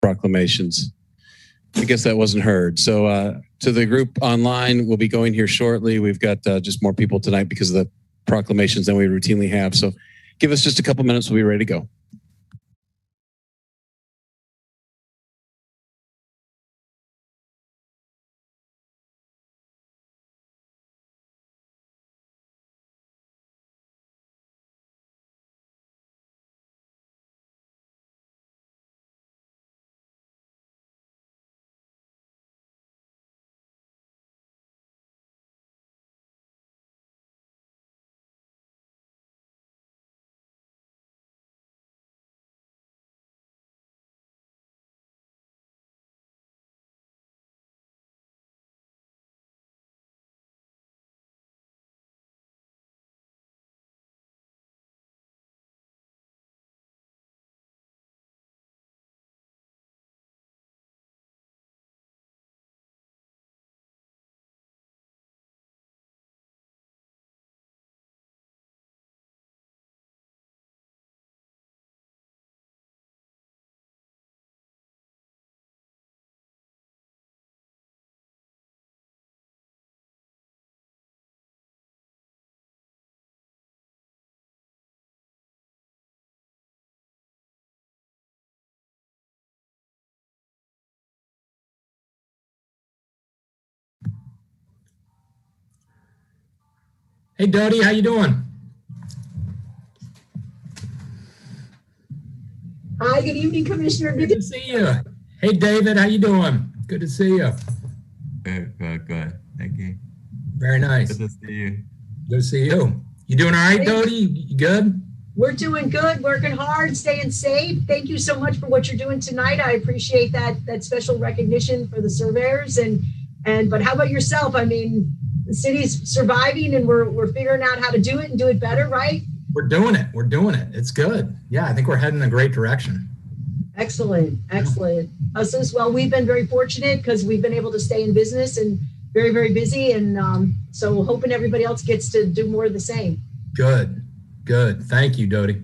proclamations. I guess that wasn't heard. So to the group online, we'll be going here shortly. We've got just more people tonight because of the proclamations than we routinely have. So give us just a couple minutes. We'll be ready to go. Hey, Dodie, how you doing? Hi, good evening, Commissioner. Good to see you. Hey, David, how you doing? Good to see you. Good. Thank you. Very nice. Good to see you. Good to see you. You doing all right, Dodie? You good? We're doing good, working hard, staying safe. Thank you so much for what you're doing tonight. I appreciate that special recognition for the surveyors. But how about yourself? I mean, the city's surviving and we're figuring out how to do it and do it better, right? We're doing it. It's good. Yeah, I think we're heading in a great direction. Excellent. Us as well, we've been very fortunate because we've been able to stay in business and very, very busy. And so hoping everybody else gets to do more of the same. Good. Thank you, Dodie.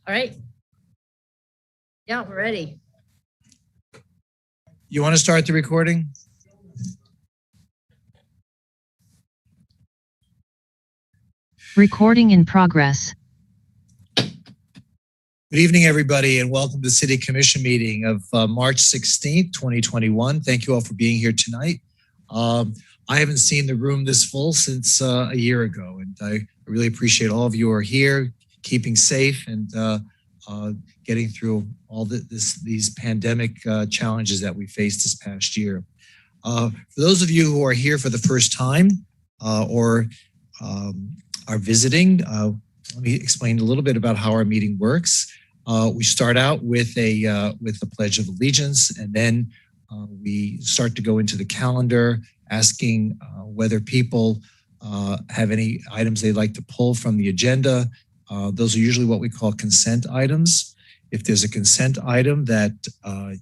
All right. Yeah, we're ready. You want to start the recording? Recording in progress. Good evening, everybody, and welcome to the City Commission meeting of March 16th, 2021. Thank you all for being here tonight. I haven't seen the room this full since a year ago, and I really appreciate all of you who are here, keeping safe and getting through all these pandemic challenges that we faced this past year. For those of you who are here for the first time or are visiting, let me explain a little bit about how our meeting works. We start out with the Pledge of Allegiance, and then we start to go into the calendar, asking whether people have any items they'd like to pull from the agenda. Those are usually what we call consent items. If there's a consent item that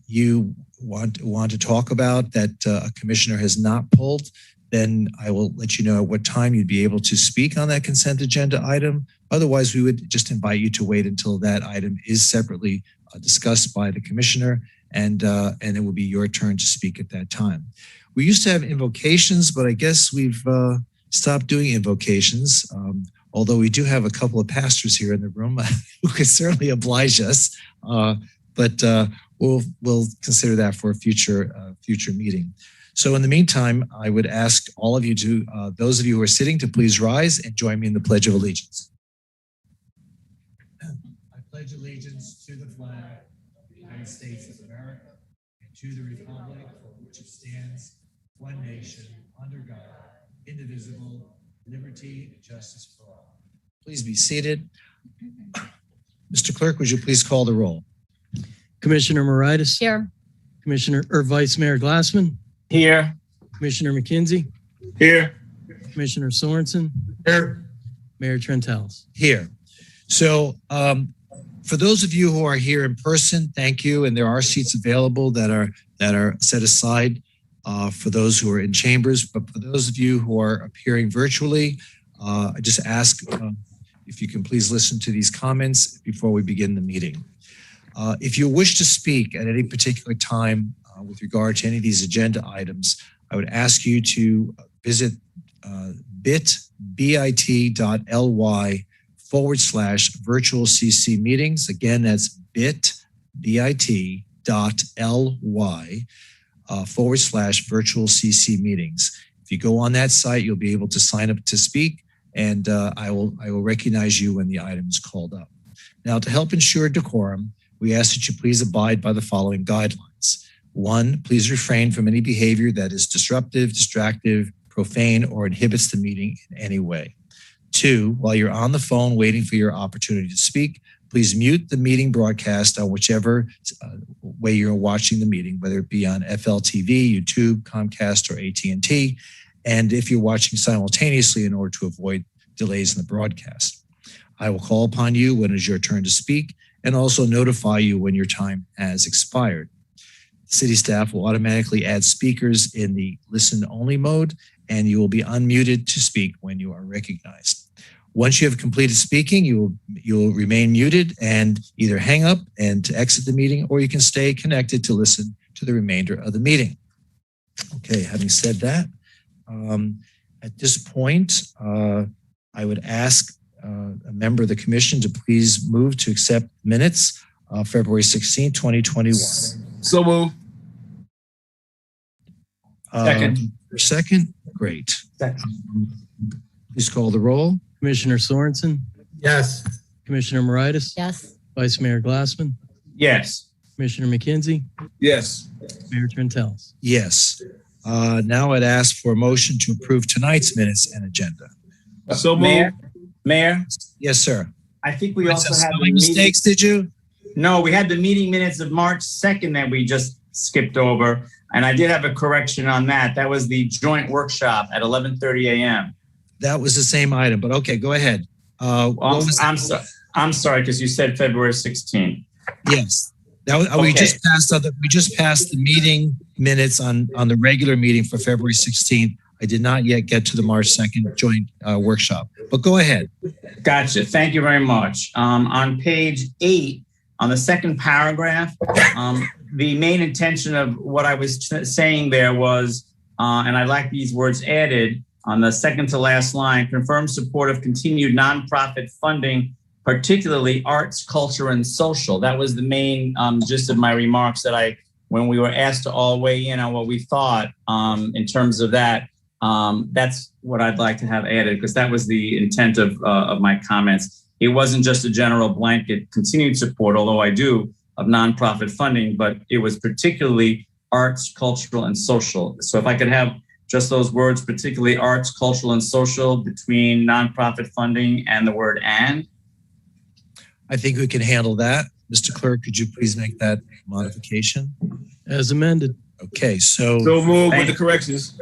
you want to talk about that a commissioner has not pulled, then I will let you know at what time you'd be able to speak on that consent agenda item. Otherwise, we would just invite you to wait until that item is separately discussed by the commissioner, and it will be your turn to speak at that time. We used to have invocations, but I guess we've stopped doing invocations, although we do have a couple of pastors here in the room who could certainly oblige us, but we'll consider that for a future meeting. So in the meantime, I would ask all of you to, those of you who are sitting, to please rise and join me in the Pledge of Allegiance. I pledge allegiance to the flag of the United States of America and to the republic for which it stands, one nation, under God, indivisible, liberty and justice for all. Please be seated. Mr. Clerk, would you please call the roll? Commissioner Moritas? Here. Vice Mayor Glassman? Here. Commissioner McKenzie? Here. Commissioner Sorensen? Here. Mayor Trentals? Here. So for those of you who are here in person, thank you. And there are seats available that are set aside for those who are in chambers. But for those of you who are appearing virtually, I just ask if you can please listen to these comments before we begin the meeting. If you wish to speak at any particular time with regard to any of these agenda items, I would ask you to visit bit.ly/virtual CC meetings. Again, that's bit.ly/virtual CC meetings. If you go on that site, you'll be able to sign up to speak, and I will recognize you when the item is called up. Now, to help ensure decorum, we ask that you please abide by the following guidelines. 1, please refrain from any behavior that is disruptive, distractive, profane, or inhibits the meeting in any way. 2, while you're on the phone waiting for your opportunity to speak, please mute the meeting broadcast on whichever way you're watching the meeting, whether it be on FLTV, YouTube, Comcast, or AT&T, and if you're watching simultaneously in order to avoid delays in the broadcast. I will call upon you when it is your turn to speak and also notify you when your time has expired. City staff will automatically add speakers in the listen-only mode, and you will be unmuted to speak when you are recognized. Once you have completed speaking, you will remain muted and either hang up and to exit the meeting, or you can stay connected to listen to the remainder of the meeting. Okay, having said that, at this point, I would ask a member of the commission to please move to accept minutes February 16, 2021. So move. Second? Great. Second. Please call the roll. Commissioner Sorensen? Yes. Commissioner Moritas? Yes. Vice Mayor Glassman? Yes. Commissioner McKenzie? Yes. Mayor Trentals? Yes. Now I'd ask for a motion to approve tonight's minutes and agenda. So move. Mayor? Yes, sir. I think we also had Spelling mistakes, did you? No, we had the meeting minutes of March 2nd that we just skipped over. And I did have a correction on that. That was the joint workshop at 11:30 a.m. That was the same item, but okay, go ahead. I'm sorry, because you said February 16th. Yes. We just passed the meeting minutes on the regular meeting for February 16th. I did not yet get to the March 2nd joint workshop, but go ahead. Gotcha. Thank you very much. On page 8, on the second paragraph, the main intention of what I was saying there was, and I like these words added on the second to last line, confirm support of continued nonprofit funding, particularly arts, culture, and social. That was the main gist of my remarks that when we were asked to all weigh in on what we thought in terms of that. That's what I'd like to have added, because that was the intent of my comments. It wasn't just a general blanket continued support, although I do, of nonprofit funding, but it was particularly arts, cultural, and social. So if I could have just those words, particularly arts, cultural, and social, between nonprofit funding and the word "and." I think we can handle that. Mr. Clerk, could you please make that modification? As amended. Okay, so move with the corrections.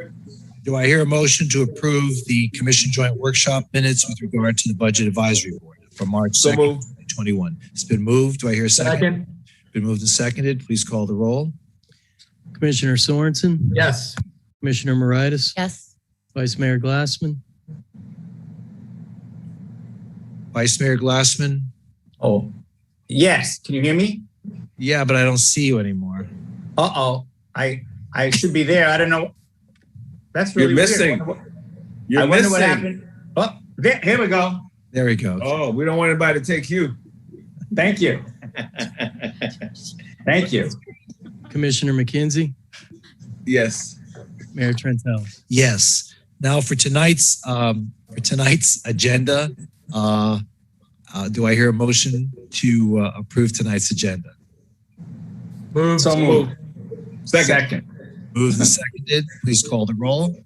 do I hear a motion to approve the Commission Joint Workshop minutes with regard to the Budget Advisory Board for March 2nd, 2021? It's been moved. Do I hear a second? Been moved and seconded. Please call the roll. Commissioner Sorensen, Yes. Commissioner Moritas, Yes. Vice Mayor Glassman, Vice Mayor Glassman? Oh, yes. Can you hear me? Yeah, but I don't see you anymore. Uh-oh. I should be there. I don't know. That's really You're missing. weird. You're I wonder what missing. happened. Oh, here we go. There we go. Oh, we don't want anybody to take you. Thank you. Thank you. Commissioner McKenzie, Yes. Mayor Trentel. Yes. Now for tonight's agenda, do I hear a motion to approve tonight's agenda? Move. So moved. Second. Moved and seconded. Please call the roll.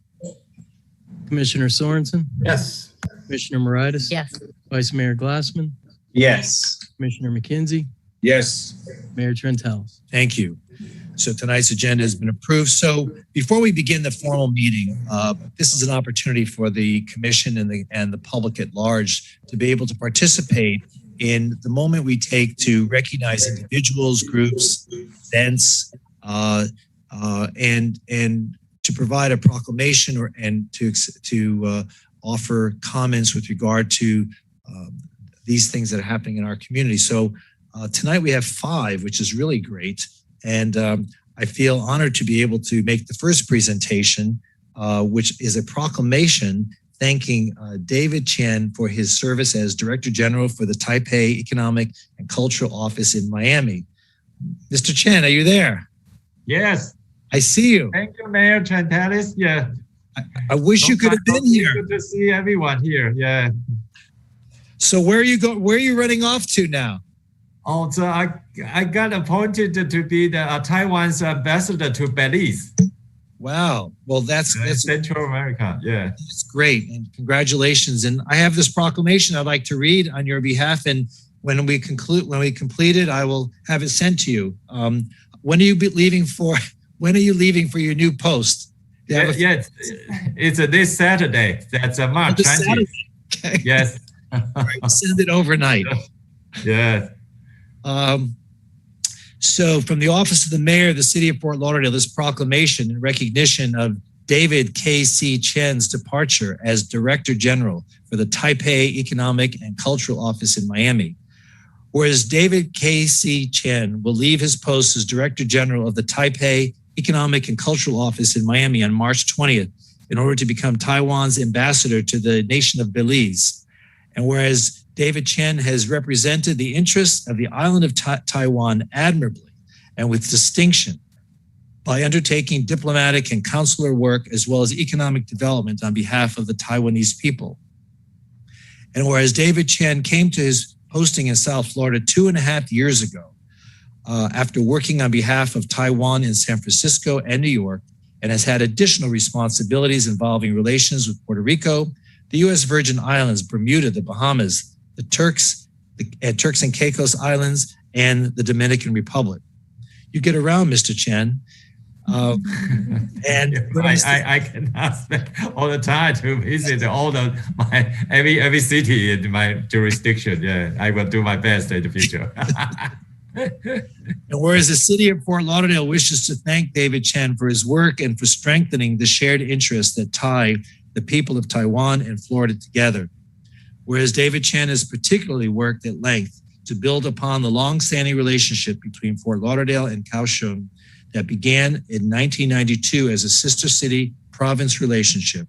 Commissioner Sorensen, Yes. Commissioner Moritas, Yes. Vice Mayor Glassman, Yes. Commissioner McKenzie, Yes. Mayor Trentel. Thank you. So tonight's agenda has been approved. So before we begin the formal meeting, this is an opportunity for the commission and the public at large to be able to participate in the moment we take to recognize individuals, groups, events, and to provide a proclamation and to offer comments with regard to these things that are happening in our community. So tonight we have 5, which is really great. And I feel honored to be able to make the first presentation, which is a proclamation thanking David Chen for his service as Director General for the Taipei Economic and Cultural Office in Miami. Mr. Chen, are you there? Yes. I see you. Thank you, Mayor Trentalis. Yeah. I wish you could have been here. Good to see everyone here. Yeah. So where are you running off to now? Oh, so I got appointed to be the Taiwan's ambassador to Belize. Wow. Well, that's Central America. Yeah. That's great. And congratulations. And I have this proclamation I'd like to read on your behalf. And when we complete it, I will have it sent to you. When are you leaving for your new post? Yes. It's this Saturday. That's March 20th. Okay. Yes. Send it overnight. Yeah. So from the office of the mayor of the city of Fort Lauderdale, this proclamation in recognition of David K.C. Chen's departure as Director General for the Taipei Economic and Cultural Office in Miami. Whereas David K.C. Chen will leave his post as Director General of the Taipei Economic and Cultural Office in Miami on March 20th in order to become Taiwan's ambassador to the nation of Belize. And whereas David Chen has represented the interests of the island of Taiwan admirably and with distinction by undertaking diplomatic and consular work as well as economic development on behalf of the Taiwanese people. And whereas David Chen came to his posting in South Florida 2.5 years ago, after working on behalf of Taiwan in San Francisco and New York, and has had additional responsibilities involving relations with Puerto Rico, the U.S. Virgin Islands, Bermuda, the Bahamas, the Turks and Caicos Islands, and the Dominican Republic. You get around, Mr. Chen. And I cannot spend all the time to visit every city in my jurisdiction. Yeah, I will do my best in the future. And whereas the city of Fort Lauderdale wishes to thank David Chen for his work and for strengthening the shared interests that tie the people of Taiwan and Florida together. Whereas David Chen has particularly worked at length to build upon the long-standing relationship between Fort Lauderdale and Kaohsiung that began in 1992 as a sister city province relationship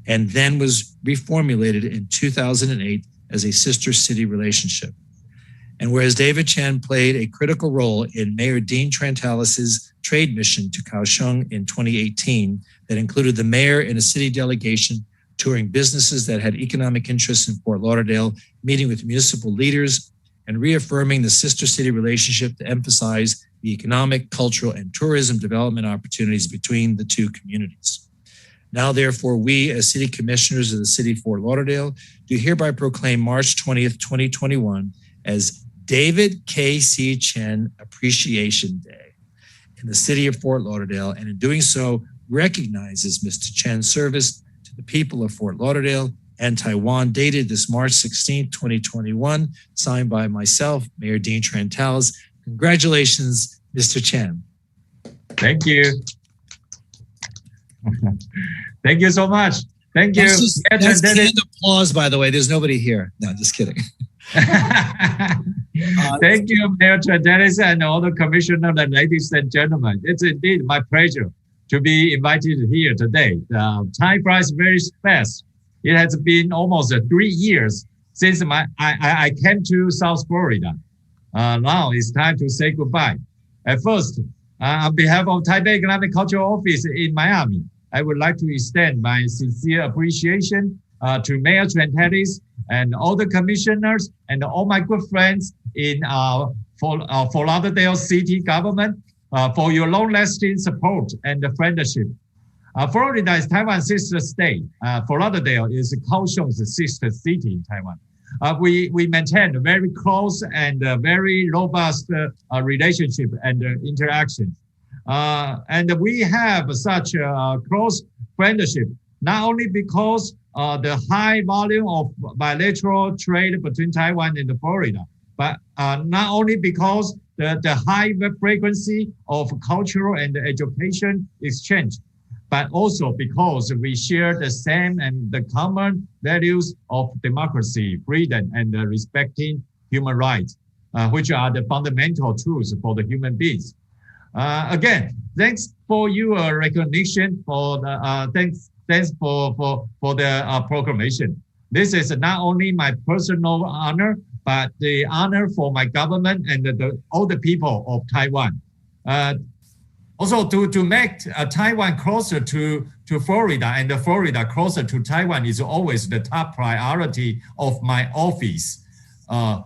and then was reformulated in 2008 as a sister city relationship. And whereas David Chen played a critical role in Mayor Dean Trantalis's trade mission to Kaohsiung in 2018 that included the mayor and a city delegation touring businesses that had economic interests in Fort Lauderdale, meeting with municipal leaders, and reaffirming the sister city relationship to emphasize the economic, cultural, and tourism development opportunities between the two communities. Now, therefore, we as city commissioners of the city of Fort Lauderdale do hereby proclaim March 20th, 2021 as David K.C. Chen Appreciation Day in the city of Fort Lauderdale, and in doing so, recognizes Mr. Chen's service to the people of Fort Lauderdale and Taiwan, dated this March 16th, 2021, signed by myself, Mayor Dean Trantalis. Congratulations, Mr. Chen. Thank you. Thank you so much. Thank you. That's canned applause, by the way. There's nobody here. No, just kidding. Thank you, Mayor Trantalis and all the commissioners and ladies and gentlemen. It's indeed my pleasure to be invited here today. Time flies very fast. It has been almost 3 years since I came to South Florida. Now it's time to say goodbye. At first, on behalf of Taipei Economic Cultural Office in Miami, I would like to extend my sincere appreciation to Mayor Trantalis and all the commissioners and all my good friends in Fort Lauderdale City government for your long-lasting support and friendship. Florida is Taiwan's sister state. Fort Lauderdale is Kaohsiung's sister city in Taiwan. We maintain a very close and very robust relationship and interaction. And we have such a close friendship, not only because the high volume of bilateral trade between Taiwan and Florida, but not only because the high frequency of cultural and education exchange, but also because we share the same and the common values of democracy, freedom, and respecting human rights, which are the fundamental truths for the human beings. Again, thanks for your recognition for the thanks for the proclamation. This is not only my personal honor, but the honor for my government and all the people of Taiwan. Also, to make Taiwan closer to Florida and Florida closer to Taiwan is always the top priority of my office, of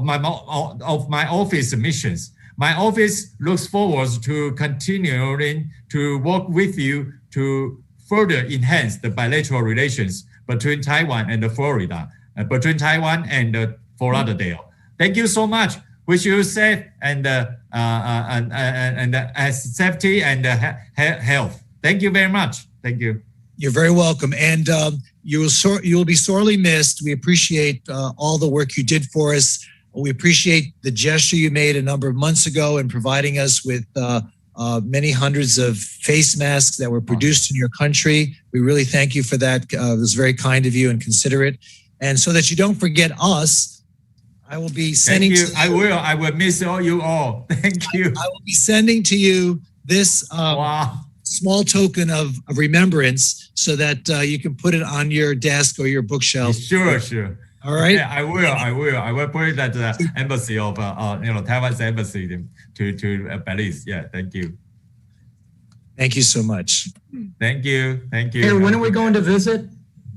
my office missions. My office looks forward to continuing to work with you to further enhance the bilateral relations between Taiwan and Florida, between Taiwan and Fort Lauderdale. Thank you so much. Wish you safe and safety and health. Thank you very much. Thank you. You're very welcome. And you will be sorely missed. We appreciate all the work you did for us. We appreciate the gesture you made a number of months ago in providing us with many hundreds of face masks that were produced in your country. We really thank you for that. It was very kind of you and considerate. And so that you don't forget us, I will be sending. Thank you. I will miss you all. Thank you. I will be sending to you this small token of remembrance so that you can put it on your desk or your bookshelf. Sure. All right. Yeah, I will put it at the embassy of Taiwan's embassy to Belize. Yeah, thank you. Thank you so much. Thank you. Hey, when are we going to visit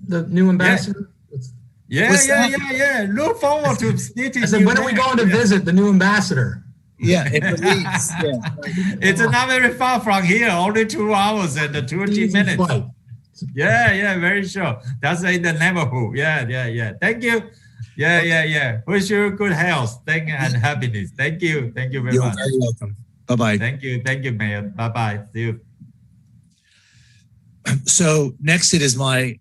the new ambassador? Yeah. Look forward to meeting. I said, when are we going to visit the new ambassador? Yeah, in Belize. It's not very far from here. Only 2 hours and 20 minutes. Flight. Yeah, very sure. That's in the neighborhood. Yeah. Thank you. Yeah. Wish you good health, and happiness. Thank you very much. You're very welcome. Bye-bye. Thank you, Mayor. Bye-bye. See you. So next, it is my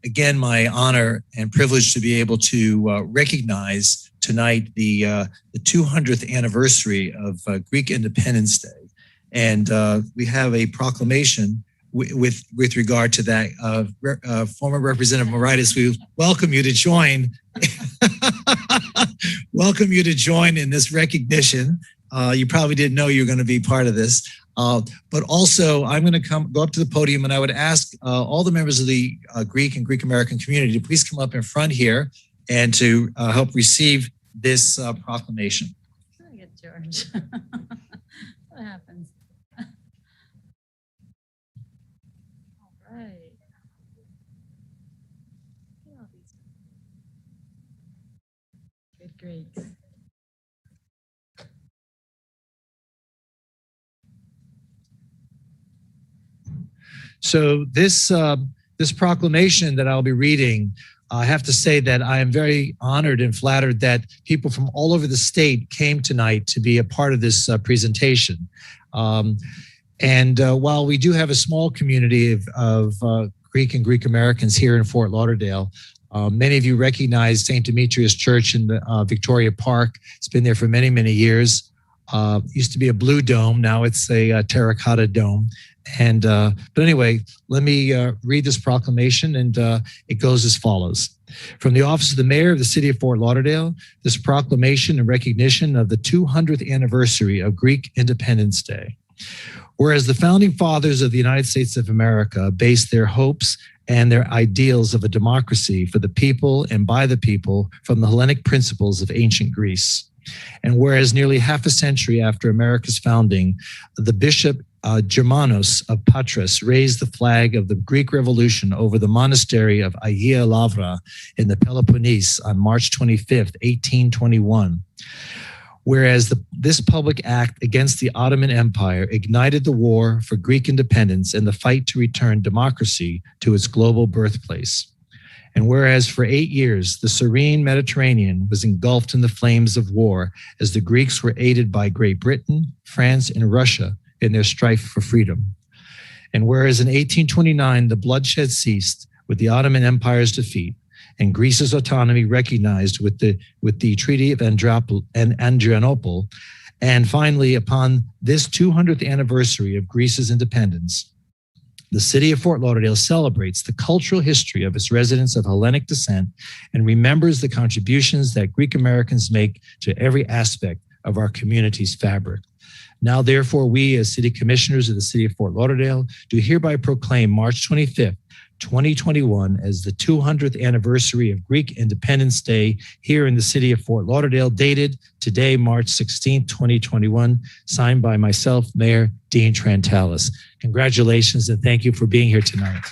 honor and privilege to be able to recognize tonight the 200th anniversary of Greek Independence Day. And we have a proclamation with regard to that. Former Representative Moraitis, we welcome you to join. Welcome you to join in this recognition. You probably didn't know you were going to be part of this. But also, I'm going to go up to the podium, and I would ask all the members of the Greek and Greek American community to please come up in front here and to help receive this proclamation. Very good, George. What happens? All right. Good, great. So this proclamation that I'll be reading, I have to say that I am very honored and flattered that people from all over the state came tonight to be a part of this presentation. While we do have a small community of Greek and Greek Americans here in Fort Lauderdale, many of you recognize St. Demetrius Church in the Victoria Park. It's been there for many, many years. Used to be a blue dome. Now it's a terracotta dome. But anyway, let me read this proclamation, and it goes as follows. From the office of the mayor of the city of Fort Lauderdale, this proclamation in recognition of the 200th anniversary of Greek Independence Day. Whereas the founding fathers of the United States of America based their hopes and their ideals of a democracy for the people and by the people from the Hellenic principles of ancient Greece. And whereas nearly half a century after America's founding, the Bishop Germanos of Patras raised the flag of the Greek Revolution over the monastery of Agia Lavra in the Peloponnese on March 25th, 1821. Whereas this public act against the Ottoman Empire ignited the war for Greek independence and the fight to return democracy to its global birthplace. And whereas for 8 years, the serene Mediterranean was engulfed in the flames of war as the Greeks were aided by Great Britain, France, and Russia in their strife for freedom. And whereas in 1829, the bloodshed ceased with the Ottoman Empire's defeat and Greece's autonomy recognized with the Treaty of Adrianople, and finally, upon this 200th anniversary of Greece's independence, the city of Fort Lauderdale celebrates the cultural history of its residents of Hellenic descent and remembers the contributions that Greek Americans make to every aspect of our community's fabric. Now, therefore, we as city commissioners of the city of Fort Lauderdale do hereby proclaim March 25th, 2021 as the 200th anniversary of Greek Independence Day here in the city of Fort Lauderdale, dated today, March 16th, 2021, signed by myself, Mayor Dean Trantalis. Congratulations and thank you for being here tonight.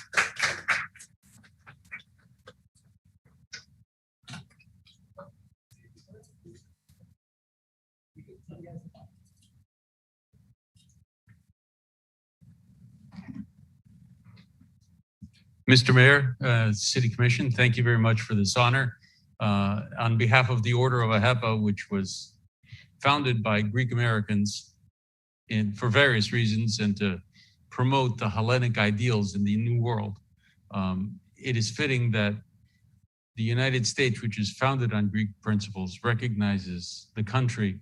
Mr. Mayor, City Commission, thank you very much for this honor. On behalf of the Order of AHEPA, which was founded by Greek Americans for various reasons and to promote the Hellenic ideals in the New World, it is fitting that the United States, which is founded on Greek principles, recognizes the country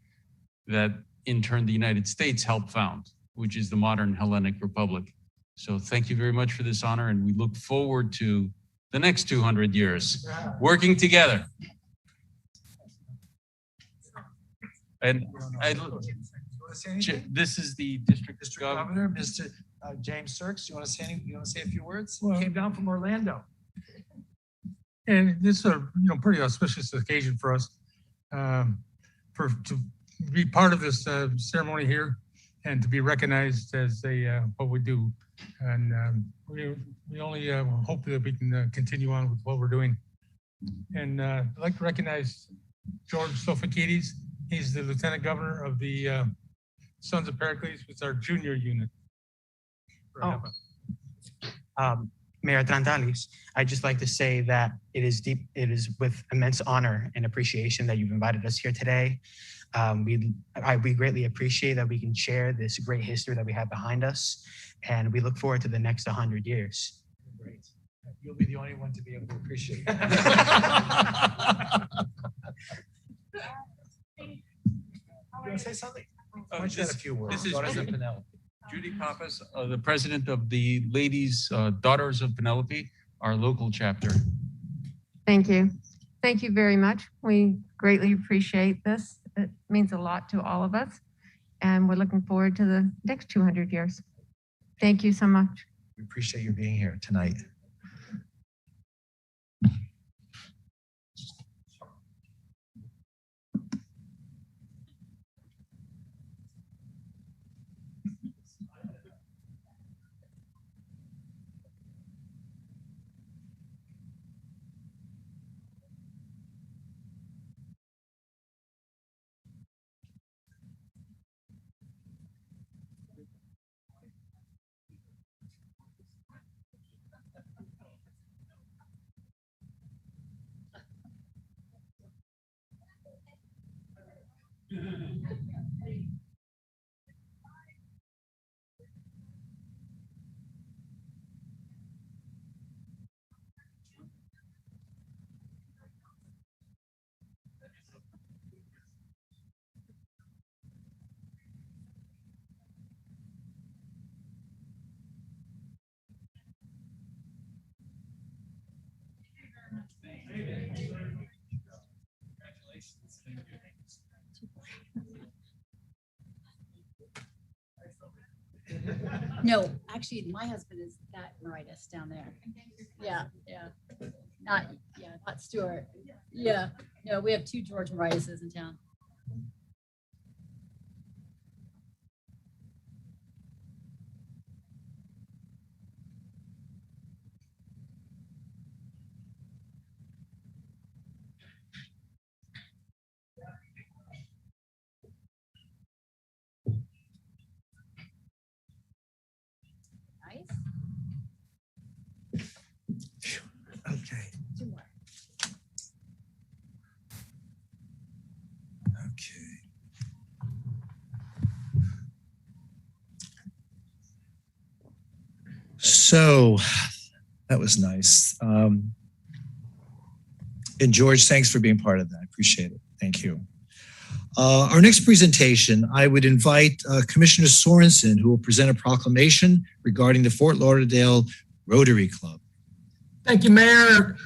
that in turn the United States helped found, which is the modern Hellenic Republic. So thank you very much for this honor, and we look forward to the next 200 years working together. And this is the district governor, Mr. James Sirks. You want to say a few words? Well, came down from Orlando. And this is a pretty auspicious occasion for us to be part of this ceremony here and to be recognized as what we do. And we only hope that we can continue on with what we're doing. And I'd like to recognize George Sofakidis. He's the Lieutenant Governor of the Sons of Pericles, which is our junior unit. Mayor Trantalis, I'd just like to say that it is with immense honor and appreciation that you've invited us here today. We greatly appreciate that we can share this great history that we have behind us, and we look forward to the next 100 years. Great. You'll be the only one to be able to appreciate it. You want to say something? Why don't you add a few words? This is Daughters of Judy. Penelope. Judy Pappas, the president of the Ladies Daughters of Penelope, our local chapter. Thank you. Thank you very much. We greatly appreciate this. It means a lot to all of us, and we're looking forward to the next 200 years. Thank you so much. We appreciate you being here tonight. No, actually, my husband is that Maritis down there. Yeah, yeah. Not Stuart. Yeah, no, we have two George Maritises in town. Nice. Okay. Two more. Okay. So that was nice. And George, thanks for being part of that. I appreciate it. Thank you. Our next presentation, I would invite Commissioner Sorensen, who will present a proclamation regarding the Fort Lauderdale Rotary Club. Thank you, Mayor.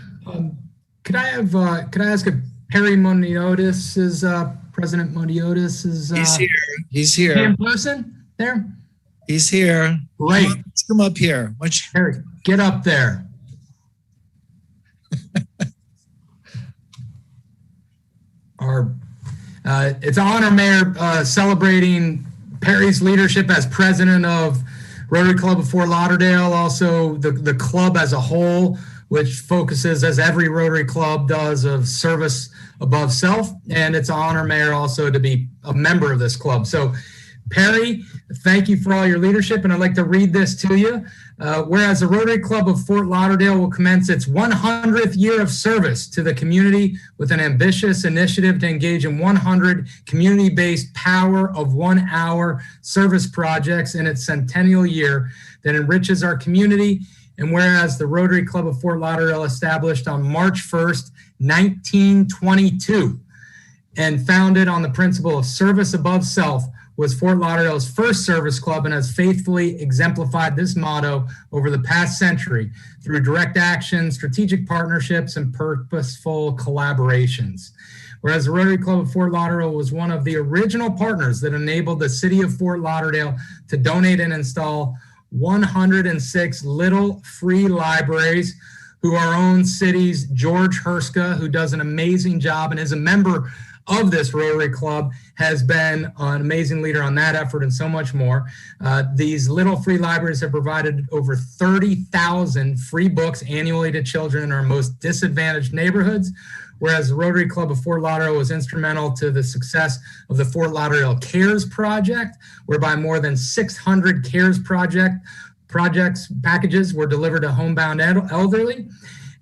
Could I ask if Perry Moniotis is President Moniotis is He's here. He's he here. in person there? He's here. Great. Let's come up here. Perry, get up there. It's an honor, Mayor, celebrating Perry's leadership as president of Rotary Club of Fort Lauderdale, also the club as a whole, which focuses, as every Rotary Club does, of service above self. And it's an honor, Mayor, also to be a member of this club. So, Perry, thank you for all your leadership, and I'd like to read this to you. Whereas the Rotary Club of Fort Lauderdale will commence its 100th year of service to the community with an ambitious initiative to engage in 100 community-based Power of 1 Hour service projects in its centennial year that enriches our community. And whereas the Rotary Club of Fort Lauderdale, established on March 1st, 1922, and founded on the principle of service above self, was Fort Lauderdale's first service club and has faithfully exemplified this motto over the past century through direct action, strategic partnerships, and purposeful collaborations. Whereas the Rotary Club of Fort Lauderdale was one of the original partners that enabled the city of Fort Lauderdale to donate and install 106 little free libraries, who our own city's George Herska, who does an amazing job and is a member of this Rotary Club, has been an amazing leader on that effort and so much more. These little free libraries have provided over 30,000 free books annually to children in our most disadvantaged neighborhoods, whereas the Rotary Club of Fort Lauderdale was instrumental to the success of the Fort Lauderdale CARES project, whereby more than 600 CARES packages were delivered to homebound elderly.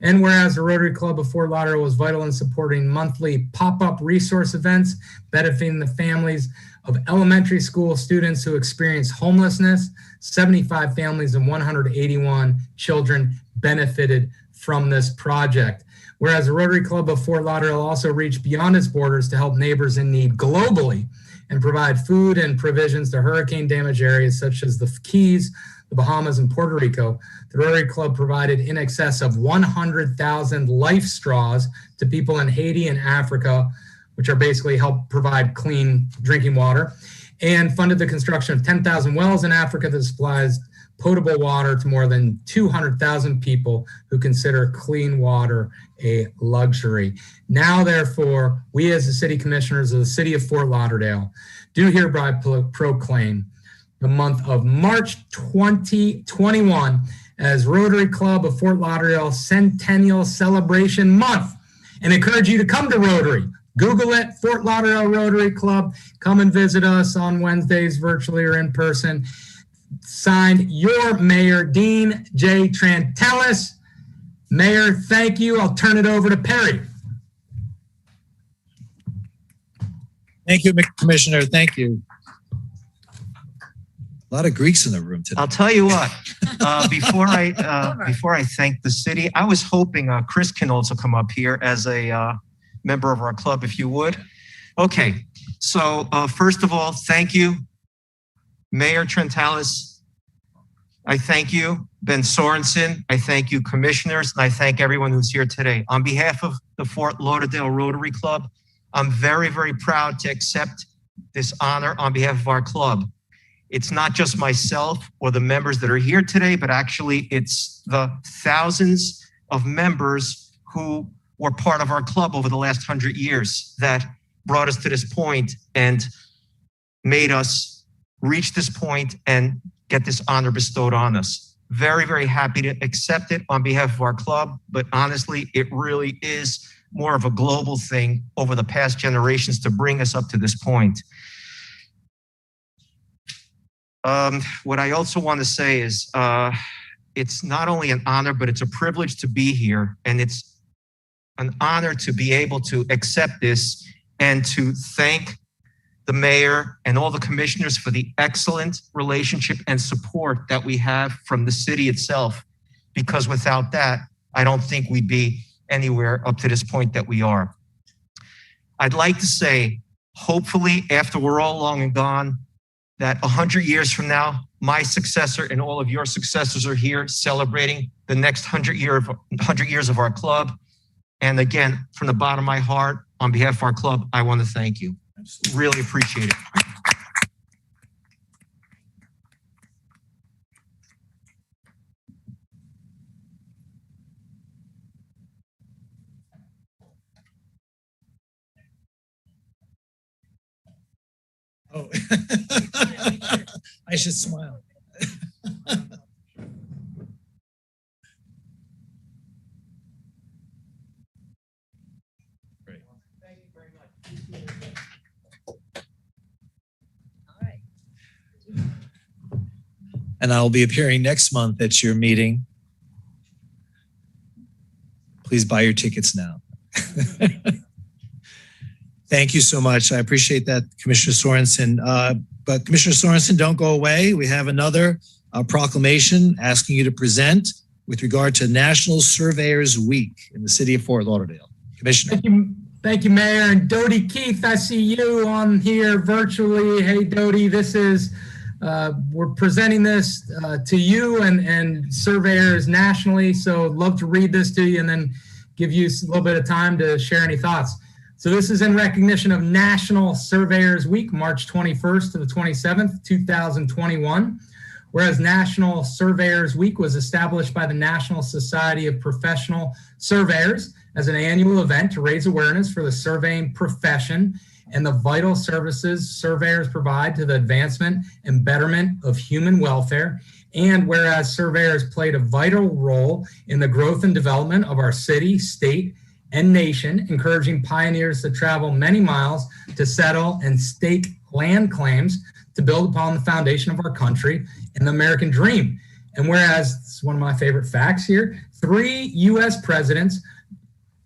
And whereas the Rotary Club of Fort Lauderdale was vital in supporting monthly pop-up resource events benefiting the families of elementary school students who experience homelessness, 75 families and 181 children benefited from this project. Whereas the Rotary Club of Fort Lauderdale also reached beyond its borders to help neighbors in need globally and provide food and provisions to hurricane damaged areas such as the Keys, the Bahamas, and Puerto Rico. The Rotary Club provided in excess of 100,000 life straws to people in Haiti and Africa, which are basically help provide clean drinking water, and funded the construction of 10,000 wells in Africa that supplies potable water to more than 200,000 people who consider clean water a luxury. Now, therefore, we as the city commissioners of the city of Fort Lauderdale do hereby proclaim the month of March 2021 as Rotary Club of Fort Lauderdale Centennial Celebration Month, and encourage you to come to Rotary. Google it, Fort Lauderdale Rotary Club. Come and visit us on Wednesdays, virtually or in person. Signed, your Mayor, Dean J. Trantellis. Mayor, thank you. I'll turn it over to Perry. Thank you, Commissioner. Thank you. A lot of Greeks in the room today. I'll tell you what, before I thank the city, I was hoping Chris can also come up here as a member of our club, if you would. Okay, so first of all, thank you, Mayor Trantellis. I thank you, Ben Sorensen. I thank you, commissioners, and I thank everyone who's here today. On behalf of the Fort Lauderdale Rotary Club, I'm very, very proud to accept this honor on behalf of our club. It's not just myself or the members that are here today, but actually it's the thousands of members who were part of our club over the last 100 years that brought us to this point and made us reach this point and get this honor bestowed on us. Very, very happy to accept it on behalf of our club, but honestly, it really is more of a global thing over the past generations to bring us up to this point. What I also want to say is it's not only an honor, but it's a privilege to be here. And it's an honor to be able to accept this and to thank the mayor and all the commissioners for the excellent relationship and support that we have from the city itself. Because without that, I don't think we'd be anywhere up to this point that we are. I'd like to say, hopefully, after we're all long and gone, that 100 years from now, my successor and all of your successors are here celebrating the next 100 years of our club. And again, from the bottom of my heart, on behalf of our club, I want to thank you. Really appreciate it. Oh, I should smile. Great. Thank you very much. All right. And I'll be appearing next month at your meeting. Please buy your tickets now. Thank you so much. I appreciate that, Commissioner Sorensen. But Commissioner Sorensen, don't go away. We have another proclamation asking you to present with regard to National Surveyors Week in the city of Fort Lauderdale. Commissioner. Thank you, Mayor. And Dodie Keith, I see you on here virtually. Hey, Dodie, this is, we're presenting this to you and surveyors nationally. So I'd love to read this to you and then give you a little bit of time to share any thoughts. So this is in recognition of National Surveyors Week, March 21st to the 27th, 2021. Whereas National Surveyors Week was established by the National Society of Professional Surveyors as an annual event to raise awareness for the surveying profession and the vital services surveyors provide to the advancement and betterment of human welfare. And whereas surveyors played a vital role in the growth and development of our city, state, and nation, encouraging pioneers to travel many miles to settle and stake land claims to build upon the foundation of our country and the American dream. And whereas, it's one of my favorite facts here, 3 U.S. presidents,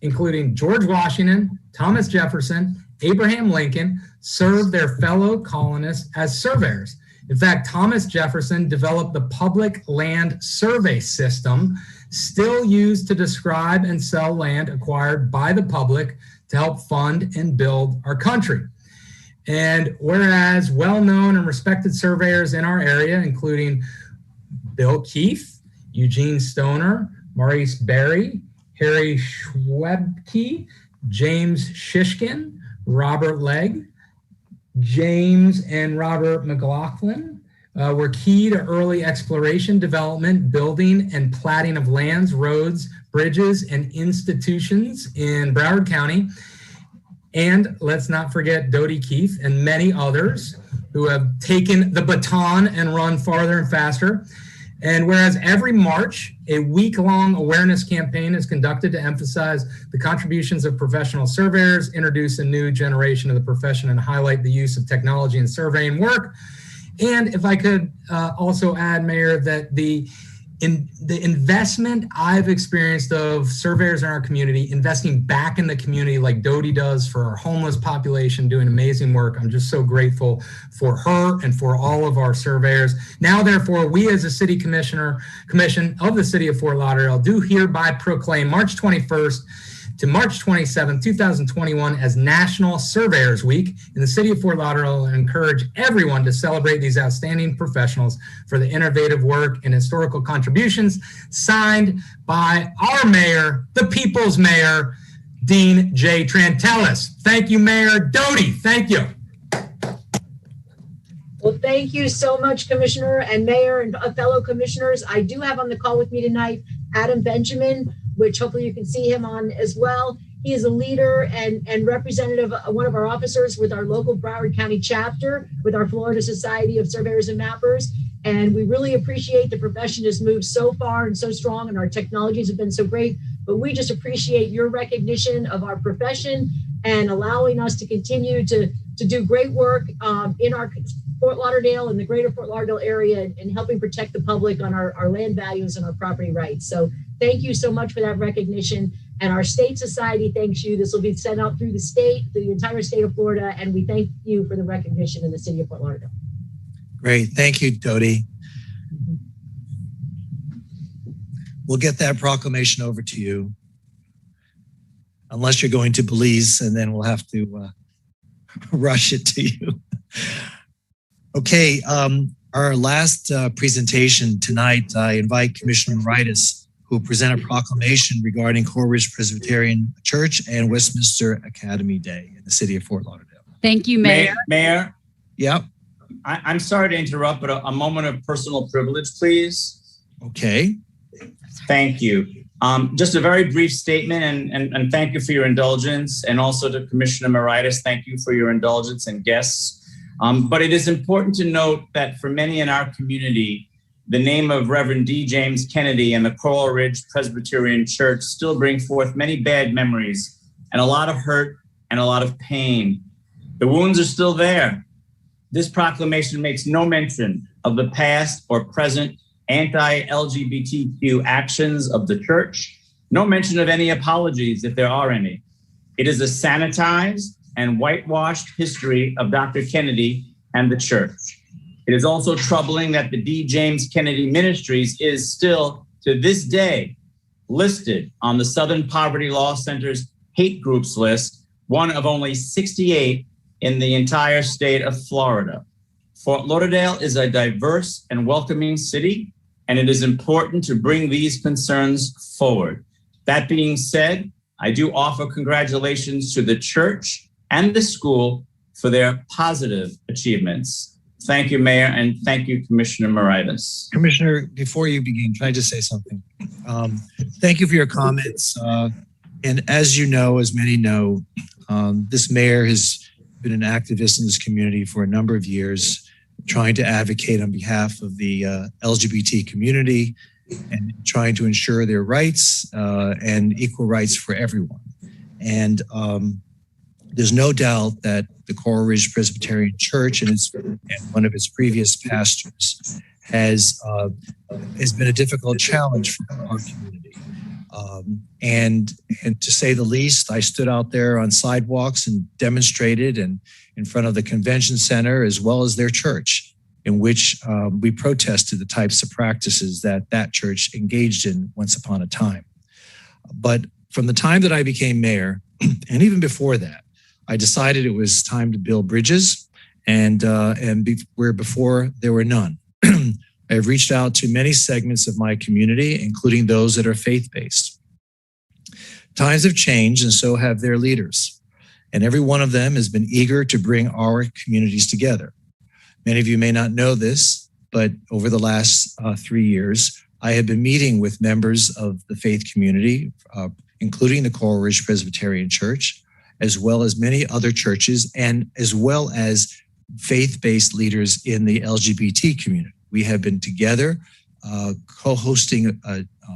including George Washington, Thomas Jefferson, Abraham Lincoln, served their fellow colonists as surveyors. In fact, Thomas Jefferson developed the public land survey system still used to describe and sell land acquired by the public to help fund and build our country. And whereas well-known and respected surveyors in our area, including Bill Keefe, Eugene Stoner, Maurice Berry, Harry Schwebke, James Shishkin, Robert Legg, James and Robert McLaughlin were key to early exploration, development, building, and platting of lands, roads, bridges, and institutions in Broward County. And let's not forget Dodie Keefe and many others who have taken the baton and run farther and faster. And whereas every March, a week-long awareness campaign is conducted to emphasize the contributions of professional surveyors, introduce a new generation of the profession, and highlight the use of technology in surveying work. And if I could also add, Mayor, that the investment I've experienced of surveyors in our community, investing back in the community like Dodie does for our homeless population, doing amazing work. I'm just so grateful for her and for all of our surveyors. Now, therefore, we as a city commission of the city of Fort Lauderdale do hereby proclaim March 21st to March 27, 2021 as National Surveyors Week in the city of Fort Lauderdale, and encourage everyone to celebrate these outstanding professionals for the innovative work and historical contributions. Signed by our mayor, the people's mayor, Dean J. Trantelis. Thank you, Mayor Dodie. Thank you. Well, thank you so much, Commissioner and Mayor and fellow commissioners. I do have on the call with me tonight Adam Benjamin, which hopefully you can see him on as well. He is a leader and representative, one of our officers with our local Broward County chapter, with our Florida Society of Surveyors and Mappers. And we really appreciate the profession has moved so far and so strong, and our technologies have been so great. But we just appreciate your recognition of our profession and allowing us to continue to do great work in our Fort Lauderdale and the greater Fort Lauderdale area, and helping protect the public on our land values and our property rights. So thank you so much for that recognition. And our state society thanks you. This will be sent out through the state, through the entire state of Florida. And we thank you for the recognition in the city of Fort Lauderdale. Great. Thank you, Dodie. We'll get that proclamation over to you. Unless you're going to Belize, and then we'll have to rush it to you. Okay, our last presentation tonight, I invite Commissioner Moritas, who will present a proclamation regarding Coral Ridge Presbyterian Church and Westminster Academy Day in the city of Fort Lauderdale. Thank you, Mayor. Mayor? Yep. I'm sorry to interrupt, but a moment of personal privilege, please. Okay. Thank you. Just a very brief statement, and thank you for your indulgence, and also to Commissioner Moritas, thank you for your indulgence and guests. But it is important to note that for many in our community, the name of Reverend D. James Kennedy and the Coral Ridge Presbyterian Church still bring forth many bad memories and a lot of hurt and a lot of pain. The wounds are still there. This proclamation makes no mention of the past or present anti-LGBTQ actions of the church, no mention of any apologies if there are any. It is a sanitized and whitewashed history of Dr. Kennedy and the church. It is also troubling that the D. James Kennedy Ministries is still, to this day, listed on the Southern Poverty Law Center's hate groups list, one of only 68 in the entire state of Florida. Fort Lauderdale is a diverse and welcoming city, and it is important to bring these concerns forward. That being said, I do offer congratulations to the church and the school for their positive achievements. Thank you, Mayor, and thank you, Commissioner Moritas. Commissioner, before you begin, can I just say something? Thank you for your comments. And as you know, as many know, this mayor has been an activist in this community for a number of years, trying to advocate on behalf of the LGBT community and trying to ensure their rights and equal rights for everyone. And there's no doubt that the Coral Ridge Presbyterian Church and one of its previous pastors has been a difficult challenge for our community. And to say the least, I stood out there on sidewalks and demonstrated and in front of the convention center as well as their church. in which we protested the types of practices that church engaged in once upon a time. But from the time that I became mayor, and even before that, I decided it was time to build bridges, where before there were none. I've reached out to many segments of my community, including those that are faith-based. Times have changed, and so have their leaders. And every one of them has been eager to bring our communities together. Many of you may not know this, but over the last 3 years, I have been meeting with members of the faith community, including the Coral Ridge Presbyterian Church, as well as many other churches, and as well as faith-based leaders in the LGBT community. We have been together co-hosting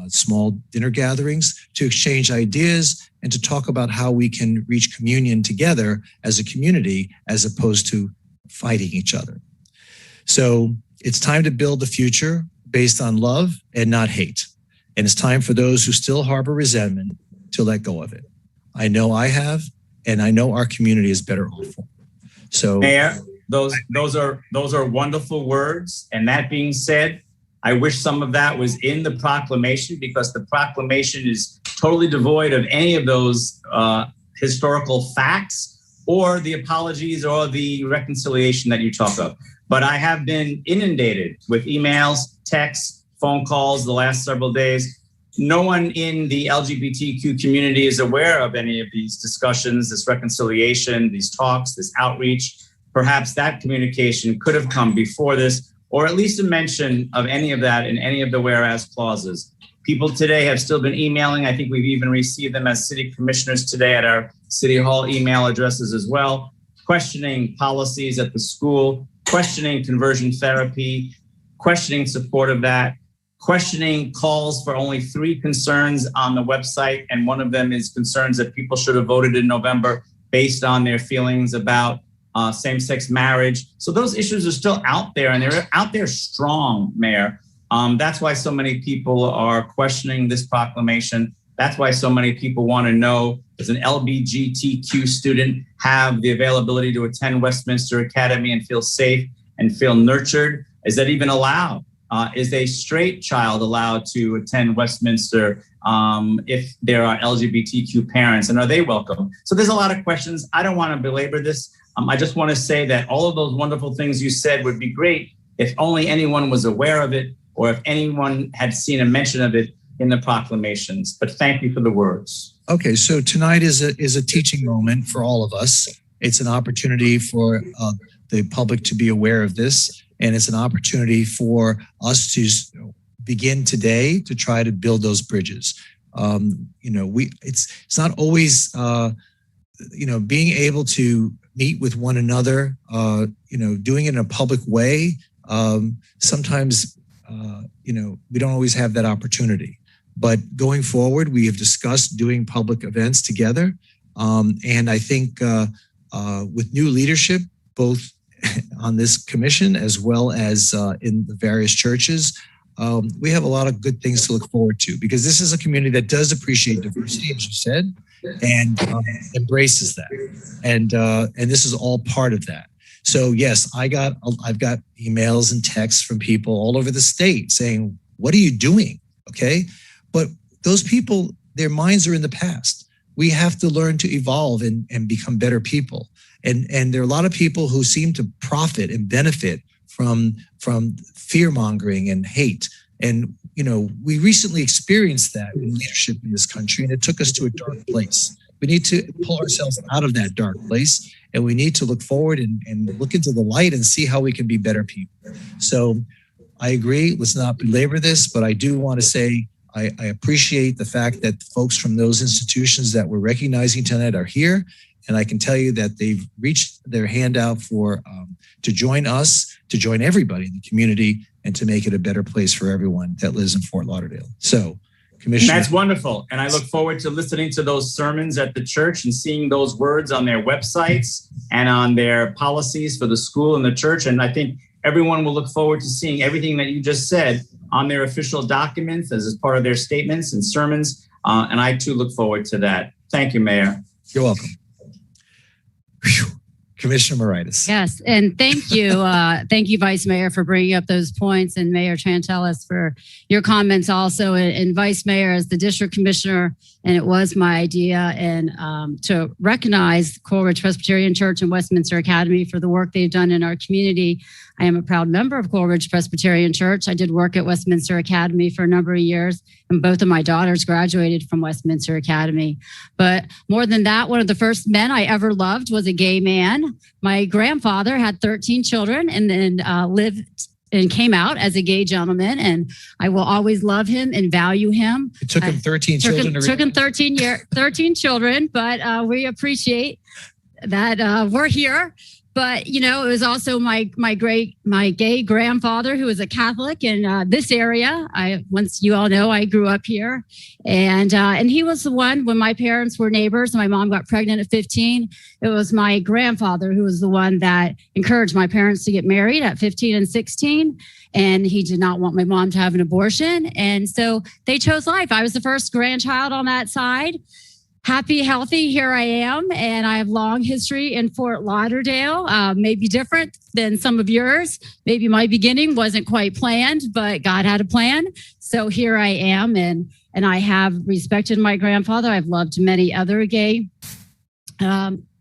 small dinner gatherings to exchange ideas and to talk about how we can reach communion together as a community as opposed to fighting each other. So it's time to build the future based on love and not hate. And it's time for those who still harbor resentment to let go of it. I know I have, and I know our community is better off for it. So Mayor, those are wonderful words. And that being said, I wish some of that was in the proclamation, because the proclamation is totally devoid of any of those historical facts or the apologies or the reconciliation that you talk of. But I have been inundated with emails, texts, phone calls the last several days. No one in the LGBTQ community is aware of any of these discussions, this reconciliation, these talks, this outreach. Perhaps that communication could have come before this, or at least a mention of any of that in any of the whereas clauses. People today have still been emailing. I think we've even received them as city commissioners today at our city hall email addresses as well, questioning policies at the school, questioning conversion therapy, questioning support of that, questioning calls for only 3 concerns on the website. And one of them is concerns that people should have voted in November based on their feelings about same-sex marriage. So those issues are still out there, and they're out there strong, Mayor. That's why so many people are questioning this proclamation. That's why so many people want to know, does an LGBTQ student have the availability to attend Westminster Academy and feel safe and feel nurtured? Is that even allowed? Is a straight child allowed to attend Westminster if there are LGBTQ parents, and are they welcome? So there's a lot of questions. I don't want to belabor this. I just want to say that all of those wonderful things you said would be great if only anyone was aware of it, or if anyone had seen a mention of it in the proclamations. But thank you for the words. Okay, so tonight is a teaching moment for all of us. It's an opportunity for the public to be aware of this, and it's an opportunity for us to begin today to try to build those bridges. It's not always being able to meet with one another, doing it in a public way. Sometimes we don't always have that opportunity. But going forward, we have discussed doing public events together. And I think with new leadership, both on this commission as well as in the various churches, we have a lot of good things to look forward to, because this is a community that does appreciate diversity, as you said, and embraces that. And this is all part of that. So yes, I've got emails and texts from people all over the state saying, what are you doing? Okay. But those people, their minds are in the past. We have to learn to evolve and become better people. And there are a lot of people who seem to profit and benefit from fear mongering and hate. And, we recently experienced that in leadership in this country, and it took us to a dark place. We need to pull ourselves out of that dark place, and we need to look forward and look into the light and see how we can be better people. So I agree. Let's not belabor this, but I do want to say I appreciate the fact that folks from those institutions that we're recognizing tonight are here. And I can tell you that they've reached their hand out to join us, to join everybody in the community, and to make it a better place for everyone that lives in Fort Lauderdale. So, Commissioner. That's wonderful. And I look forward to listening to those sermons at the church and seeing those words on their websites and on their policies for the school and the church. And I think everyone will look forward to seeing everything that you just said on their official documents as part of their statements and sermons. And I too look forward to that. Thank you, Mayor. You're welcome. Whew. Commissioner Moritas. Yes, and thank you, Vice Mayor, for bringing up those points, and Mayor Trantelis for your comments also, and Vice Mayor as the district commissioner, and it was my idea, and to recognize Coral Ridge Presbyterian Church and Westminster Academy for the work they've done in our community. I am a proud member of Coral Ridge Presbyterian Church. I did work at Westminster Academy for a number of years, and both of my daughters graduated from Westminster Academy. But more than that, one of the first men I ever loved was a gay man. My grandfather had 13 children and then lived and came out as a gay gentleman, and I will always love him and value him. It took him 13 children. Took him 13 children, but we appreciate that we're here. But, you know, it was also my gay grandfather who was a Catholic in this area. Once you all know, I grew up here. And he was the one when my parents were neighbors and my mom got pregnant at 15. It was my grandfather who was the one that encouraged my parents to get married at 15 and 16. And he did not want my mom to have an abortion. And so they chose life. I was the first grandchild on that side. Happy, healthy, here I am, and I have long history in Fort Lauderdale. Maybe different than some of yours. Maybe my beginning wasn't quite planned, but God had a plan. So here I am, and I have respected my grandfather. I've loved many other gay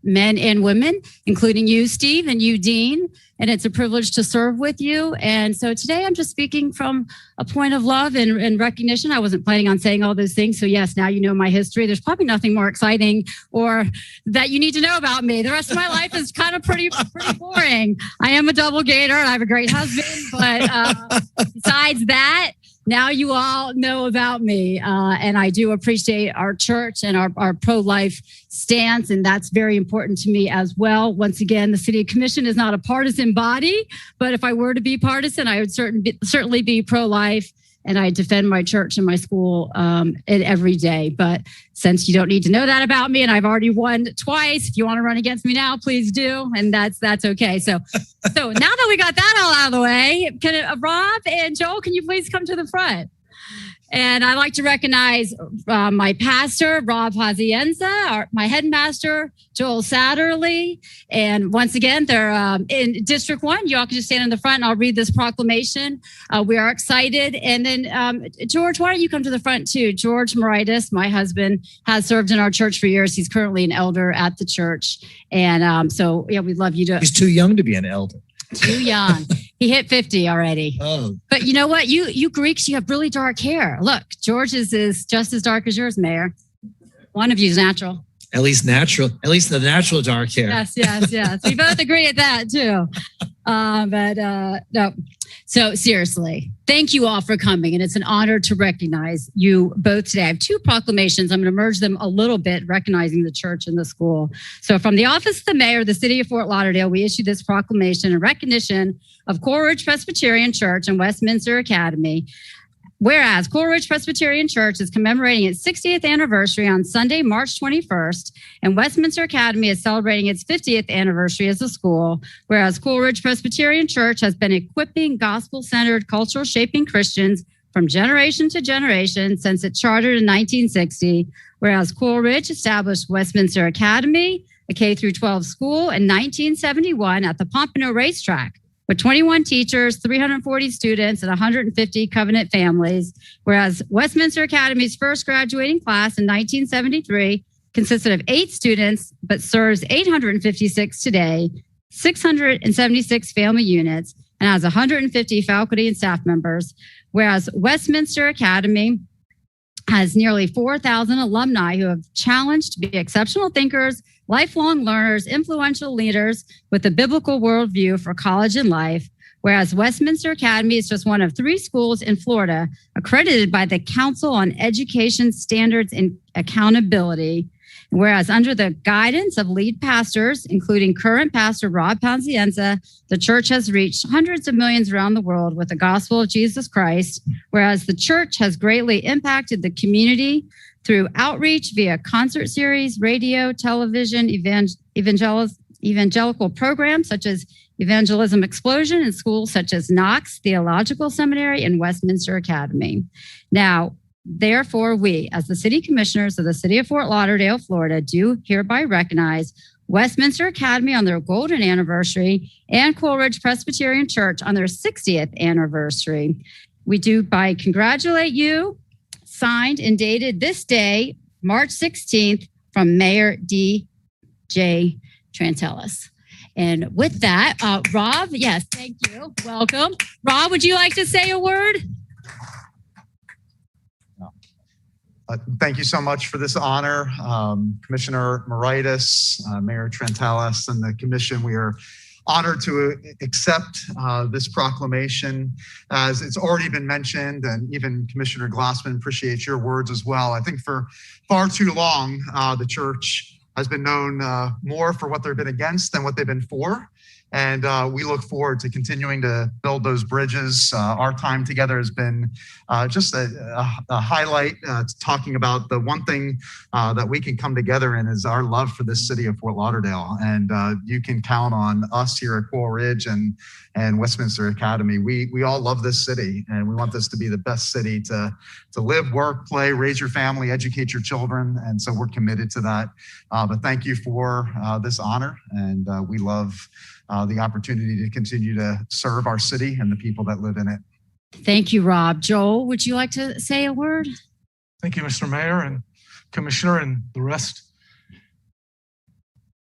men and women, including you, Steve, and you, Dean. And it's a privilege to serve with you. And so today I'm just speaking from a point of love and recognition. I wasn't planning on saying all those things. So yes, now you know my history. There's probably nothing more exciting or that you need to know about me. The rest of my life is kind of pretty boring. I am a double gator. I have a great husband. But besides that, now you all know about me. And I do appreciate our church and our pro-life stance. And that's very important to me as well. Once again, the City Commission is not a partisan body, but if I were to be partisan, I would certainly be pro-life. And I defend my church and my school every day. But since you don't need to know that about me, and I've already won twice, if you want to run against me now, please do. And that's okay. So now that we got that all out of the way, Rob and Joel, can you please come to the front? And I'd like to recognize my pastor, Rob Pazienza, my headmaster, Joel Satterley. And once again, they're in District 1. You all can just stand in the front and I'll read this proclamation. We are excited. And then George, why don't you come to the front too? George Moritas, my husband, has served in our church for years. He's currently an elder at the church. And so, yeah, we'd love you to. He's too young to be an elder. Too young. He hit 50 already. Oh. But you know what? You Greeks, you have really dark hair. Look, George's is just as dark as yours, Mayor. One of you is natural. At least the natural dark hair. Yes. We both agree at that too. No. So seriously, thank you all for coming. And it's an honor to recognize you both today. I have two proclamations. I'm going to merge them a little bit, recognizing the church and the school. So from the office of the mayor of the city of Fort Lauderdale, we issued this proclamation in recognition of Coral Ridge Presbyterian Church and Westminster Academy. Whereas Coral Ridge Presbyterian Church is commemorating its 60th anniversary on Sunday, March 21st, and Westminster Academy is celebrating its 50th anniversary as a school, whereas Coral Ridge Presbyterian Church has been equipping gospel-centered, cultural-shaping Christians from generation to generation since it chartered in 1960, whereas Coral Ridge established Westminster Academy, a K-12 school, in 1971 at the Pompano Racetrack, with 21 teachers, 340 students, and 150 covenant families, whereas Westminster Academy's first graduating class in 1973 consisted of 8 students, but serves 856 today, 676 family units, and has 150 faculty and staff members, whereas Westminster Academy has nearly 4,000 alumni who have challenged to be exceptional thinkers, lifelong learners, influential leaders with a biblical worldview for college and life, whereas Westminster Academy is just one of 3 schools in Florida accredited by the Council on Education Standards and Accountability, whereas under the guidance of lead pastors, including current pastor Rob Pazienza, the church has reached hundreds of millions around the world with the gospel of Jesus Christ, whereas the church has greatly impacted the community through outreach via concert series, radio, television, evangelical programs such as Evangelism Explosion, and schools such as Knox Theological Seminary and Westminster Academy. Now, therefore, we, as the city commissioners of the city of Fort Lauderdale, Florida, do hereby recognize Westminster Academy on their golden anniversary, and Coral Ridge Presbyterian Church on their 60th anniversary. We do by congratulate you, signed and dated this day, March 16th, from Mayor D.J. Trantelis. And with that, Rob, yes, thank you. Welcome. Rob, would you like to say a word? Thank you so much for this honor. Commissioner Moritas, Mayor Trantelis, and the commission, we are honored to accept this proclamation. As it's already been mentioned, and even Commissioner Glassman, appreciates your words as well. I think for far too long, the church has been known more for what they've been against than what they've been for. And we look forward to continuing to build those bridges. Our time together has been just a highlight, talking about the one thing that we can come together in is our love for this city of Fort Lauderdale. And you can count on us here at Coral Ridge and Westminster Academy. We all love this city, and we want this to be the best city to live, work, play, raise your family, educate your children. And so we're committed to that. But thank you for this honor, and we love the opportunity to continue to serve our city and the people that live in it. Thank you, Rob. Joel, would you like to say a word? Thank you, Mr. Mayor and Commissioner and the rest.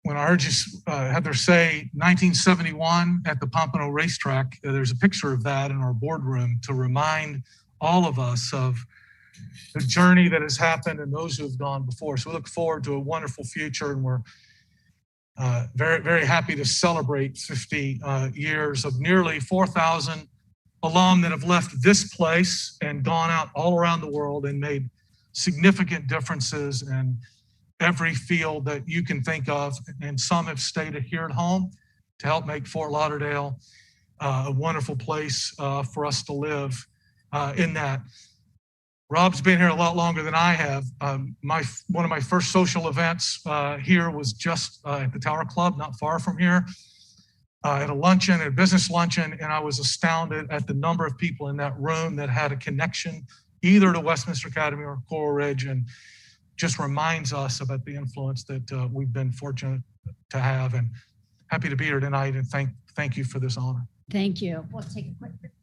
When I heard you, Heather, say 1971 at the Pompano racetrack, there's a picture of that in our boardroom to remind all of us of the journey that has happened and those who have gone before. So we look forward to a wonderful future, and we're very, very happy to celebrate 50 years of nearly 4,000 alum that have left this place and gone out all around the world and made significant differences in every field that you can think of. And some have stayed here at home to help make Fort Lauderdale a wonderful place for us to live in that. Rob's been here a lot longer than I have. One of my first social events here was just at the Tower Club, not far from here, at a luncheon, a business luncheon, and I was astounded at the number of people in that room that had a connection either to Westminster Academy or Coral Ridge, and just reminds us about the influence that we've been fortunate to have. And happy to be here tonight, and thank you for this honor. Thank you. We'll take a quick break.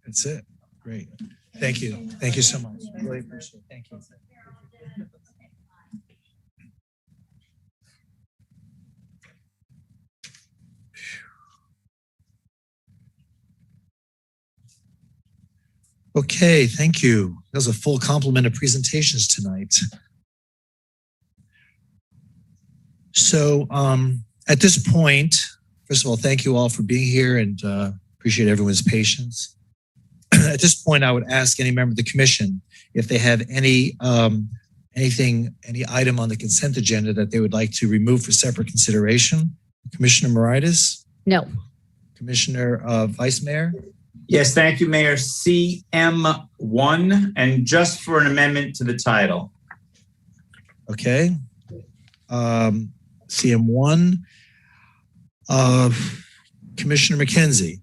That's it. Great. Thank you. Thank you so much. Really appreciate it. Thank you. Okay, thank you. That was a full complement of presentations tonight. So at this point, first of all, thank you all for being here, and appreciate everyone's patience. At this point, I would ask any member of the commission if they have any item on the consent agenda that they would like to remove for separate consideration. Commissioner Moritas? No. Commissioner Vice Mayor? Yes, thank you, Mayor. CM1, and just for an amendment to the title. Okay. CM1. Commissioner McKenzie?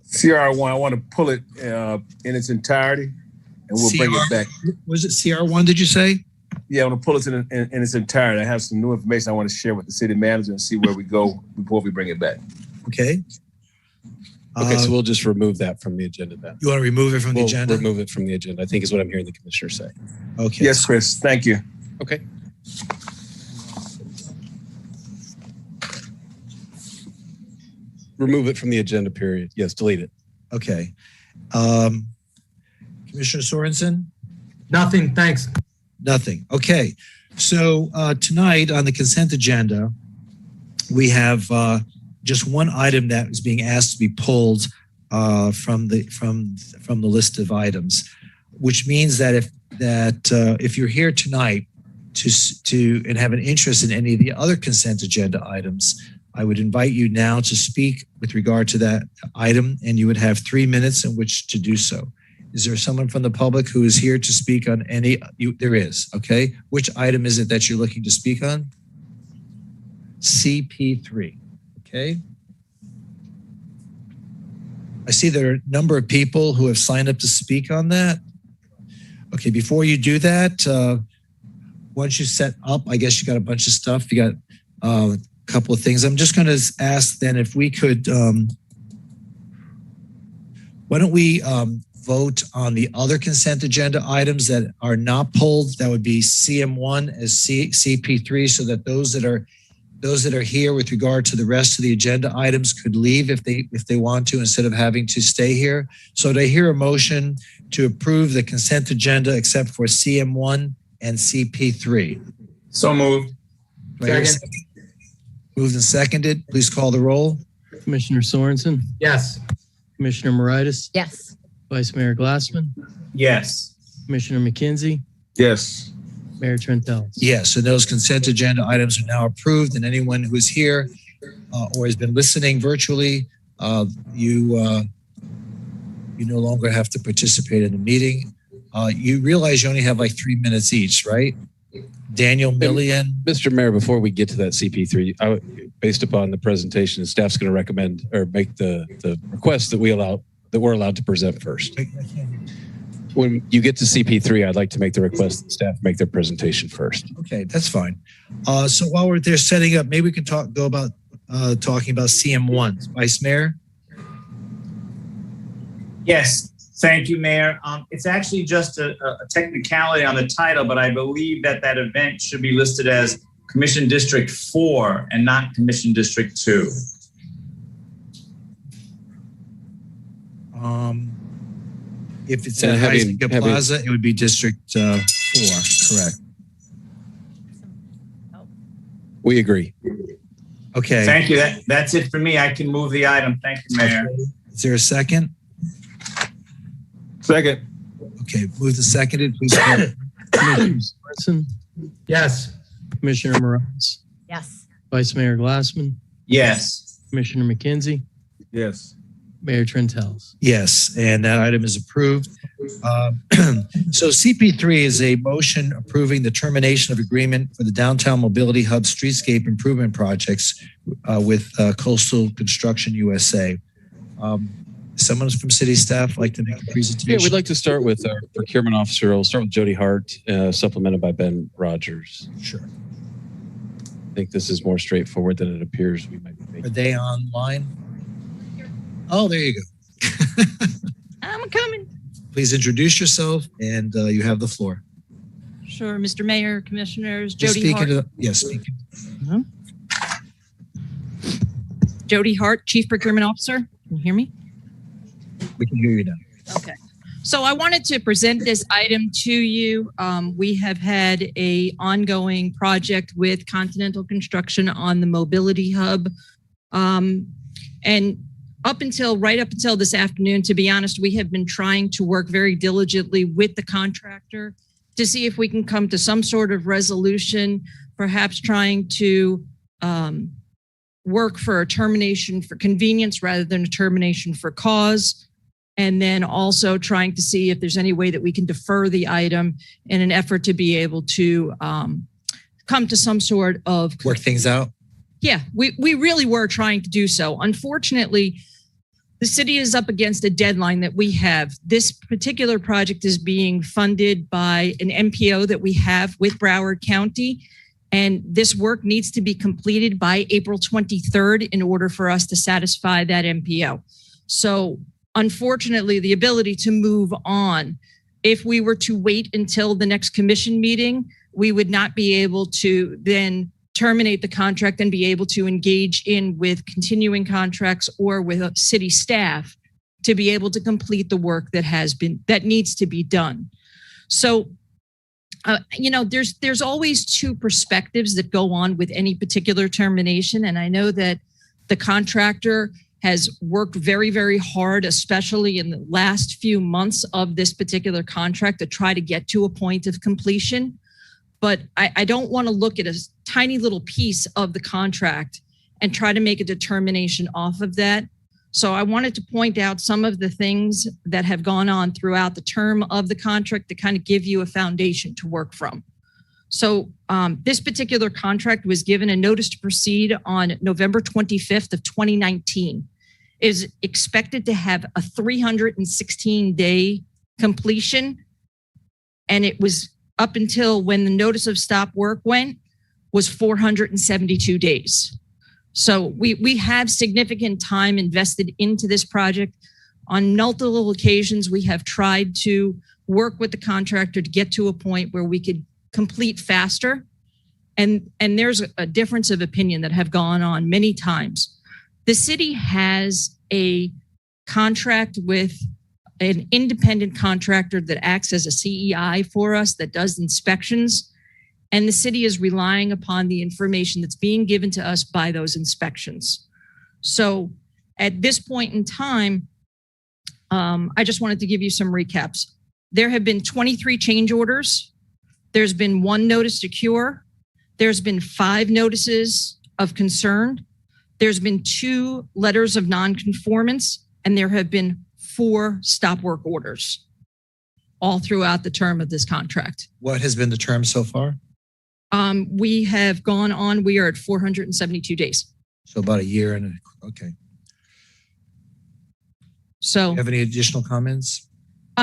CR1, I want to pull it in its entirety, and we'll bring it back. Was it CR1, did you say? Yeah, I want to pull it in its entirety. I have some new information I want to share with the city manager and see where we go before we bring it back. Okay. Okay, so we'll just remove that from the agenda then. You want to remove it from the agenda? Remove it from the agenda, I think is what I'm hearing the commissioner say. Okay. Yes, Chris, thank you. Okay. Remove it from the agenda, period. Yes, delete it. Okay. Commissioner Sorensen? Nothing, thanks. Nothing. Okay. So tonight on the consent agenda, we have just one item that is being asked to be pulled from the list of items, which means that if you're here tonight and have an interest in any of the other consent agenda items, I would invite you now to speak with regard to that item, and you would have 3 minutes in which to do so. Is there someone from the public who is here to speak on any? There is, okay. Which item is it that you're looking to speak on? CP3, okay. I see there are a number of people who have signed up to speak on that. Okay, before you do that, once you set up, I guess you got a bunch of stuff. You got a couple of things. I'm just going to ask then if we could, why don't we vote on the other consent agenda items that are not pulled? That would be CM1 as CP3, so that those that are here with regard to the rest of the agenda items could leave if they want to, instead of having to stay here. So do I hear a motion to approve the consent agenda except for CM1 and CP3? So moved. Second. Moved and seconded. Please call the roll. Commissioner Sorensen, Yes. Commissioner Moritas, Yes. Vice Mayor Glassman, Yes. Commissioner McKenzie, Yes. Mayor Trentalis. Yes, and those consent agenda items are now approved, and anyone who is here or has been listening virtually, you no longer have to participate in the meeting. You realize you only have like 3 minutes each, right? Daniel Millian. Mr. Mayor, before we get to that CP3, based upon the presentation, staff's going to recommend or make the request that we're allowed to present first. When you get to CP3, I'd like to make the request that staff make their presentation first. Okay, that's fine. So while we're there setting up, maybe we can go about talking about CM1. Vice Mayor? Yes. Thank you, Mayor. It's actually just a technicality on the title, but I believe that event should be listed as Commission District 4 and not Commission District 2. If it's at Heisinger Plaza, it would be District 4, correct? We agree. Okay. Thank you. That's it for me. I can move the item. Thank you, Mayor. Is there a second? Second. Okay, moved and seconded. Please call. Commissioner Sorensen, Yes. Commissioner Moritas, Yes. Vice Mayor Glassman, Yes. Commissioner McKenzie, Yes. Mayor Trentalis. Yes, and that item is approved. So CP3 is a motion approving the termination of agreement for the Downtown Mobility Hub Streetscape Improvement Projects with Coastal Construction USA. Someone from city staff like to make a presentation? Yeah, we'd like to start with our procurement officer. We'll start with Jody Hart, supplemented by Ben Rogers. Sure. I think this is more straightforward than it appears. We might be making. Are they online? Oh, there you go. I'm coming. Please introduce yourself, and you have the floor. Sure, Mr. Mayor, Commissioners, Just Jody Hart. Yes, speaking. Jody Hart, Chief Procurement Officer. Can you hear me? We can hear you now. Okay. So I wanted to present this item to you. We have had a ongoing project with Continental Construction on the Mobility Hub. And right up until this afternoon, to be honest, we have been trying to work very diligently with the contractor to see if we can come to some sort of resolution, perhaps trying to work for a termination for convenience rather than a termination for cause. And then also trying to see if there's any way that we can defer the item in an effort to be able to come to some sort of work things out. Yeah, we really were trying to do so. Unfortunately, the city is up against a deadline that we have. This particular project is being funded by an MPO that we have with Broward County. And this work needs to be completed by April 23rd in order for us to satisfy that MPO. So unfortunately, the ability to move on, if we were to wait until the next commission meeting, we would not be able to then terminate the contract and be able to engage in with continuing contracts or with city staff to be able to complete the work that needs to be done. So, there's always two perspectives that go on with any particular termination. And I know that the contractor has worked very, very hard, especially in the last few months of this particular contract, to try to get to a point of completion. but I don't want to look at a tiny little piece of the contract and try to make a determination off of that. So I wanted to point out some of the things that have gone on throughout the term of the contract to kind of give you a foundation to work from. So this particular contract was given a notice to proceed on November 25th of 2019. Is expected to have a 316-day completion. And it was up until when the notice of stop work went was 472 days. So we have significant time invested into this project. On multiple occasions, we have tried to work with the contractor to get to a point where we could complete faster. And there's a difference of opinion that have gone on many times. The city has a contract with an independent contractor that acts as a CEI for us that does inspections. And the city is relying upon the information that's being given to us by those inspections. So at this point in time, I just wanted to give you some recaps. There have been 23 change orders. There's been 1 notice to cure. There's been 5 notices of concern. There's been 2 letters of nonconformance, and there have been 4 stop work orders all throughout the term of this contract. What has been the term so far? We have gone on, we are at 472 days. So about a year and okay. So, do you have any additional comments?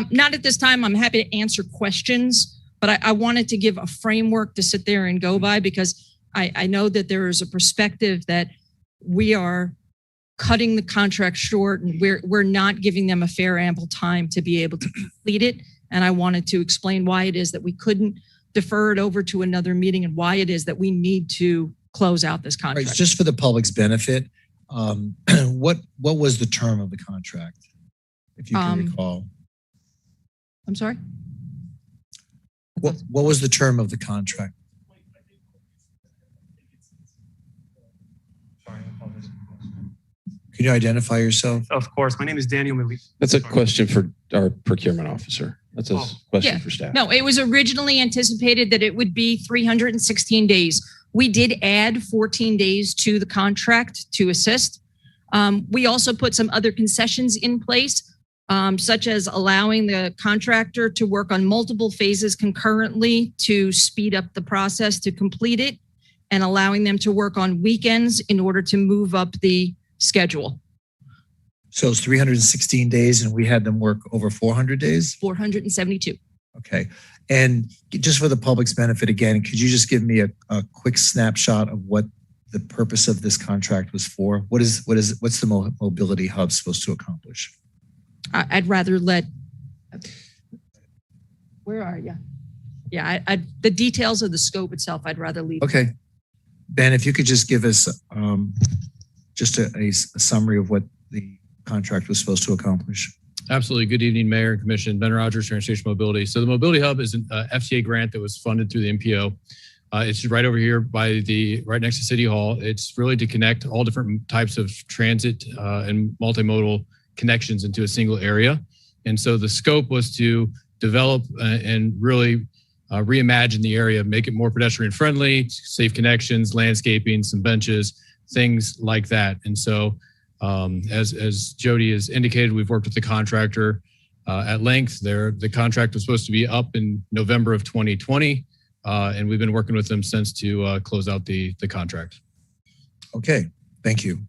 Not at this time. I'm happy to answer questions, but I wanted to give a framework to sit there and go by because I know that there is a perspective that we are cutting the contract short and we're not giving them a fair, ample time to be able to complete it. And I wanted to explain why it is that we couldn't defer it over to another meeting and why it is that we need to close out this contract. Right, just for the public's benefit, what was the term of the contract, if you can recall? I'm sorry? What was the term of the contract? Can you identify yourself? Of course. My name is Daniel Malik. That's a question for our procurement officer. That's a question for staff. No, it was originally anticipated that it would be 316 days. We did add 14 days to the contract to assist. We also put some other concessions in place, such as allowing the contractor to work on multiple phases concurrently to speed up the process to complete it, and allowing them to work on weekends in order to move up the schedule. So it's 316 days and we had them work over 400 days? 472. Okay. And just for the public's benefit, again, could you just give me a quick snapshot of what the purpose of this contract was for? What's the mobility hub supposed to accomplish? I'd rather let, where are you? Yeah, the details of the scope itself, I'd rather leave. Okay. Ben, if you could just give us just a summary of what the contract was supposed to accomplish. Absolutely. Good evening, Mayor and Commission. Ben Rogers, Transportation Mobility. So the Mobility Hub is an FTA grant that was funded through the MPO. It's right over here right next to City Hall. It's really to connect all different types of transit and multimodal connections into a single area. And so the scope was to develop and really reimagine the area, make it more pedestrian friendly, safe connections, landscaping, some benches, things like that. And so as Jody has indicated, we've worked with the contractor at length. The contract was supposed to be up in November of 2020, and we've been working with them since to close out the contract. Okay, thank you.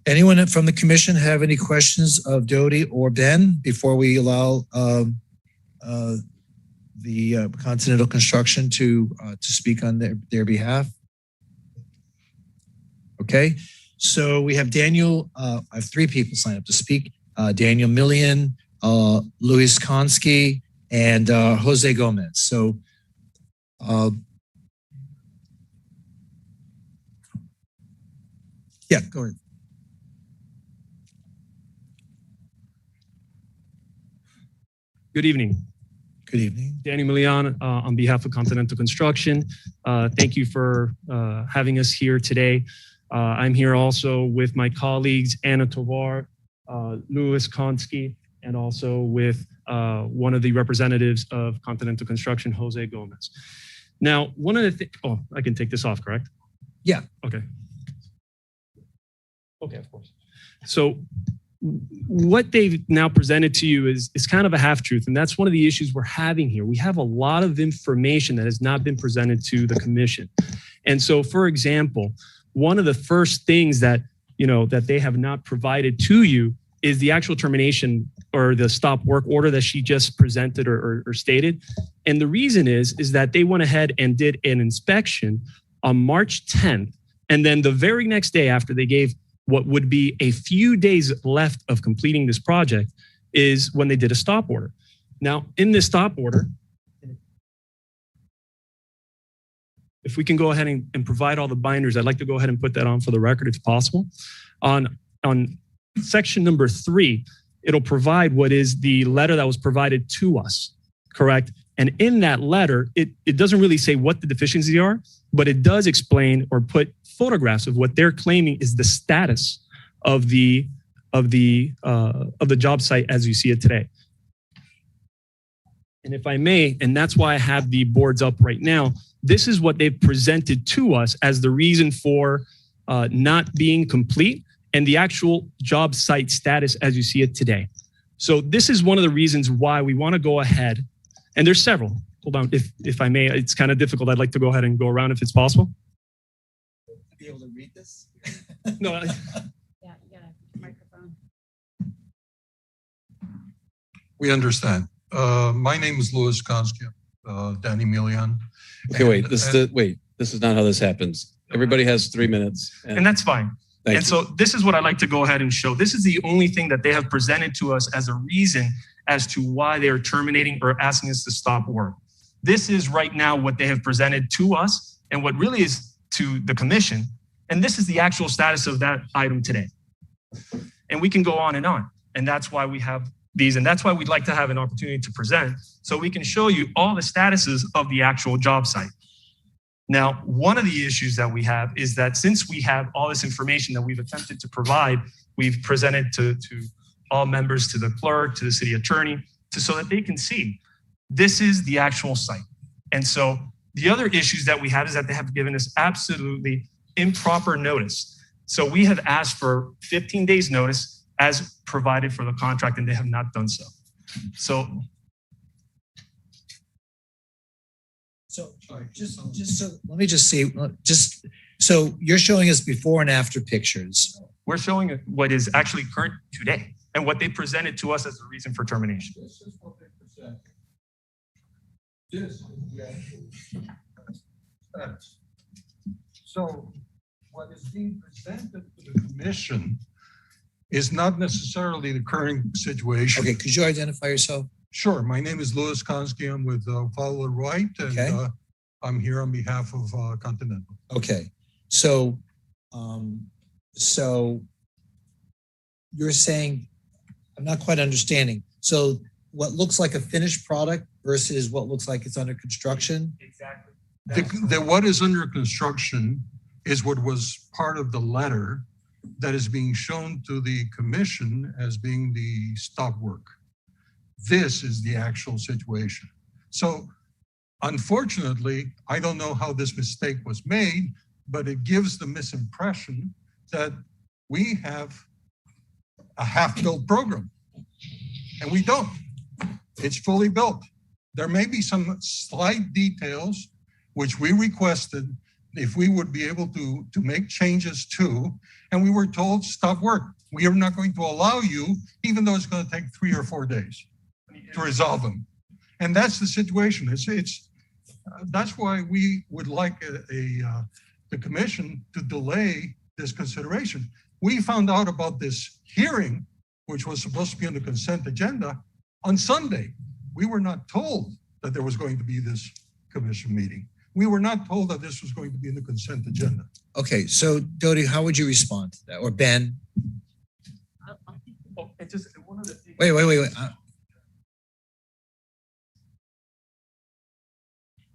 Anyone from the commission have any questions of Jody or Ben before we allow the Continental Construction to speak on their behalf? Okay, so we have Daniel. I have 3 people signed up to speak. Daniel Millian, Luis Konski, and Jose Gomez. So yeah, go ahead. Good evening. Good evening. Daniel Milian on behalf of Continental Construction. Thank you for having us here today. I'm here also with my colleagues, Anna Tovar, Louis Konski, and also with one of the representatives of Continental Construction, Jose Gomez. Now, one of the things, oh, I can take this off, correct? Yeah. Okay. Okay, of course. So what they've now presented to you is kind of a half truth. And that's one of the issues we're having here. We have a lot of information that has not been presented to the commission. And so, for example, one of the first things that, that they have not provided to you is the actual termination or the stop work order that she just presented or stated. And the reason is that they went ahead and did an inspection on March 10th. And then the very next day after they gave what would be a few days left of completing this project is when they did a stop order. Now, in this stop order, if we can go ahead and provide all the binders, I'd like to go ahead and put that on for the record if possible. On section number 3, it'll provide what is the letter that was provided to us, correct? And in that letter, it doesn't really say what the deficiencies are, but it does explain or put photographs of what they're claiming is the status of the job site as you see it today. And if I may, and that's why I have the boards up right now, this is what they've presented to us as the reason for not being complete and the actual job site status as you see it today. So this is one of the reasons why we want to go ahead, and there's several. Hold on, if I may, it's kind of difficult. I'd like to go ahead and go around if it's possible. Be able to read this? No. Yeah, you got a microphone. We understand. My name is Louis Konsky, Danny Milian. Okay, wait, this is not how this happens. Everybody has 3 minutes. And that's fine. Thank and you. so this is what I'd like to go ahead and show. This is the only thing that they have presented to us as a reason as to why they are terminating or asking us to stop work. This is right now what they have presented to us and what really is to the commission. And this is the actual status of that item today. And we can go on. And that's why we have these. And that's why we'd like to have an opportunity to present so we can show you all the statuses of the actual job site. Now, one of the issues that we have is that since we have all this information that we've attempted to provide, we've presented to all members, to the clerk, to the city attorney, so that they can see this is the actual site. And so the other issues that we have is that they have given us absolutely improper notice. So we have asked for 15 days notice as provided for the contract, and they have not done so. So let me just see, so you're showing us before and after pictures. We're showing what is actually current today and what they presented to us as the reason for termination. This is what they present. This is the actual status. So what is being presented to the commission is not necessarily the current situation. Okay, could you identify yourself? Sure. My name is Louis Konsky. I'm with Fowler Wright, and I'm here on behalf of Continental. Okay, so you're saying, I'm not quite understanding. So what looks like a finished product versus what looks like it's under construction? Exactly. What is under construction is what was part of the letter that is being shown to the commission as being the stop work. This is the actual situation. So unfortunately, I don't know how this mistake was made, but it gives the misimpression that we have a half-built program, and we don't. It's fully built. There may be some slight details which we requested if we would be able to make changes to, and we were told stop work. We are not going to allow you, even though it's going to take 3 or 4 days to resolve them. And that's the situation. That's why we would like the commission to delay this consideration. We found out about this hearing, which was supposed to be on the consent agenda, on Sunday. We were not told that there was going to be this commission meeting. We were not told that this was going to be in the consent agenda. Okay, so Dodi, how would you respond to that? Or Ben? Wait.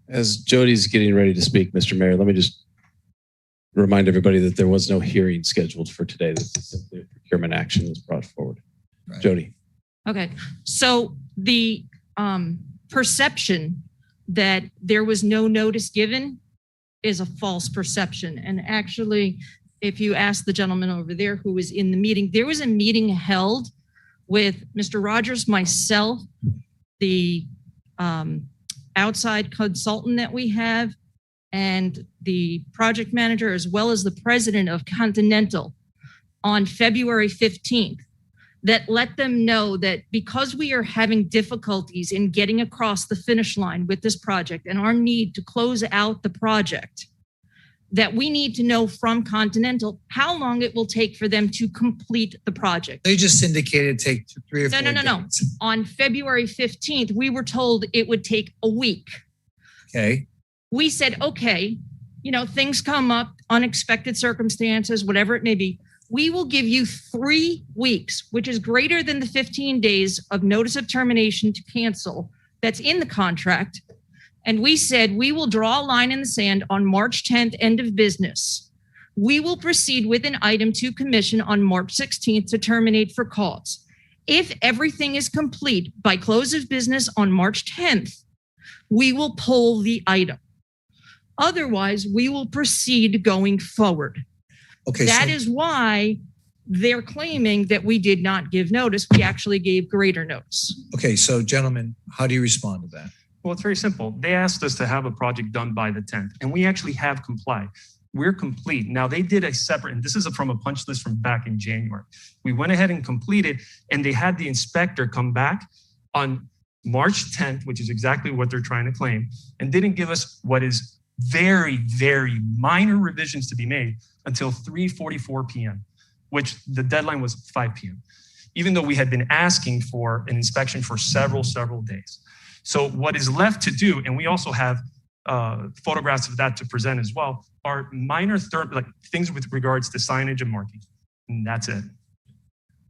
As Jody's getting ready to speak, Mr. Mayor, let me just remind everybody that there was no hearing scheduled for today. This is simply a procurement action that's brought forward. Right. Jody. Okay, so the perception that there was no notice given is a false perception. And actually, if you ask the gentleman over there who was in the meeting, there was a meeting held with Mr. Rogers, myself, the outside consultant that we have, and the project manager, as well as the president of Continental on February 15th, that let them know that because we are having difficulties in getting across the finish line with this project and our need to close out the project, that we need to know from Continental how long it will take for them to complete the project. They just indicated take 3 or 4 days. No. On February 15th, we were told it would take a week. Okay. We said, okay, things come up, unexpected circumstances, whatever it may be. We will give you 3 weeks, which is greater than the 15 days of notice of termination to cancel that's in the contract. And we said, we will draw a line in the sand on March 10th, end of business. We will proceed with an item to commission on March 16th to terminate for cause. If everything is complete by close of business on March 10th, we will pull the item. Otherwise, we will proceed going forward. Okay. That is why they're claiming that we did not give notice. We actually gave greater notice. Okay. So gentlemen, how do you respond to that? Well, it's very simple. They asked us to have a project done by the 10th, and we actually have complied. We're complete. Now, they did a separate, and this is from a punch list from back in January. We went ahead and completed, and they had the inspector come back on March 10th, which is exactly what they're trying to claim, and didn't give us what is very, very minor revisions to be made until 3:44 p.m., which the deadline was 5 p.m., even though we had been asking for an inspection for several days. So what is left to do, and we also have photographs of that to present as well, are minor things with regards to signage and marking. And that's it.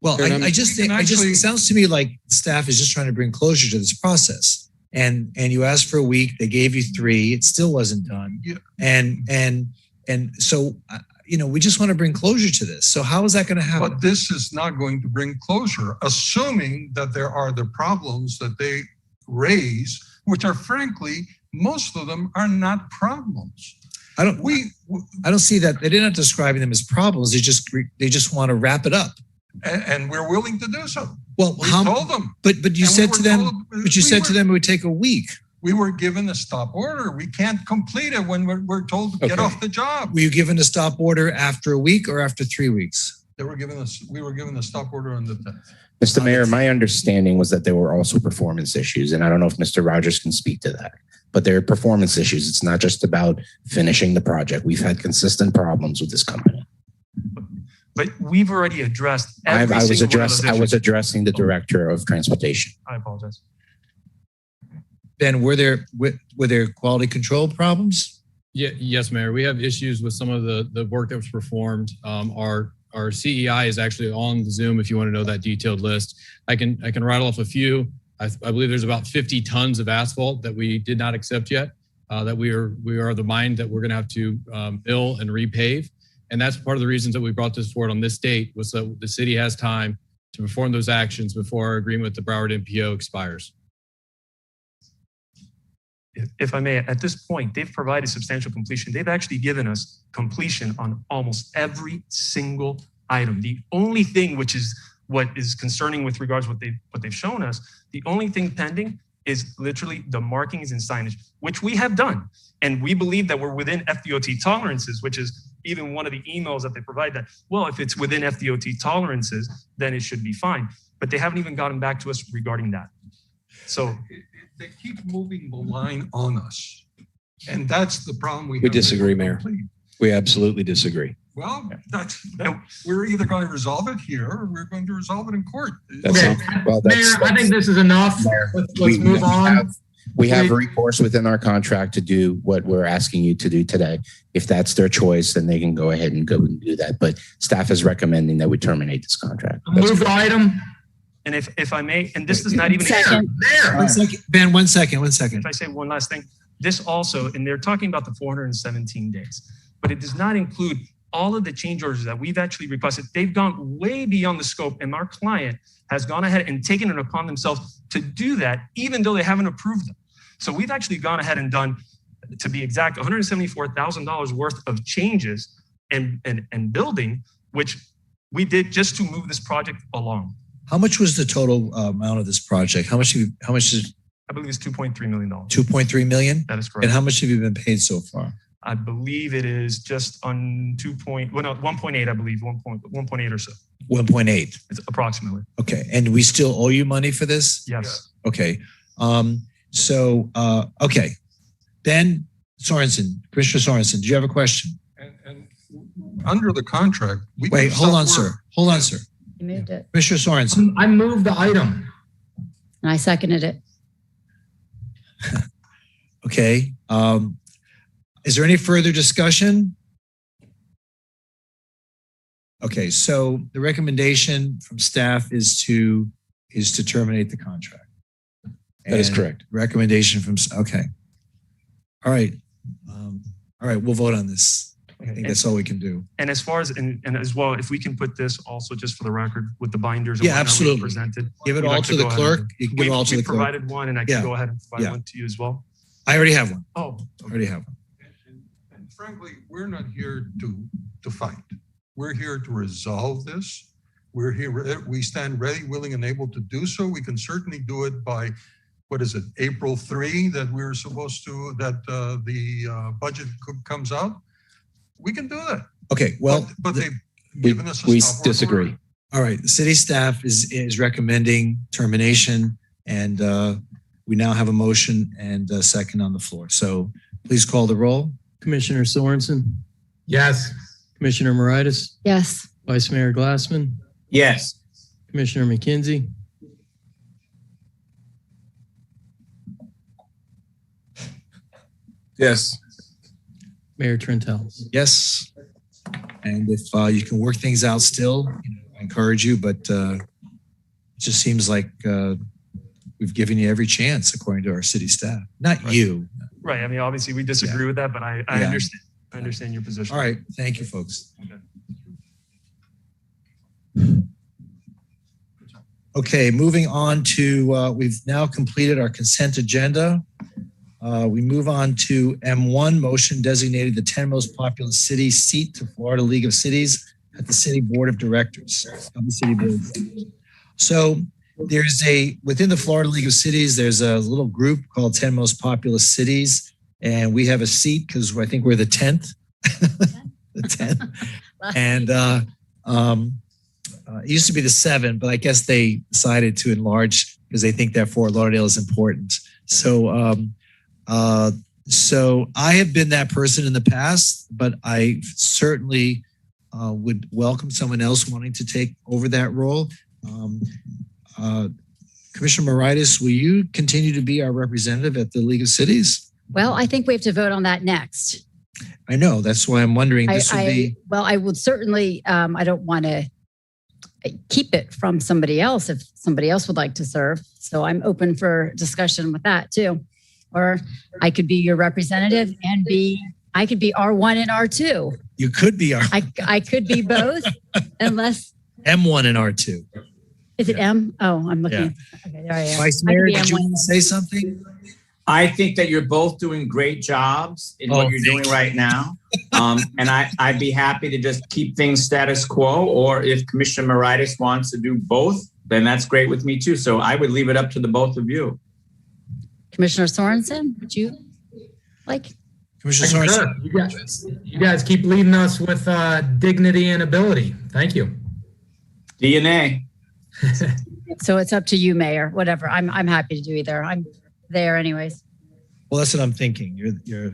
Well, I just think it sounds to me like staff is just trying to bring closure to this process. And you asked for a week, they gave you 3, it still wasn't done. Yeah. And so we just want to bring closure to this. So how is that going to happen? But this is not going to bring closure, assuming that there are the problems that they raise, which are frankly, most of them are not problems. I don't see that. They're not describing them as problems. They just want to wrap it up. And we're willing to do so. Well, we told them. But you said to them, it would take a week. We were given a stop order. We can't complete it when we're told to get off the job. Were you given a stop order after a week or after 3 weeks? We were given a stop order on the 10th. Mr. Mayor, my understanding was that there were also performance issues, and I don't know if Mr. Rogers can speak to that, but there are performance issues. It's not just about finishing the project. We've had consistent problems with this company. But we've already addressed I was addressing the director of transportation. I apologize. Ben, were there quality control problems? Yeah, yes, Mayor. We have issues with some of the work that was performed. Our CEI is actually on the Zoom if you want to know that detailed list. I can rattle off a few. I believe there's about 50 tons of asphalt that we did not accept yet, that we are the mine that we're going to have to mill and repave. And that's part of the reasons that we brought this forward on this date, was that the city has time to perform those actions before our agreement with the Broward MPO expires. If I may, at this point, they've provided substantial completion. They've actually given us completion on almost every single item. The only thing, which is what is concerning with regards to what they've shown us, the only thing pending is literally the markings and signage, which we have done. And we believe that we're within FDOT tolerances, which is even one of the emails that they provide that, well, if it's within FDOT tolerances, then it should be fine. But they haven't even gotten back to us regarding that. So they keep moving the line on us. And that's the problem we have. We disagree, Mayor. We absolutely disagree. Well, we're either going to resolve it here or we're going to resolve it in court. Okay. Mayor, I think this is enough. Let's move on. We have recourse within our contract to do what we're asking you to do today. If that's their choice, then they can go ahead and go and do that. But staff is recommending that we terminate this contract. Move the item. And if I may, and this does not even... One second, Ben, one second. If I say one last thing, this also, and they're talking about the 417 days, but it does not include all of the change orders that we've actually requested. They've gone way beyond the scope, and our client has gone ahead and taken it upon themselves to do that, even though they haven't approved them. So we've actually gone ahead and done, to be exact, $174,000 worth of changes and building, which we did just to move this project along. How much was the total amount of this project? How much is I believe it's $2.3 million. 2.3 million? That is correct. And how much have you been paid so far? I believe it is just on 1.8, I believe, 1.8 or so. 1.8. It's approximately. Okay. And we still owe you money for this? Yes. Okay. Okay. Ben Sorensen, Commissioner Sorensen, do you have a question? And under the contract, we Wait, hold on, sir. Hold on, sir. You moved it. Commissioner Sorensen. I moved the item. And I seconded it. Okay. Is there any further discussion? Okay, so the recommendation from staff is to terminate the contract. That is And correct. Recommendation from, okay. All right. All right, we'll vote on this. I think that's all we can do. And as far as, and as well, if we can put this also just for the record with the binders. Yeah, whatnot we absolutely. Presented. Give it we'd all like to the go ahead clerk. and- You can give it all to we the clerk. provided one and I Yeah. can go ahead and provide Yeah. one to you as well. I already have one. Oh, I already have one. And frankly, we're not here to fight. We're here to resolve this. We're here, we stand ready, willing, and able to do so. We can certainly do it by, what is it, April 3 that we're supposed to, that the budget comes out. We can do that. Okay, well, But they've We given us a stop work disagree. order. all right. The city staff is recommending termination, and we now have a motion and a second on the floor. So please call the roll. Commissioner Sorensen, Yes. Commissioner Moritas, Yes. Vice Mayor Glassman, Yes. Commissioner McKenzie, Yes. Mayor Trentels. Yes. And if you can work things out still, I encourage you, but it just seems like we've given you every chance according to our city staff. Not Right. you. Right. I mean, obviously we disagree with that, but I Yeah. understand. I understand your position. All right. Thank you, folks. Okay, moving on to, we've now completed our consent agenda. We move on to M1, motion designated the 10 most populous city seat to Florida League of Cities at the City Board of Directors. So there's within the Florida League of Cities, there's a little group called 10 Most Populous Cities, and we have a seat because I think we're the 10th. The 10th. And it used to be the 7, but I guess they decided to enlarge because they think that Fort Lauderdale is important. So so I have been that person in the past, but I certainly would welcome someone else wanting to take over that role. Commissioner Moritas, will you continue to be our representative at the League of Cities? Well, I think we have to vote on that next. I know, that's why I'm wondering. This would be. Well, I would certainly, I don't want to keep it from somebody else if somebody else would like to serve. So I'm open for discussion with that too. Or I could be your representative and I could be R1 and R2. You could be I could be both unless. M1 and R2. Is it M? Oh, I'm looking. Yeah. Okay, there I am. Vice I could Mayor, be did you M1. want to say something? I think that you're both doing great jobs in what you're doing right now. And I'd be happy to just keep things status quo, or if Commissioner Moritas wants to do both, then that's great with me too. So I would leave it up to the both of you. Commissioner Sorensen, would you like? Commissioner Sorensen. You guys keep leading us with dignity and ability. Thank you. DNA. So it's up to you, Mayor, whatever. I'm happy to do either. I'm there anyways. Well, that's what I'm thinking. You're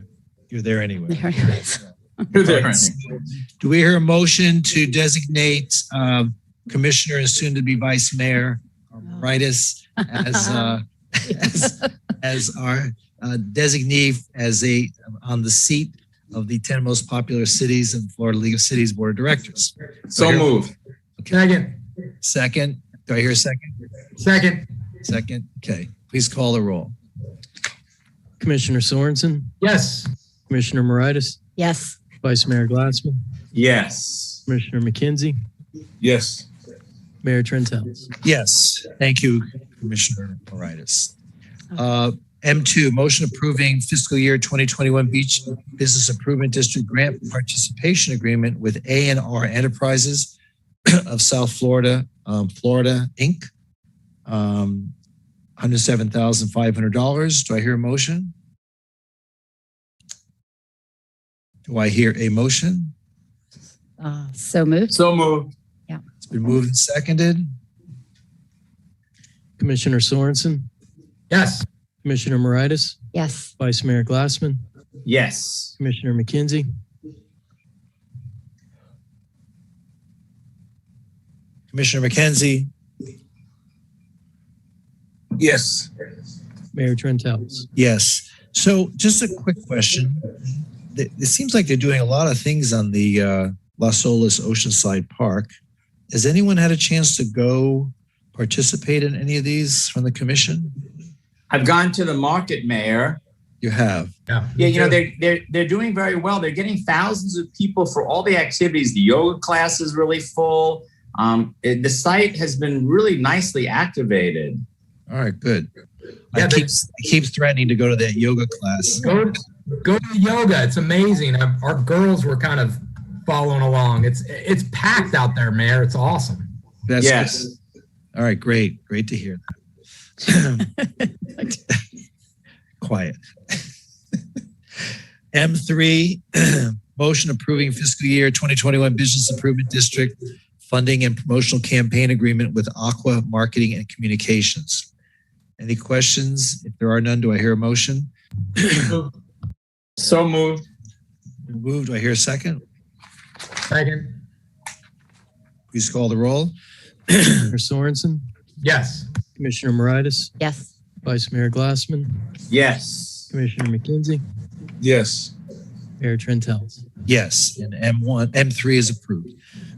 there anyway. There anyways. You're there. Do we hear a motion to designate Commissioner and soon to be Vice Mayor Moritas as our designee on the seat of the 10 most popular cities in Florida League of Cities Board of Directors? So moved. Second. Second. Do I hear a second? Second. Second. Okay. Please call the roll. Commissioner Sorensen, Yes. Commissioner Moritas, Yes. Vice Mayor Glassman, Yes. Commissioner McKenzie, Yes. Mayor Trentels. Yes. Thank you, Commissioner Moritas. M2, motion approving fiscal year 2021 Beach Business Improvement District Grant Participation Agreement with A&R Enterprises of South Florida, Florida, Inc. $107,500. Do I hear a motion? Do I hear a motion? So moved. So moved. Yeah. It's been moved and seconded. Commissioner Sorensen, Yes. Commissioner Moritas, Yes. Vice Mayor Glassman, Yes. Commissioner McKenzie, Commissioner McKenzie. Yes. Mayor Trentalis. Yes. So just a quick question. It seems like they're doing a lot of things on the Las Olas Oceanside Park. Has anyone had a chance to go participate in any of these from the commission? I've gone to the market, Mayor. You have? Yeah. Yeah, you know, they're doing very well. They're getting thousands of people for all the activities. The yoga class is really full. The site has been really nicely activated. All right, good. Yeah, I keep threatening to go to that yoga class. Go to yoga. It's amazing. Our girls were kind of following along. It's packed out there, Mayor. It's awesome. That's Yes. good. All right, great. Great to hear that. Quiet. M3, motion approving fiscal year 2021 Business Improvement District funding and promotional campaign agreement with Aqua Marketing and Communications. Any questions? If there are none, do I hear a motion? So moved. Moved. Do I hear a second? Second. Please call the roll. Commissioner Sorensen, Yes. Commissioner Moritas, Yes. Vice Mayor Glassman, Yes. Commissioner McKenzie, Yes. Mayor Trentalis. Yes, and M3 is approved.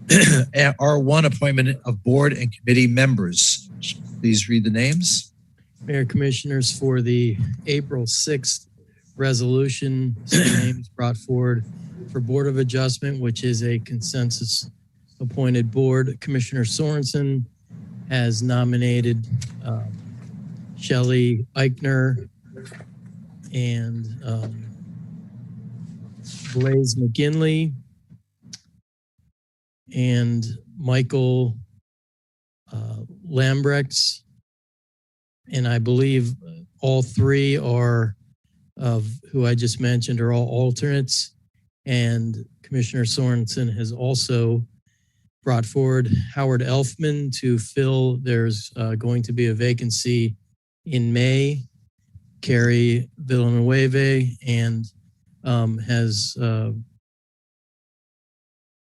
R1, appointment of board and committee members. Please read the names. Mayor Commissioners, for the April 6th resolution, some names brought forward for Board of Adjustment, which is a consensus appointed board. Commissioner Sorensen has nominated Shelley Eichner and Blaise McGinley and Michael Lambrechts. And I believe all three are of who I just mentioned are all alternates. And Commissioner Sorensen has also brought forward Howard Elfman to fill. There's going to be a vacancy in May. Carrie Villanueva and has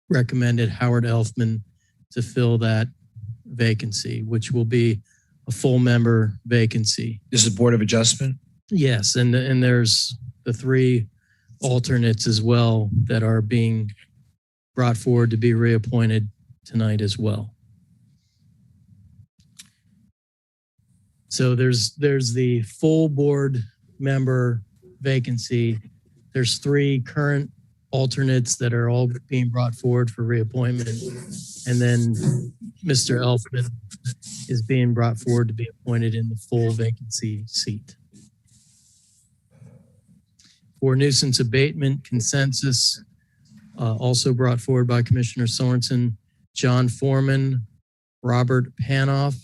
recommended Howard Elfman to fill that vacancy, which will be a full member vacancy. This is Board of Adjustment? Yes, and there's the three alternates as well that are being brought forward to be reappointed tonight as well. So there's the full board member vacancy. There's three current alternates that are all being brought forward for reappointment. And then Mr. Elfman is being brought forward to be appointed in the full vacancy seat. For nuisance abatement consensus, also brought forward by Commissioner Sorensen, John Foreman, Robert Panoff,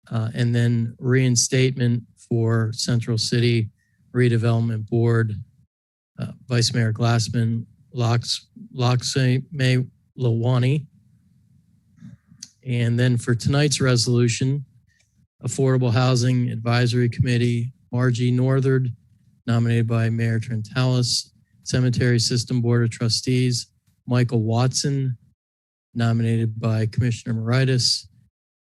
and then reinstatement for Central City Redevelopment Board, Vice Mayor Glassman, Loxame Lawani. And then for tonight's resolution, Affordable Housing Advisory Committee, Margie Northard, nominated by Mayor Trentalis, Cemetery System Board of Trustees, Michael Watson, nominated by Commissioner Moritas,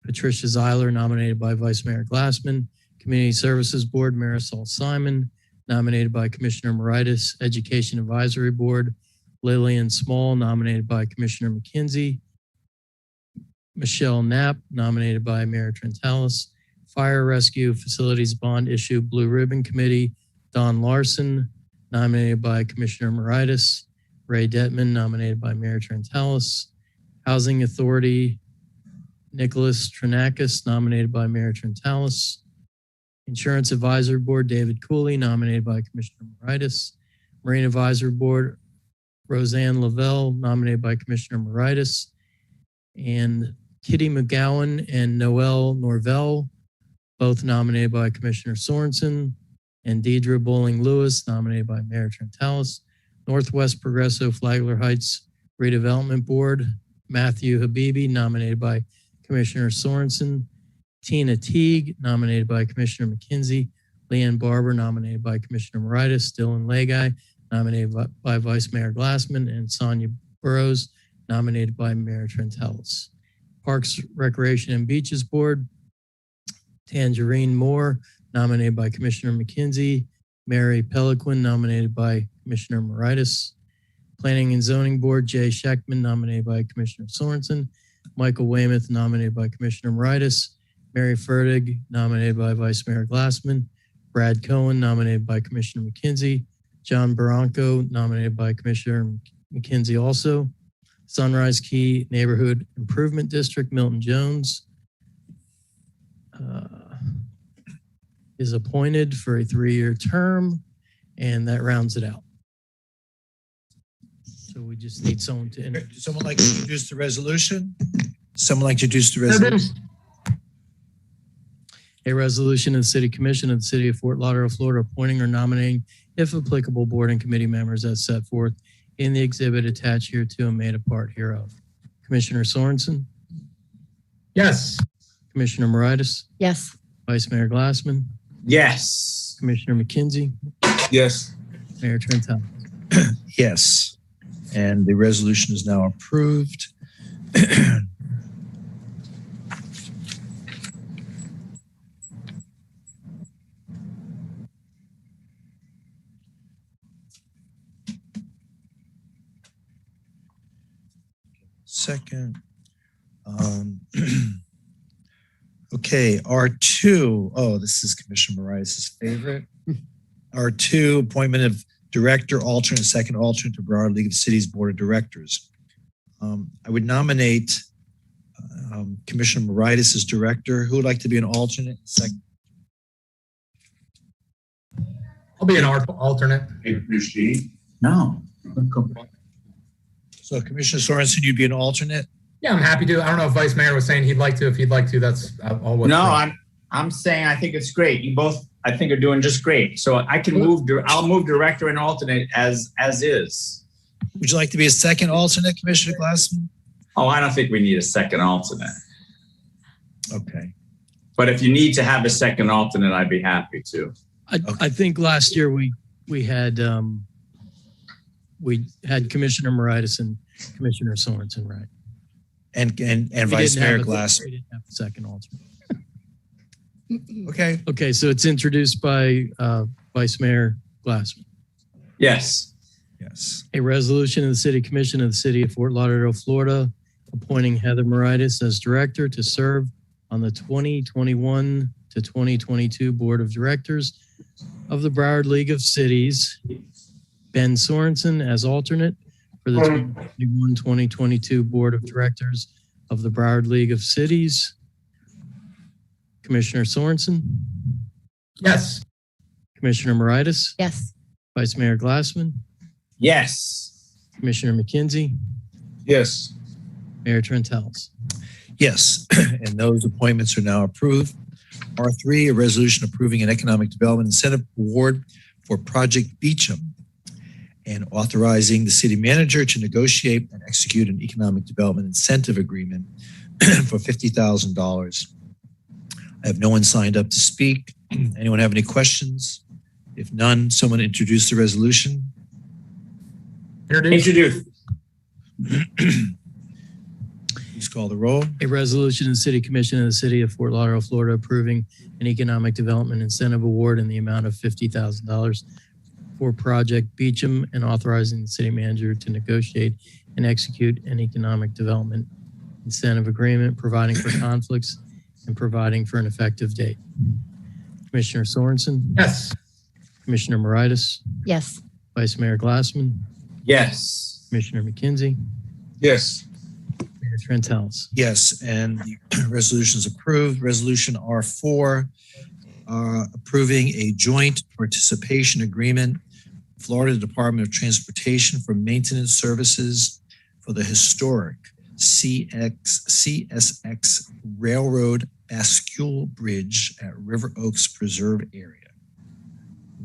Patricia Zeiler, nominated by Vice Mayor Glassman, Community Services Board, Marisol Simon, nominated by Commissioner Moritas, Education Advisory Board, Lillian Small, nominated by Commissioner McKenzie, Michelle Knapp, nominated by Mayor Trentalis, Fire Rescue Facilities Bond Issue Blue Ribbon Committee, Don Larson, nominated by Commissioner Moritas, Ray Detman, nominated by Mayor Trentalis, Housing Authority, Nicholas Trinakis, nominated by Mayor Trentalis, Insurance Advisory Board, David Cooley, nominated by Commissioner Moritas. Marine Advisory Board, Roseanne Lavelle, nominated by Commissioner Moritas. And Kitty McGowan and Noel Norvell, both nominated by Commissioner Sorensen. And Deidre Bowling Lewis, nominated by Mayor Trentalis. Northwest Progresso Flagler Heights Redevelopment Board, Matthew Habibi, nominated by Commissioner Sorensen. Tina Teague, nominated by Commissioner McKenzie. Leanne Barber, nominated by Commissioner Moritas. Dylan Legai, nominated by Vice Mayor Glassman. And Sonia Burrows, nominated by Mayor Trentalis. Parks, Recreation, and Beaches Board, Tangerine Moore, nominated by Commissioner McKenzie. Mary Peliquin, nominated by Commissioner Moritas. Planning and Zoning Board, Jay Scheckman, nominated by Commissioner Sorensen. Michael Weymouth, nominated by Commissioner Moritas. Mary Fertig, nominated by Vice Mayor Glassman. Brad Cohen, nominated by Commissioner McKenzie. John Barranco, nominated by Commissioner McKenzie also. Sunrise Key Neighborhood Improvement District, Milton Jones is appointed for a 3-year term, and that rounds it out. So we just need someone to... Someone like to introduce the resolution? Someone like to introduce the resolution? A resolution of the City Commission of the City of Fort Lauderdale, Florida, appointing or nominating, if applicable, board and committee members as set forth in the exhibit attached hereto and made a part hereof. Commissioner Sorensen? Yes. Commissioner Moritas? Yes. Vice Mayor Glassman? Yes. Commissioner McKenzie? Yes. Mayor Trentalis? Yes. And the resolution is now approved. Second. Okay, R2. Oh, this is Commissioner Moritas' favorite. R2, appointment of director, alternate, second alternate to Broward League of Cities Board of Directors. I would nominate Commissioner Moritas as director. Who would like to be an alternate? Second. I'll be an alternate. No. So Commissioner Sorensen, you'd be an alternate? Yeah, I'm happy to. I don't know if Vice Mayor was saying he'd like to. If he'd like to, that's all. No, I'm saying I think it's great. You both, I think, are doing just great. So I can move. I'll move director and alternate as is. Would you like to be a second alternate, Commissioner Glassman? Oh, I don't think we need a second alternate. Okay. But if you need to have a second alternate, I'd be happy to. I think last year we had Commissioner Moritas and Commissioner Sorensen, right? And Vice Mayor Glassman. We didn't have a second alternate. Okay. Okay, so it's introduced by Vice Mayor Glassman. Yes. Yes. A resolution of the City Commission of the City of Fort Lauderdale, Florida, appointing Heather Moritas as director to serve on the 2021 to 2022 Board of Directors of the Broward League of Cities. Ben Sorensen as alternate for the 2021-2022 Board of Directors of the Broward League of Cities. Commissioner Sorensen? Yes. Commissioner Moritas? Yes. Vice Mayor Glassman? Yes. Commissioner McKenzie? Yes. Mayor Trentalis? Yes, and those appointments are now approved. R3, a resolution approving an economic development incentive award for Project Beecham and authorizing the city manager to negotiate and execute an economic development incentive agreement for $50,000. I have no one signed up to speak. Anyone have any questions? If none, someone introduce the resolution. Introduce. Please call the roll. A resolution of the City Commission of the City of Fort Lauderdale, Florida, approving an economic development incentive award in the amount of $50,000 for Project Beecham and authorizing the city manager to negotiate and execute an economic development incentive agreement, providing for conflicts and providing for an effective date. Commissioner Sorensen? Yes. Commissioner Moritas? Yes. Vice Mayor Glassman? Yes. Commissioner McKenzie? Yes. Mayor Trentalis? Yes, and the resolution is approved. Resolution R4, approving a joint participation agreement, Florida Department of Transportation for maintenance services for the historic CSX Railroad Bascule Bridge at River Oaks Preserve area.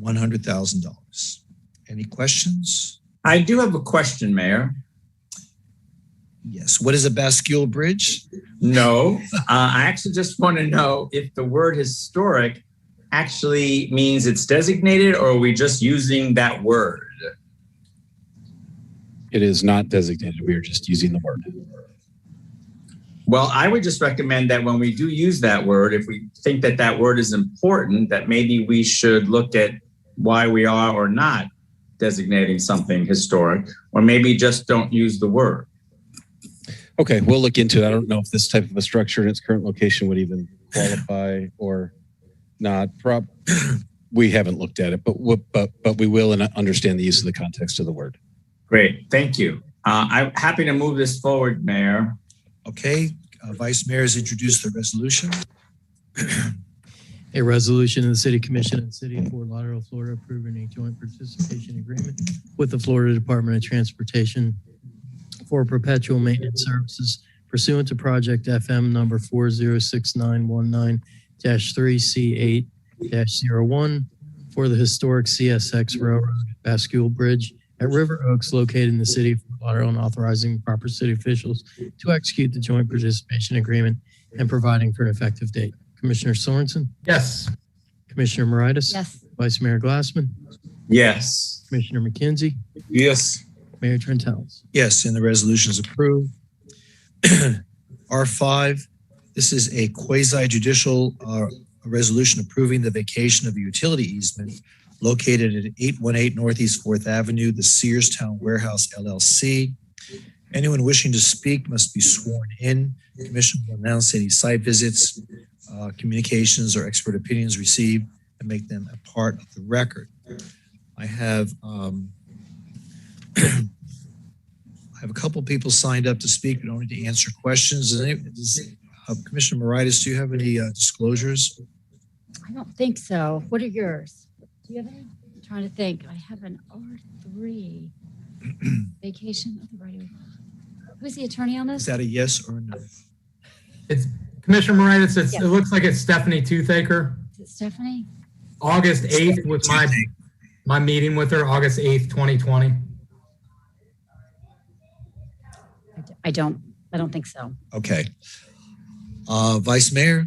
$100,000. Any questions? I do have a question, Mayor. Yes. What is a bascule bridge? No, I actually just want to know if the word historic actually means it's designated, or are we just using that word? It is not designated. We are just using the word. Well, I would just recommend that when we do use that word, if we think that that word is important, that maybe we should look at why we are or not designating something historic, or maybe just don't use the word. Okay, we'll look into it. I don't know if this type of a structure in its current location would even qualify or not. We haven't looked at it, but we will and understand the use of the context of the word. Great, thank you. I'm happy to move this forward, Mayor. Okay, Vice Mayor has introduced the resolution. A resolution of the City Commission of the City of Fort Lauderdale, Florida, approving a joint participation agreement with the Florida Department of Transportation for perpetual maintenance services pursuant to project FM number 406919-3C8-01 for the historic CSX Railroad Bascule Bridge at River Oaks located in the City of Fort Lauderdale, and authorizing proper city officials to execute the joint participation agreement and providing for an effective date. Commissioner Sorensen? Yes. Commissioner Moritas? Yes. Vice Mayor Glassman? Yes. Commissioner McKenzie? Yes. Mayor Trentalis? Yes, and the resolution is approved. R5, this is a quasi-judicial resolution approving the vacation of a utility easement located at 818 Northeast 4th Avenue, the Searstown Warehouse LLC. Anyone wishing to speak must be sworn in. The Commission will announce any site visits, communications, or expert opinions received and make them a part of the record. I have a couple people signed up to speak, but only to answer questions. Commissioner Moritas, do you have any disclosures? I don't think so. What are yours? Do you have any? I'm trying to think. I have an R3 vacation. Who's the attorney on this? Is that a yes or a no? It's Commissioner Moritas. Yes. It looks like it's Stephanie Toothaker. Is it Stephanie? August 8th was my meeting with her, August 8th, 2020. I don't think so. Okay. Vice Mayor?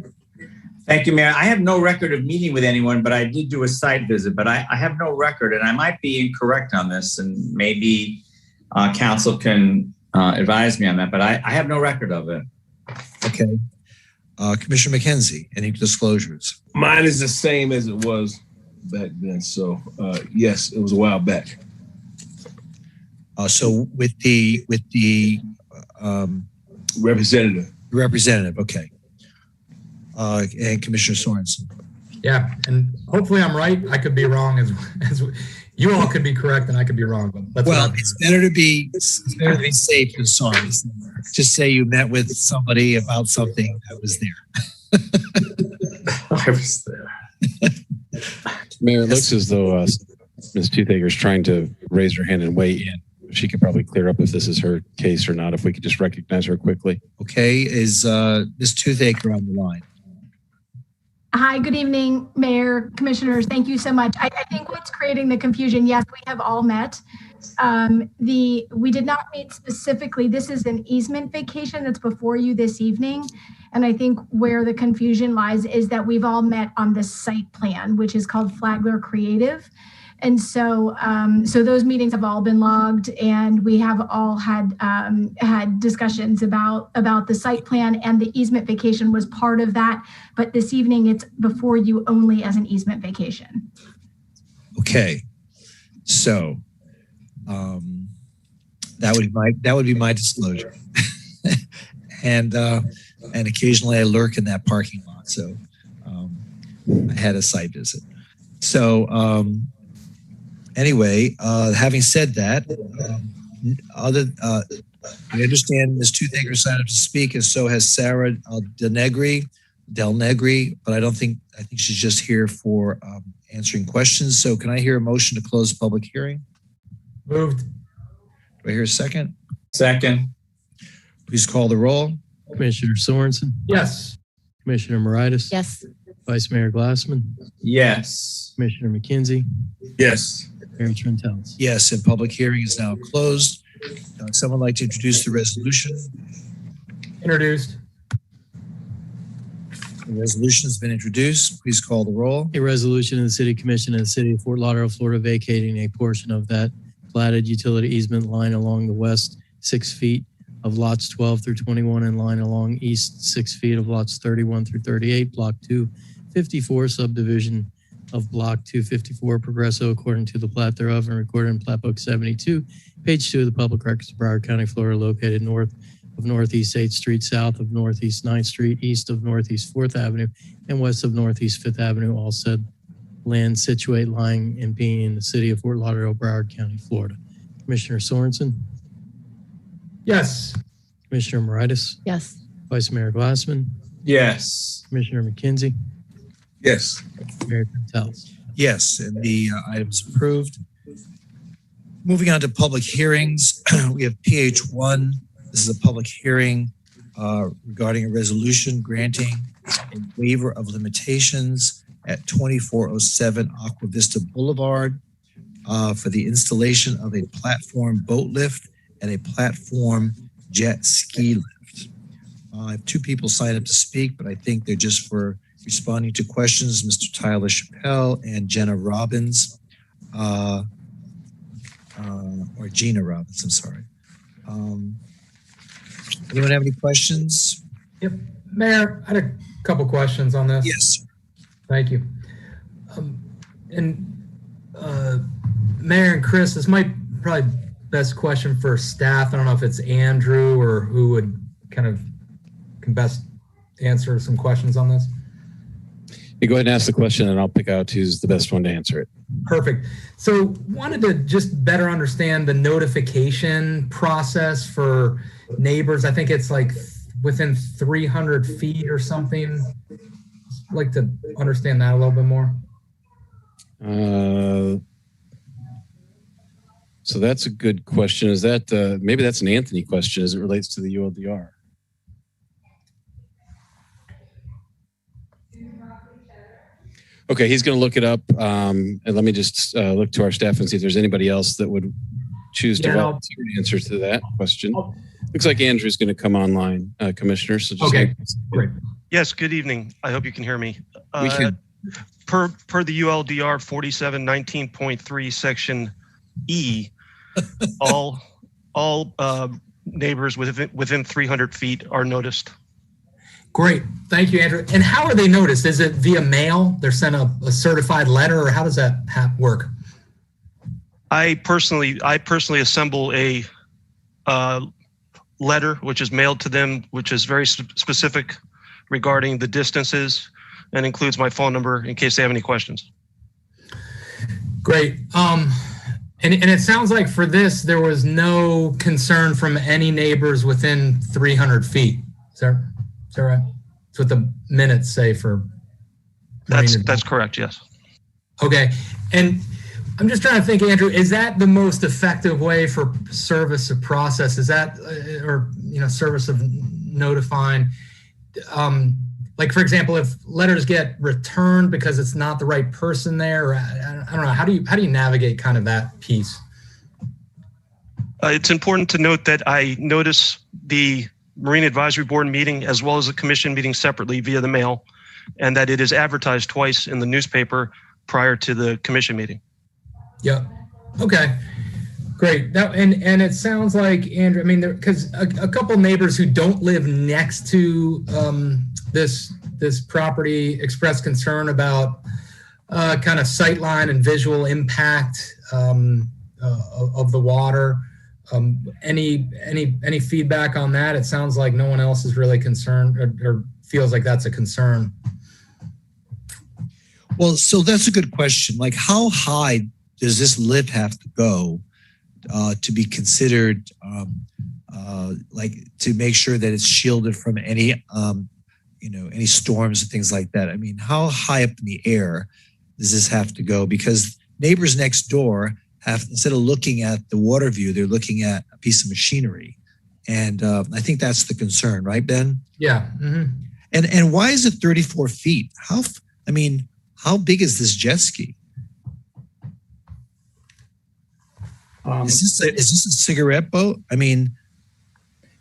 Thank you, Mayor. I have no record of meeting with anyone, but I did do a site visit, but I have no record, and I might be incorrect on this, and maybe council can advise me on that, but I have no record of it. Okay. Commissioner McKenzie, any disclosures? Mine is the same as it was back then. So yes, it was a while back. So with the representative, okay. And Commissioner Sorensen. Yeah, and hopefully I'm right. I could be wrong as you all could be correct and I could be wrong. But that's it's better to be safe than sorry. Just say you met with somebody about something that was there. I was there. Mayor, it looks as though Ms. Toothaker is trying to raise her hand and weigh in. She could probably clear up if this is her case or not, if we could just recognize her quickly. Okay, is Ms. Toothaker on the line? Hi, good evening, Mayor, Commissioners. Thank you so much. I think what's creating the confusion, yes, we have all met. We did not meet specifically. This is an easement vacation that's before you this evening. And I think where the confusion lies is that we've all met on the site plan, which is called Flagler Creative. And so those meetings have all been logged, and we have all had discussions about the site plan, and the easement vacation was part of that. But this evening, it's before you only as an easement vacation. Okay, so that would be my disclosure, and occasionally I lurk in that parking lot. So I had a site visit. So. Anyway, having said that, I understand Ms. Toothaker signed up to speak, and so has Sarah Denegri, Del Negri, but I think she's just here for answering questions. So can I hear a motion to close the public hearing? Moved. Do I hear a second? Second. Please call the roll. Commissioner Sorensen? Yes. Commissioner Moritas? Yes. Vice Mayor Glassman? Yes. Commissioner McKenzie? Yes. Mayor Trentalis? Yes, and public hearing is now closed. Someone like to introduce the resolution? Introduced. The resolution has been introduced. Please call the roll. A resolution of the City Commission of the City of Fort Lauderdale, Florida, vacating a portion of that platted utility easement line along the west 6 feet of lots 12 through 21 and line along east 6 feet of lots 31 through 38, block 254, subdivision of block 254, Progresso, according to the plat thereof and recorded in Plat Book 72, page 2 of the Public Records of Broward County, Florida, located north of Northeast 8th Street, south of Northeast 9th Street, east of Northeast 4th Avenue, and west of Northeast 5th Avenue, all said land situate, lying, and being in the city of Fort Lauderdale, Broward County, Florida. Commissioner Sorensen? Yes. Commissioner Moritas? Yes. Vice Mayor Glassman? Yes. Commissioner McKenzie? Yes. Mayor Trentalis? Yes, and the item is approved. Moving on to public hearings, we have PH1. This is a public hearing regarding a resolution granting a waiver of limitations at 2407 Aqua Vista Boulevard for the installation of a platform boat lift and a platform jet ski lift. I have two people signed up to speak, but I think they're just for responding to questions, Mr. Tyler Chappelle and Jenna Robbins, or Gina Robbins, I'm sorry. Anyone have any questions? Yep. Mayor, I had a couple questions on this. Yes. Thank you. Mayor and Chris, this might probably best question for staff. I don't know if it's Andrew or who would kind of can best answer some questions on this. You go ahead and ask the question and I'll pick out who's the best one to answer it. Perfect. So wanted to just better understand the notification process for neighbors. I think it's like within 300 feet or something. I'd like to understand that a little bit more. So that's a good question. Is that, maybe that's an Anthony question as it relates to the ULDR? Okay, he's going to look it up. And let me just look to our staff and see if there's anybody else that would choose to volunteer an answer to that question. Looks like Andrew's going to come online, Commissioner. So just okay, great. Yes, good evening. I hope you can hear me. We can. Per the ULDR 4719.3 section E, all neighbors within 300 feet are noticed. Great. Thank you, Andrew. And how are they noticed? Is it via mail? They're sent a certified letter, or how does that work? I personally assemble a letter which is mailed to them, which is very specific regarding the distances and includes my phone number in case they have any questions. Great. And it sounds like for this, there was no concern from any neighbors within 300 feet. Is that right? That's what the minutes say for. That's correct, yes. Okay. And I'm just trying to think, Andrew, is that the most effective way for service of process? Is that, or, service of notifying, like, for example, if letters get returned because it's not the right person there, or I don't know, how do you navigate kind of that piece? It's important to note that I notice the Marine Advisory Board meeting as well as the commission meeting separately via the mail, and that it is advertised twice in the newspaper prior to the commission meeting. Yeah. Okay. Great. Now, and it sounds like, Andrew, I mean, because a couple neighbors who don't live next to this property expressed concern about kind of sightline and visual impact of the water. Any feedback on that? It sounds like no one else is really concerned or feels like that's a concern. Well, so that's a good question. Like, how high does this lift have to go to be considered, like, to make sure that it's shielded from any any storms and things like that. I mean, how high up in the air does this have to go? Because neighbors next door have, instead of looking at the water view, they're looking at a piece of machinery. And I think that's the concern, right, Ben? Yeah. Mm-hmm. And why is it 34 feet? How big is this jet ski? Is this a cigarette boat? I mean,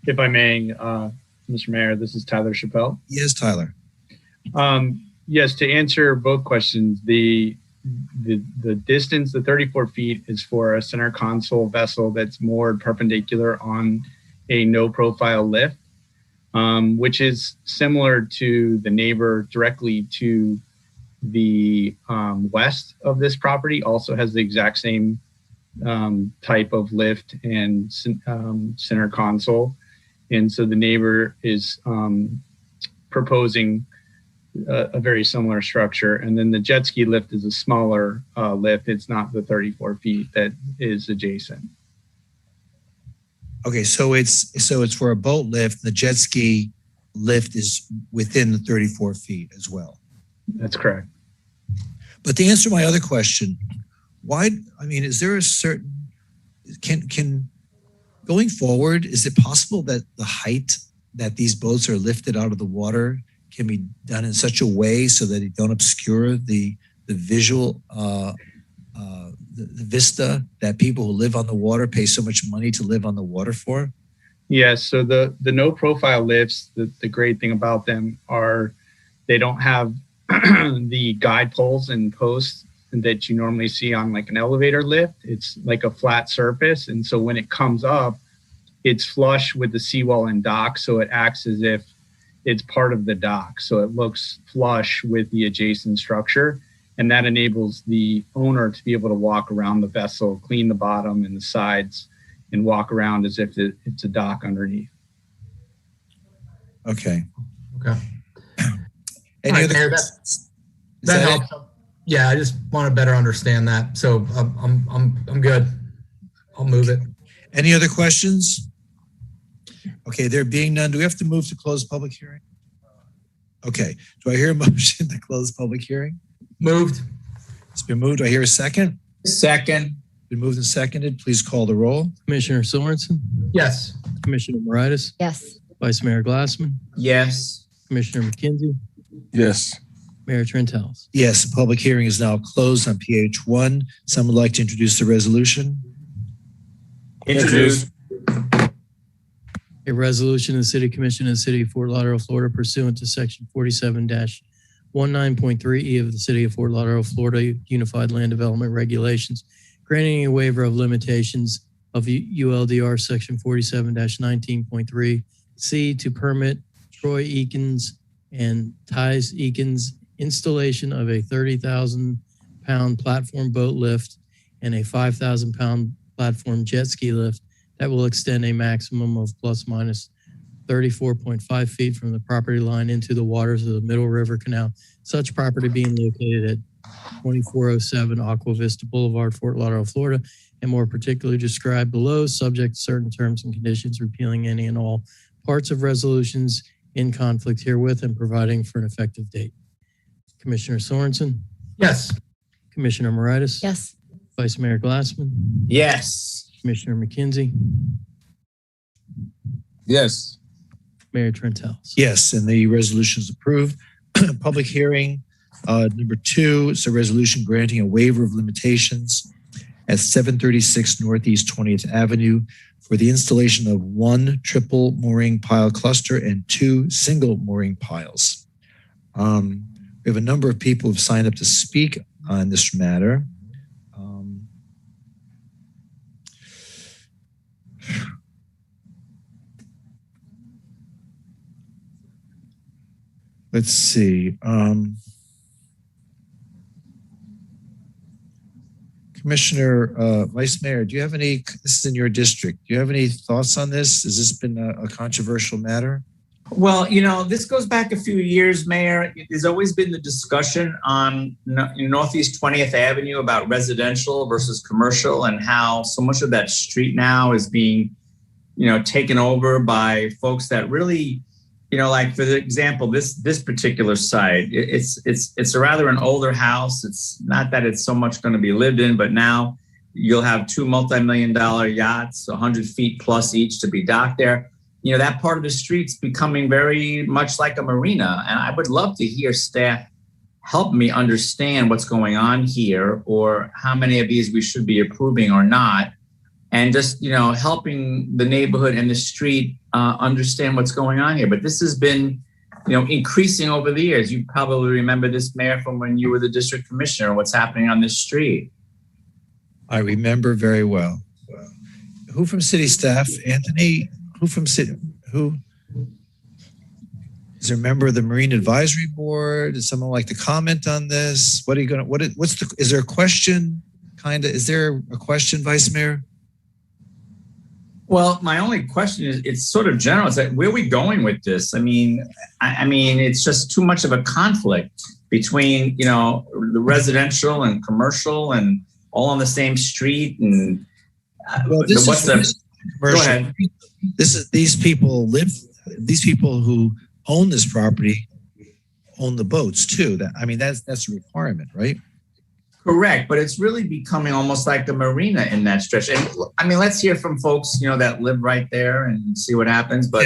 if I may, Mr. Mayor, this is Tyler Chappelle. Yes, Tyler. Yes, to answer both questions, the distance, the 34 feet, is for a center console vessel that's moored perpendicular on a no profile lift, which is similar to the neighbor directly to the west of this property. Also has the exact same type of lift and center console. And so the neighbor is proposing a very similar structure. And then the jet ski lift is a smaller lift. It's not the 34 feet that is adjacent. Okay, so it's for a boat lift. The jet ski lift is within the 34 feet as well. That's correct. But to answer my other question, why? I mean, is there a certain can going forward? Is it possible that the height that these boats are lifted out of the water can be done in such a way so that it don't obscure the visual the vista that people who live on the water pay so much money to live on the water for? Yes. So the no profile lifts, the great thing about them are they don't have the guide poles and posts that you normally see on like an elevator lift. It's like a flat surface. And so when it comes up, it's flush with the seawall and dock. So it acts as if it's part of the dock. So it looks flush with the adjacent structure. And that enables the owner to be able to walk around the vessel, clean the bottom and the sides, and walk around as if it's a dock underneath. Okay. Okay. Any other Mayor, that helps. Yeah, I just want to better understand that. So I'm good. I'll move it. Any other questions? Okay, there being none, do we have to move to close public hearing? Okay. Do I hear a motion to close public hearing? Moved. It's been moved. Do I hear a second? Second. Been moved and seconded. Please call the roll. Commissioner Sorensen? Yes. Commissioner Moritas? Yes. Vice Mayor Glassman? Yes. Commissioner McKenzie? Yes. Mayor Trentalis? Yes, the public hearing is now closed on PH1. Someone would like to introduce the resolution? Introduce. A resolution of the City Commission of the City of Fort Lauderdale, Florida pursuant to Section 47-19.3E of the City of Fort Lauderdale, Florida Unified Land Development Regulations, granting a waiver of limitations of ULDR Section 47-19.3C to permit Troy Eakins and Ties Eakins installation of a 30,000-pound platform boat lift and a 5,000-pound platform jet ski lift that will extend a maximum of plus minus 34.5 feet from the property line into the waters of the Middle River Canal, such property being located at 2407 Aqua Vista Boulevard, Fort Lauderdale, Florida, and more particularly described below, subject to certain terms and conditions, repealing any and all parts of resolutions in conflict herewith and providing for an effective date. Commissioner Sorensen? Yes. Commissioner Moritas? Yes. Vice Mayor Glassman? Yes. Commissioner McKenzie? Yes. Mayor Trentalis? Yes, and the resolution is approved. Public hearing number 2 is a resolution granting a waiver of limitations at 736 Northeast 20th Avenue for the installation of 1 triple mooring pile cluster and 2 single mooring piles. We have a number of people who've signed up to speak on this matter. Let's see. Commissioner, Vice Mayor, do you have any, this is in your district, do you have any thoughts on this? Has this been a controversial matter? Well, you know, this goes back a few years, Mayor. There's always been the discussion on Northeast 20th Avenue about residential versus commercial and how so much of that street now is being, you know, taken over by folks that really you know, like for the example, this particular site, it's a rather an older house. It's not that it's so much going to be lived in, but now you'll have 2 multi-million-dollar yachts, 100 feet plus each to be docked there. You know, that part of the street's becoming very much like a marina. And I would love to hear staff help me understand what's going on here, or how many of these we should be approving or not. And just, you know, helping the neighborhood and the street understand what's going on here. But this has been, you know, increasing over the years. You probably remember this, Mayor, from when you were the district commissioner, what's happening on this street. I remember very well. Who from city staff? Anthony? Who from city? Who? Is there a member of the Marine Advisory Board? Does someone like to comment on this? What are you going to, is there a question? Is there a question, Vice Mayor? Well, my only question is, it's sort of general. It's like, where are we going with this? I mean, it's just too much of a conflict between, you know, the residential and commercial and all on the same street. And well, go ahead. These people who own this property own the boats too. That's a requirement, right? Correct, but it's really becoming almost like a marina in that stretch. And I mean, let's hear from folks, you know, that live right there and see what happens. But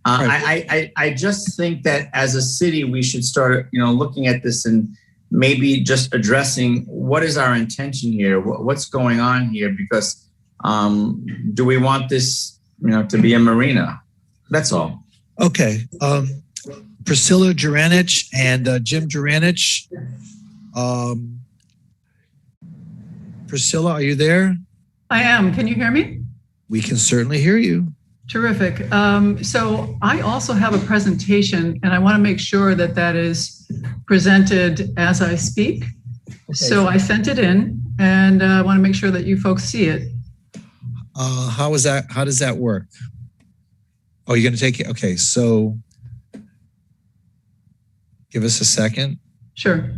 I just think that as a city, we should start, you know, looking at this and maybe just addressing what is our intention here, what's going on here, because do we want this, you know, to be a marina? That's all. Okay. Priscilla Juranich and Jim Juranich. Priscilla, are you there? I am. Can you hear me? We can certainly hear you. Terrific. So I also have a presentation, and I want to make sure that that is presented as I speak. Okay. So I sent it in, and I want to make sure that you folks see it. How does that work? Oh, you're going to take it? Okay, so give us a second. Sure.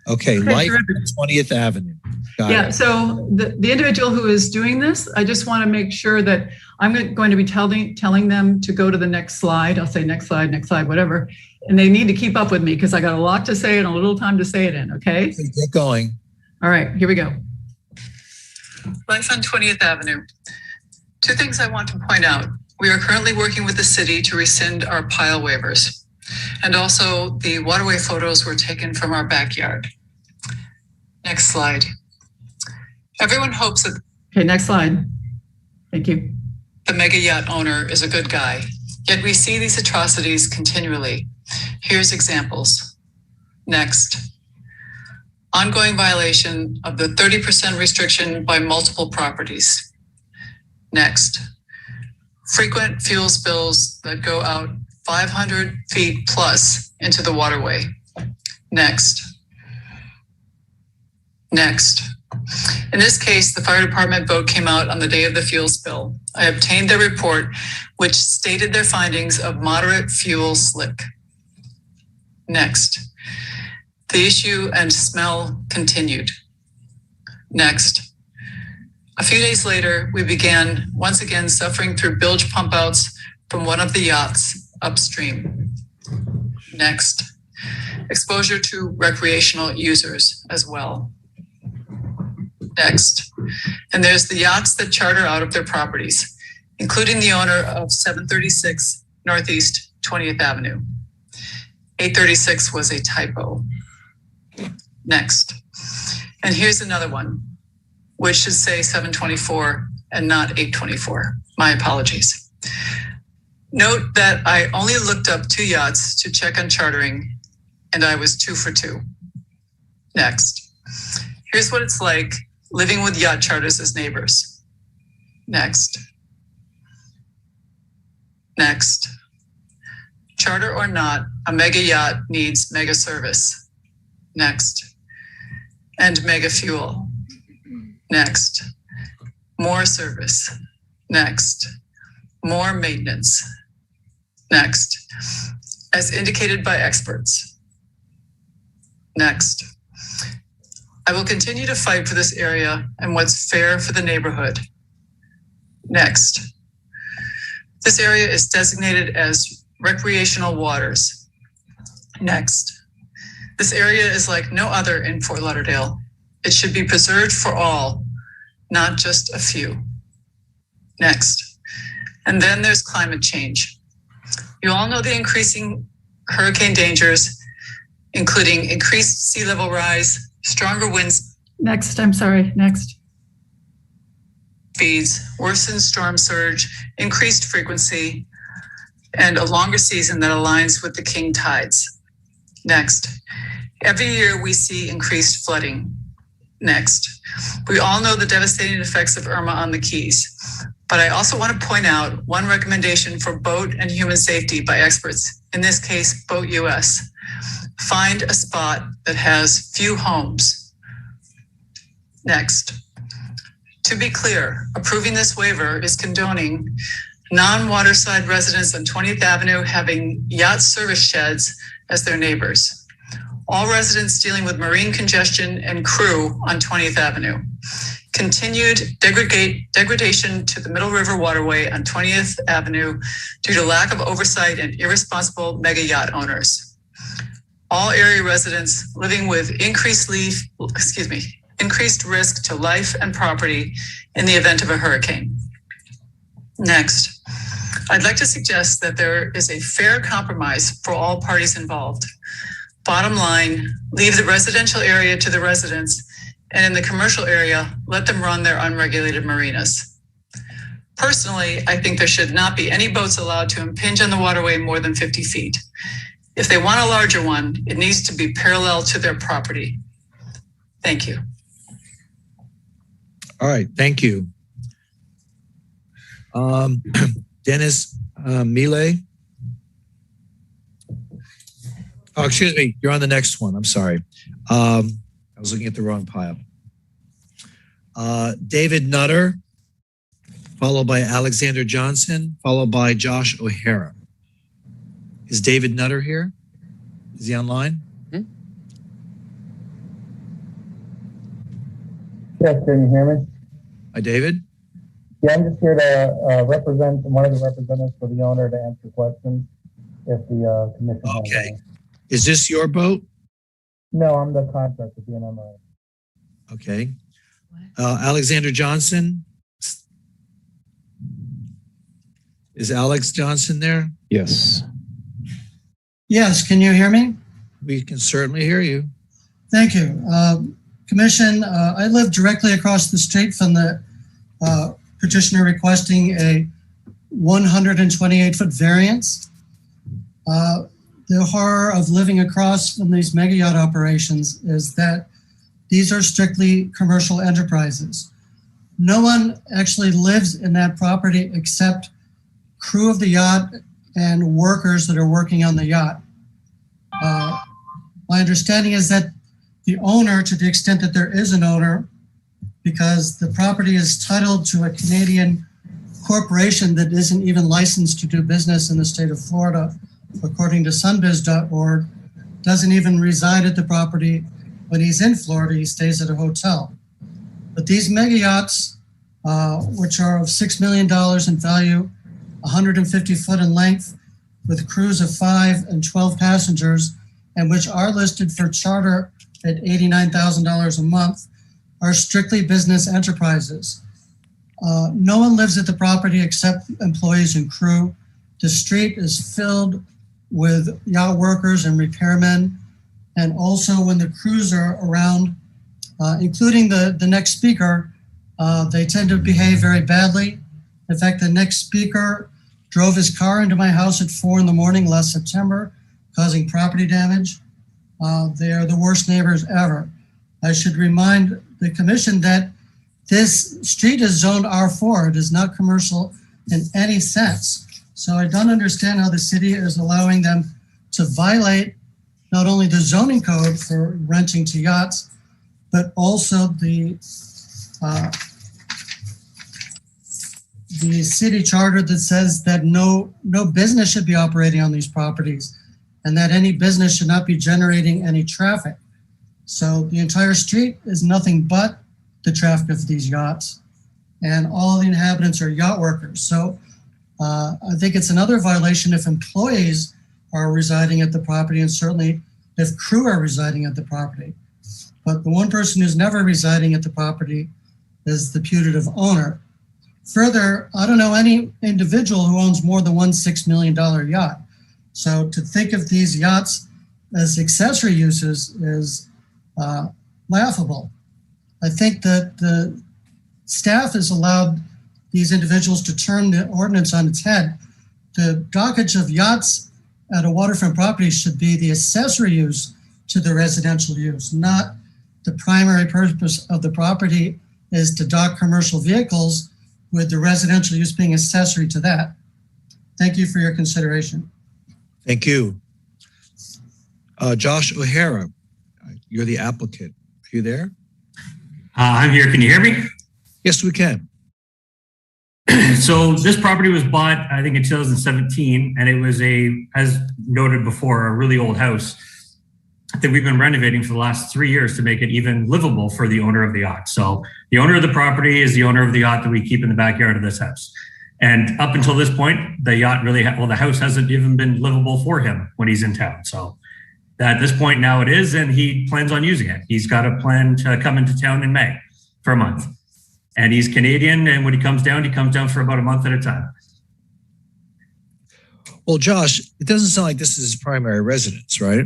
Okay, Life 20th Avenue. Got it. So the individual who is doing this, I just want to make sure that I'm going to be telling them to go to the next slide. I'll say next slide, whatever. And they need to keep up with me because I got a lot to say and a little time to say it in, okay? Get going. All right, here we go. Life on 20th Avenue. 2 things I want to point out. We are currently working with the city to rescind our pile waivers. And also the waterway photos were taken from our backyard. Next slide. Everyone hopes that... Okay, next slide. Thank you. The mega yacht owner is a good guy, yet we see these atrocities continually. Here's examples. Next. Ongoing violation of the 30% restriction by multiple properties. Next. Frequent fuel spills that go out 500 feet plus into the waterway. Next. Next. In this case, the fire department boat came out on the day of the fuel spill. I obtained their report, which stated their findings of moderate fuel slick. Next. The issue and smell continued. Next. A few days later, we began once again suffering through bilge pump outs from one of the yachts upstream. Next. Exposure to recreational users as well. Next. And there's the yachts that charter out of their properties, including the owner of 736 Northeast 20th Avenue. 836 was a typo. Next. And here's another one, which should say 724 and not 824. My apologies. Note that I only looked up 2 yachts to check on chartering, and I was 2 for 2. Next. Here's what it's like living with yacht charters as neighbors. Next. Next. Charter or not, a mega yacht needs mega service. Next. And mega fuel. Next. More service. Next. More maintenance. Next. As indicated by experts. Next. I will continue to fight for this area and what's fair for the neighborhood. Next. This area is designated as recreational waters. Next. This area is like no other in Fort Lauderdale. It should be preserved for all, not just a few. Next. And then there's climate change. You all know the increasing hurricane dangers, including increased sea level rise, stronger winds. Next, I'm sorry, next. Speeds, worsened storm surge, increased frequency, and a longer season that aligns with the king tides. Next. Every year we see increased flooding. Next. We all know the devastating effects of Irma on the Keys, but I also want to point out one recommendation for boat and human safety by experts, in this case, Boat US. Find a spot that has few homes. Next. To be clear, approving this waiver is condoning non-waterside residents on 20th Avenue having yacht service sheds as their neighbors. All residents dealing with marine congestion and crew on 20th Avenue. Continued degradation to the Middle River waterway on 20th Avenue due to lack of oversight and irresponsible mega yacht owners. All area residents living with increased risk to life and property in the event of a hurricane. Next, I'd like to suggest that there is a fair compromise for all parties involved. Bottom line, leave the residential area to the residents, and in the commercial area, let them run their unregulated marinas. Personally, I think there should not be any boats allowed to impinge on the waterway more than 50 feet. If they want a larger one, it needs to be parallel to their property. Thank you. All right, thank you. Dennis Mile. Oh, excuse me, you're on the next one. I'm sorry. I was looking at the wrong pile. David Nutter, followed by Alexander Johnson, followed by Josh O'Hara. Is David Nutter here? Is he online? Yes, can you hear me? Hi, David. Yeah, I'm just here to represent one of the representatives for the owner to answer questions if the commission has Okay. any. Is this your boat? No, I'm the contractor with the NMI. Okay. Alexander Johnson. Is Alex Johnson there? Yes. Yes, can you hear me? We can certainly hear you. Thank you. Commission, I live directly across the street from the petitioner requesting a 128-foot variance. The horror of living across from these mega yacht operations is that these are strictly commercial enterprises. No one actually lives in that property except crew of the yacht and workers that are working on the yacht. My understanding is that the owner, to the extent that there is an owner, because the property is titled to a Canadian corporation that isn't even licensed to do business in the state of Florida, according to sunbiz.org, doesn't even reside at the property. When he's in Florida, he stays at a hotel. But these mega yachts, which are of $6 million in value, 150 foot in length, with crews of 5 and 12 passengers, and which are listed for charter at $89,000 a month, are strictly business enterprises. No one lives at the property except employees and crew. The street is filled with yacht workers and repairmen. And also when the crews are around, including the next speaker, they tend to behave very badly. In fact, the next speaker drove his car into my house at 4 in the morning last September, causing property damage. They are the worst neighbors ever. I should remind the commission that this street is zoned R4. It is not commercial in any sense. So I don't understand how the city is allowing them to violate not only the zoning code for renting to yachts, but also the city charter that says that no business should be operating on these properties and that any business should not be generating any traffic. So the entire street is nothing but the traffic of these yachts, and all the inhabitants are yacht workers. So I think it's another violation if employees are residing at the property, and certainly if crew are residing at the property. But the one person who's never residing at the property is the putative owner. Further, I don't know any individual who owns more than one $6 million yacht. So to think of these yachts as accessory uses is laughable. I think that the staff has allowed these individuals to turn the ordinance on its head. The dockage of yachts at a waterfront property should be the accessory use to the residential use, not the primary purpose of the property is to dock commercial vehicles, with the residential use being accessory to that. Thank you for your consideration. Thank you. Josh O'Hara, you're the applicant. Are you there? I'm here. Can you hear me? Yes, we can. So this property was bought, I think, in 2017, and it was as noted before, a really old house that we've been renovating for the last 3 years to make it even livable for the owner of the yacht. So the owner of the property is the owner of the yacht that we keep in the backyard of this house. And up until this point, the yacht the house hasn't even been livable for him when he's in town. So at this point now it is, and he plans on using it. He's got a plan to come into town in May for a month. And he's Canadian, and when he comes down for about a month at a time. Well, Josh, it doesn't sound like this is his primary residence, right?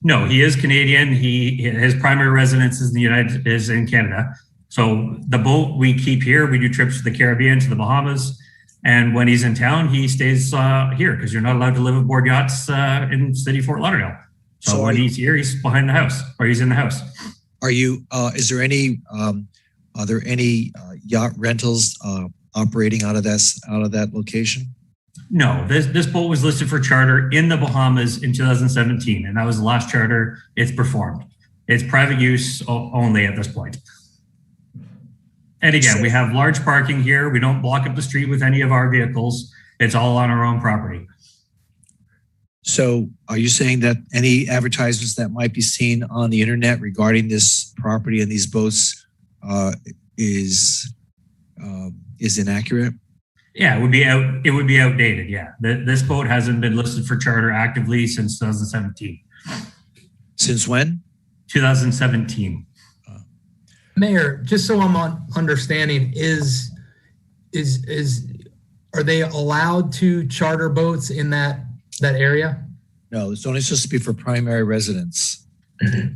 No, he is Canadian. His primary residence is in Canada. So the boat we keep here, we do trips to the Caribbean, to the Bahamas. And when he's in town, he stays here because you're not allowed to live aboard yachts in city Fort Lauderdale. So when he's here, he's behind the house, or he's in the house. Are you, are there any yacht rentals operating out of that location? No, this boat was listed for charter in the Bahamas in 2017, and that was the last charter it's performed. It's private use only at this point. And again, we have large parking here. We don't block up the street with any of our vehicles. It's all on our own property. So are you saying that any advertisements that might be seen on the internet regarding this property and these boats is inaccurate? Yeah, it would be outdated. Yeah, this boat hasn't been listed for charter actively since 2017. Since when? 2017. Mayor, just so I'm understanding, are they allowed to charter boats in that area? No, it's only supposed to be for primary residence.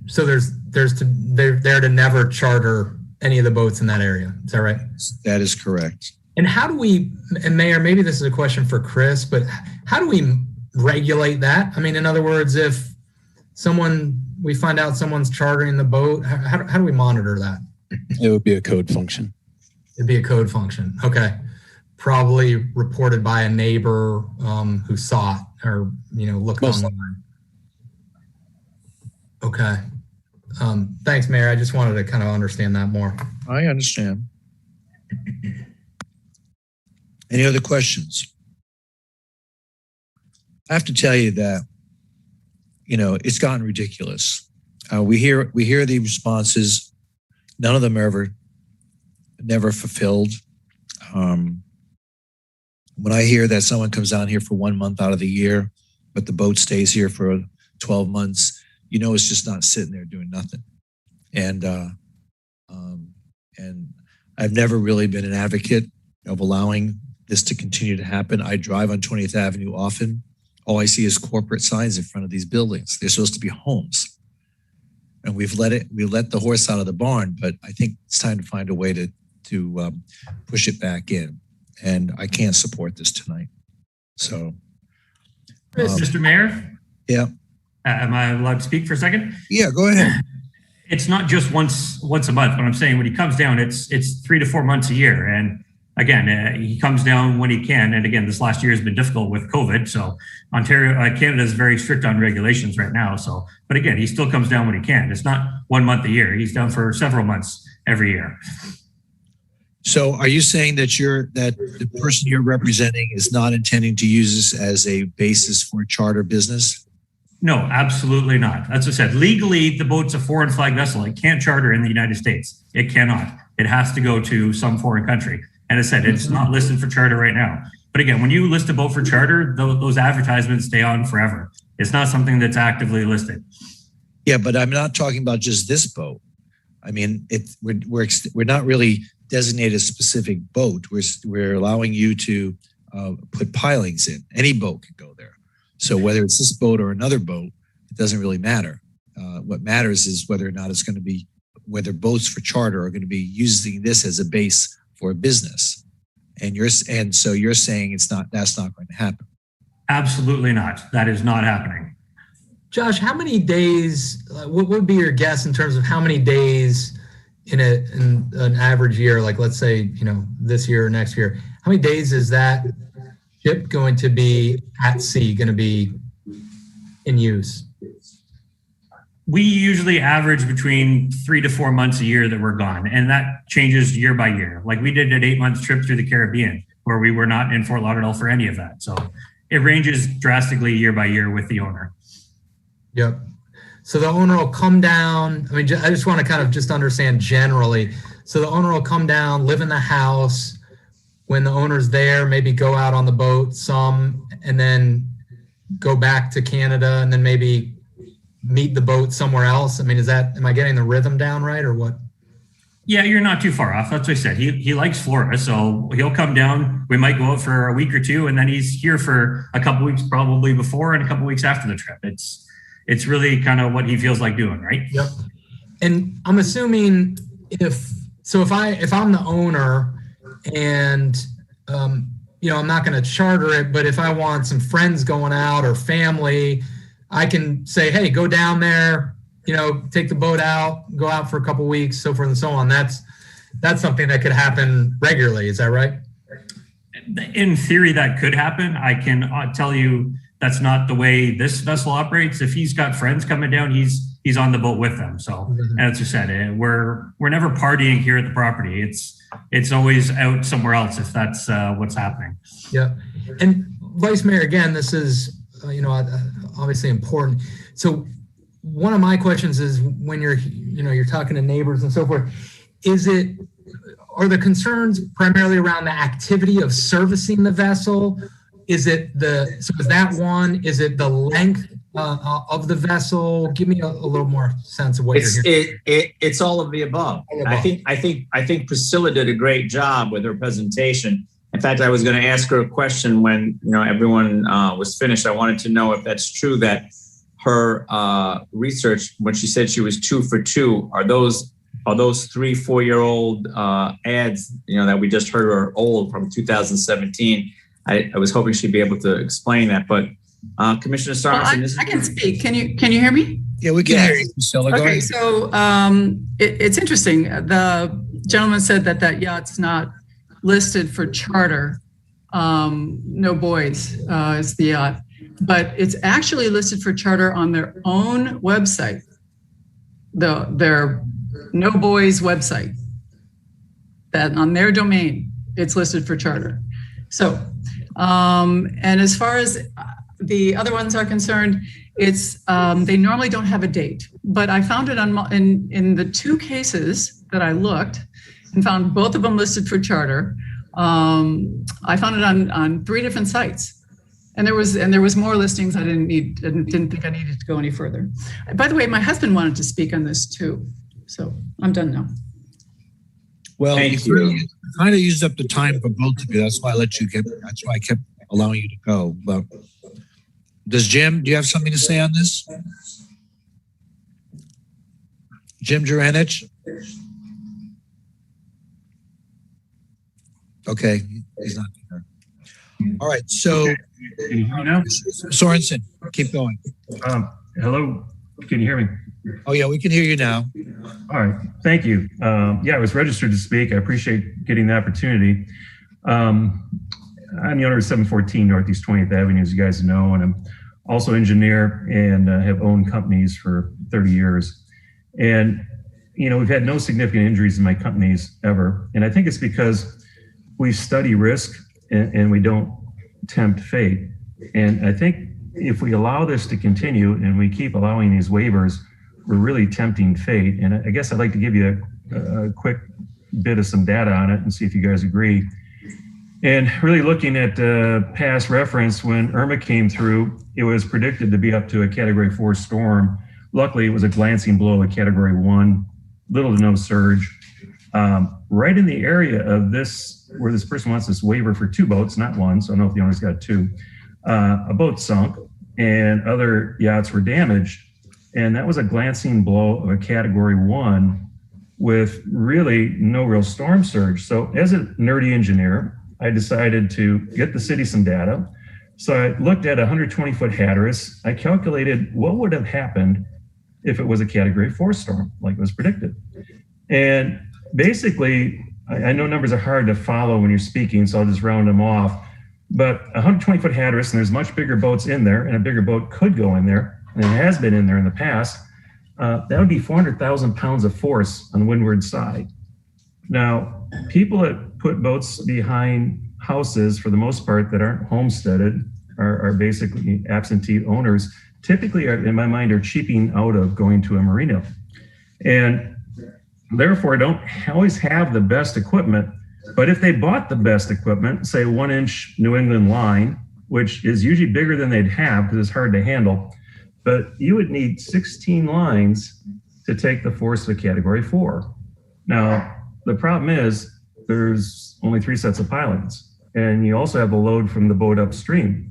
So they're there to never charter any of the boats in that area. Is that right? That is correct. And how do we, and Mayor, maybe this is a question for Chris, but how do we regulate that? I mean, in other words, if we find out someone's chartering the boat, how do we monitor that? It would be a code function. It'd be a code function. Okay. Probably reported by a neighbor who saw it or, looked online. Okay. Thanks, Mayor. I just wanted to kind of understand that more. I understand. Any other questions? I have to tell you that, it's gotten ridiculous. We hear the responses. None of them are never fulfilled. When I hear that someone comes down here for 1 month out of the year, but the boat stays here for 12 months, it's just not sitting there doing nothing. And I've never really been an advocate of allowing this to continue to happen. I drive on 20th Avenue often. All I see is corporate signs in front of these buildings. They're supposed to be homes. And we let the horse out of the barn, but I think it's time to find a way to push it back in. And I can't support this tonight. So. Mr. Mayor? Yeah. Am I allowed to speak for a second? Yeah, go ahead. It's not just once a month. What I'm saying, when he comes down, it's 3 to 4 months a year. And again, he comes down when he can. And again, this last year has been difficult with COVID. So Canada is very strict on regulations right now. So, but again, he still comes down when he can. It's not 1 month a year. He's down for several months every year. So are you saying that the person you're representing is not intending to use this as a basis for charter business? No, absolutely not. As I said, legally, the boat's a foreign flag vessel. It can't charter in the United States. It cannot. It has to go to some foreign country. And as I said, it's not listed for charter right now. But again, when you list a boat for charter, those advertisements stay on forever. It's not something that's actively listed. Yeah, but I'm not talking about just this boat. I mean, we're not really designated a specific boat. We're allowing you to put pilings in. Any boat can go there. So whether it's this boat or another boat, it doesn't really matter. What matters is whether or not it's going to be, whether boats for charter are going to be using this as a base for a business. And so you're saying that's not going to happen. Absolutely not. That is not happening. Josh, how many days, what would be your guess in terms of how many days in an average year, like let's say, this year or next year, how many days is that ship going to be at sea, going to be in use? We usually average between 3 to 4 months a year that we're gone. And that changes year by year. Like we did an 8-month trip through the Caribbean where we were not in Fort Lauderdale for any of that. So it ranges drastically year by year with the owner. Yep. So the owner will come down. I mean, I just want to kind of just understand generally. So the owner will come down, live in the house. When the owner's there, maybe go out on the boat some, and then go back to Canada, and then maybe meet the boat somewhere else. I mean, am I getting the rhythm down right, or what? Yeah, you're not too far off. That's what I said. He likes Florida, so he'll come down. We might go out for a week or two, and then he's here for a couple weeks, probably before, and a couple weeks after the trip. It's really kind of what he feels like doing, right? Yep. And I'm assuming if I'm the owner and I'm not going to charter it, but if I want some friends going out or family, I can say, hey, go down there, take the boat out, go out for a couple weeks, so forth and so on. That's something that could happen regularly. Is that right? In theory, that could happen. I can tell you that's not the way this vessel operates. If he's got friends coming down, he's on the boat with them. So as I said, we're never partying here at the property. It's always out somewhere else if that's what's happening. Yeah. And Vice Mayor, again, this is obviously important. So one of my questions is when you're talking to neighbors and so forth, are the concerns primarily around the activity of servicing the vessel? Is that one? Is it the length of the vessel? Give me a little more sense of what you're hearing. It's all of the above. I think Priscilla did a great job with her presentation. In fact, I was going to ask her a question when everyone was finished. I wanted to know if that's true that her research, when she said she was 2 for 2, are those 3-4-year-old ads that we just heard are old from 2017. I was hoping she'd be able to explain that, but Commissioner Sorensen, I can speak. Can you hear me? Yeah, we can hear you, Priscilla. Okay, so it's interesting. The gentleman said that yacht's not listed for charter. No Boys is the yacht, but it's actually listed for charter on their own website, their No Boys website. That on their domain, it's listed for charter. So, and as far as the other ones are concerned, it's they normally don't have a date, but I found it in the 2 cases that I looked and found both of them listed for charter. I found it on 3 different sites, and there was more listings. I didn't think I needed to go any further. By the way, my husband wanted to speak on this too, so I'm done now. Well, you kind of used up the time for both of you. That's why that's why I kept allowing you to go. But do you have something to say on this? Jim Juranich? Okay, he's not there. All right, so can you hear me now? Sorensen, keep going. Hello, can you hear me? Oh yeah, we can hear you now. All right, thank you. I was registered to speak. I appreciate getting the opportunity. I'm the owner of 714 Northeast 20th Avenue, as you guys know, and I'm also engineer and have owned companies for 30 years. And, we've had no significant injuries in my companies ever. And I think it's because we study risk and we don't tempt fate. And I think if we allow this to continue and we keep allowing these waivers, we're really tempting fate. And I guess I'd like to give you a quick bit of some data on it and see if you guys agree. And really looking at past reference, when Irma came through, it was predicted to be up to a Category 4 storm. Luckily, it was a glancing blow at Category 1, little to no surge. Right in the area of this, where this person wants this waiver for 2 boats, not 1, so I don't know if the owner's got 2. A boat sunk and other yachts were damaged. And that was a glancing blow of a Category 1 with really no real storm surge. So as a nerdy engineer, I decided to get the city some data. So I looked at a 120-foot Hatteras. I calculated what would have happened if it was a Category 4 storm, like it was predicted. And basically, I know numbers are hard to follow when you're speaking, so I'll just round them off. But a 120-foot Hatteras, and there's much bigger boats in there, and a bigger boat could go in there, and it has been in there in the past. That would be 400,000 pounds of force on the windward side. Now, people that put boats behind houses, for the most part, that aren't homesteaded, are basically absentee owners, typically, in my mind, are cheaping out of going to a marina. And therefore, don't always have the best equipment. But if they bought the best equipment, say 1-inch New England line, which is usually bigger than they'd have because it's hard to handle, but you would need 16 lines to take the force of a Category 4. Now, the problem is there's only 3 sets of pilings, and you also have the load from the boat upstream.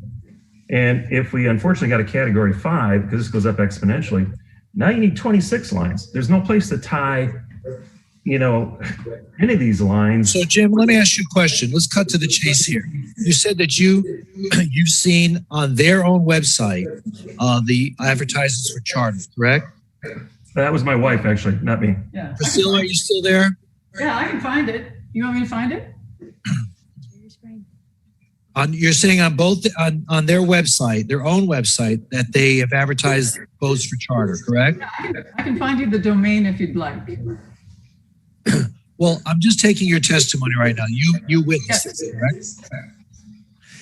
And if we unfortunately got a Category 5, because this goes up exponentially, now you need 26 lines. There's no place to tie, any of these lines. So Jim, let me ask you a question. Let's cut to the chase here. You said that you've seen on their own website the advertisements for charter, correct? That was my wife, actually, not me. Yeah. Priscilla, are you still there? Yeah, I can find it. You want me to find it? You're saying on on their website, their own website, that they have advertised boats for charter, correct? Yeah, I can find you the domain if you'd like. Well, I'm just taking your testimony right now. You witnessed it, correct?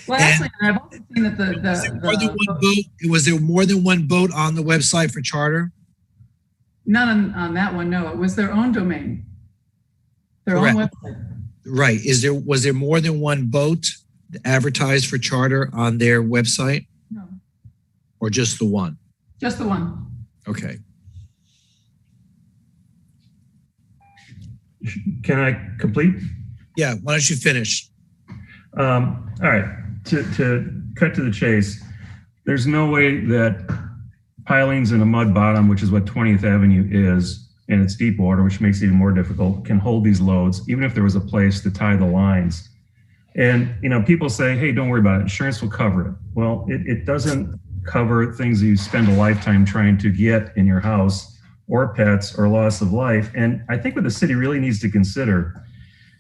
Well, actually, I've also seen that was there more than one boat on the website for charter? None on that one, no. It was their own domain. Their own website. Right. Was there more than one boat advertised for charter on their website? No. Or just the one? Just the one. Okay. Can I complete? Yeah, why don't you finish? All right, to cut to the chase, there's no way that pilings in a mud bottom, which is what 20th Avenue is, and it's deep water, which makes it even more difficult, can hold these loads, even if there was a place to tie the lines. And, people say, hey, don't worry about it. Insurance will cover it. Well, it doesn't cover things that you spend a lifetime trying to get in your house, or pets, or loss of life. And I think what the city really needs to consider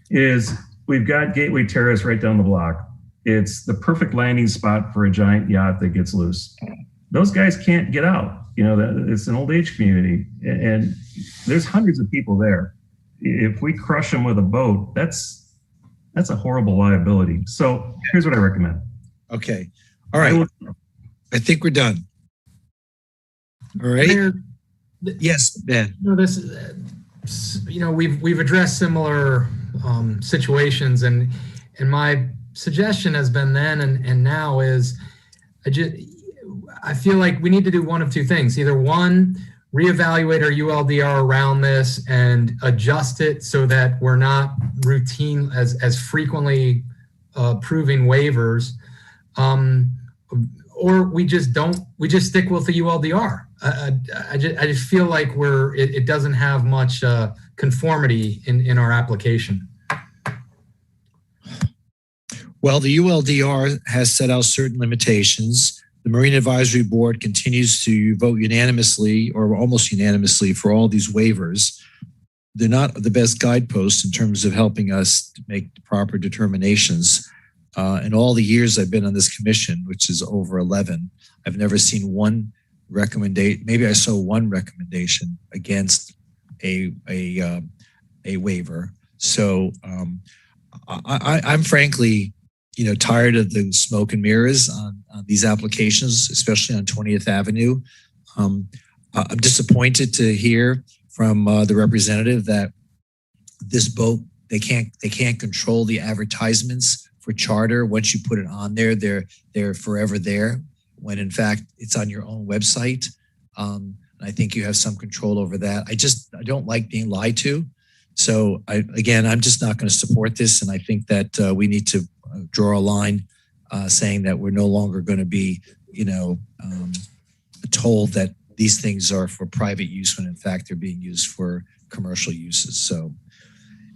is we've got Gateway Terrace right down the block. It's the perfect landing spot for a giant yacht that gets loose. Those guys can't get out. It's an old age community, and there's hundreds of people there. If we crush them with a boat, that's a horrible liability. So here's what I recommend. Okay. All right. I think we're done. All right. Mayor, yes, Ben. We've addressed similar situations, and my suggestion has been then and now is I feel like we need to do one of two things. Either one, reevaluate our ULDR around this and adjust it so that we're not routine as frequently approving waivers, or we just stick with the ULDR. I just feel like it doesn't have much conformity in our application. Well, the ULDR has set out certain limitations. The Marine Advisory Board continues to vote unanimously or almost unanimously for all these waivers. They're not the best guideposts in terms of helping us to make the proper determinations. In all the years I've been on this commission, which is over 11, I've never seen one recommendation. Maybe I saw one recommendation against a waiver. So I'm frankly, tired of the smoke and mirrors on these applications, especially on 20th Avenue. I'm disappointed to hear from the representative that this boat, they can't control the advertisements for charter. Once you put it on there, they're forever there, when in fact it's on your own website. I think you have some control over that. I don't like being lied to. So I'm just not going to support this. And I think that we need to draw a line saying that we're no longer going to be, told that these things are for private use when in fact they're being used for commercial uses. So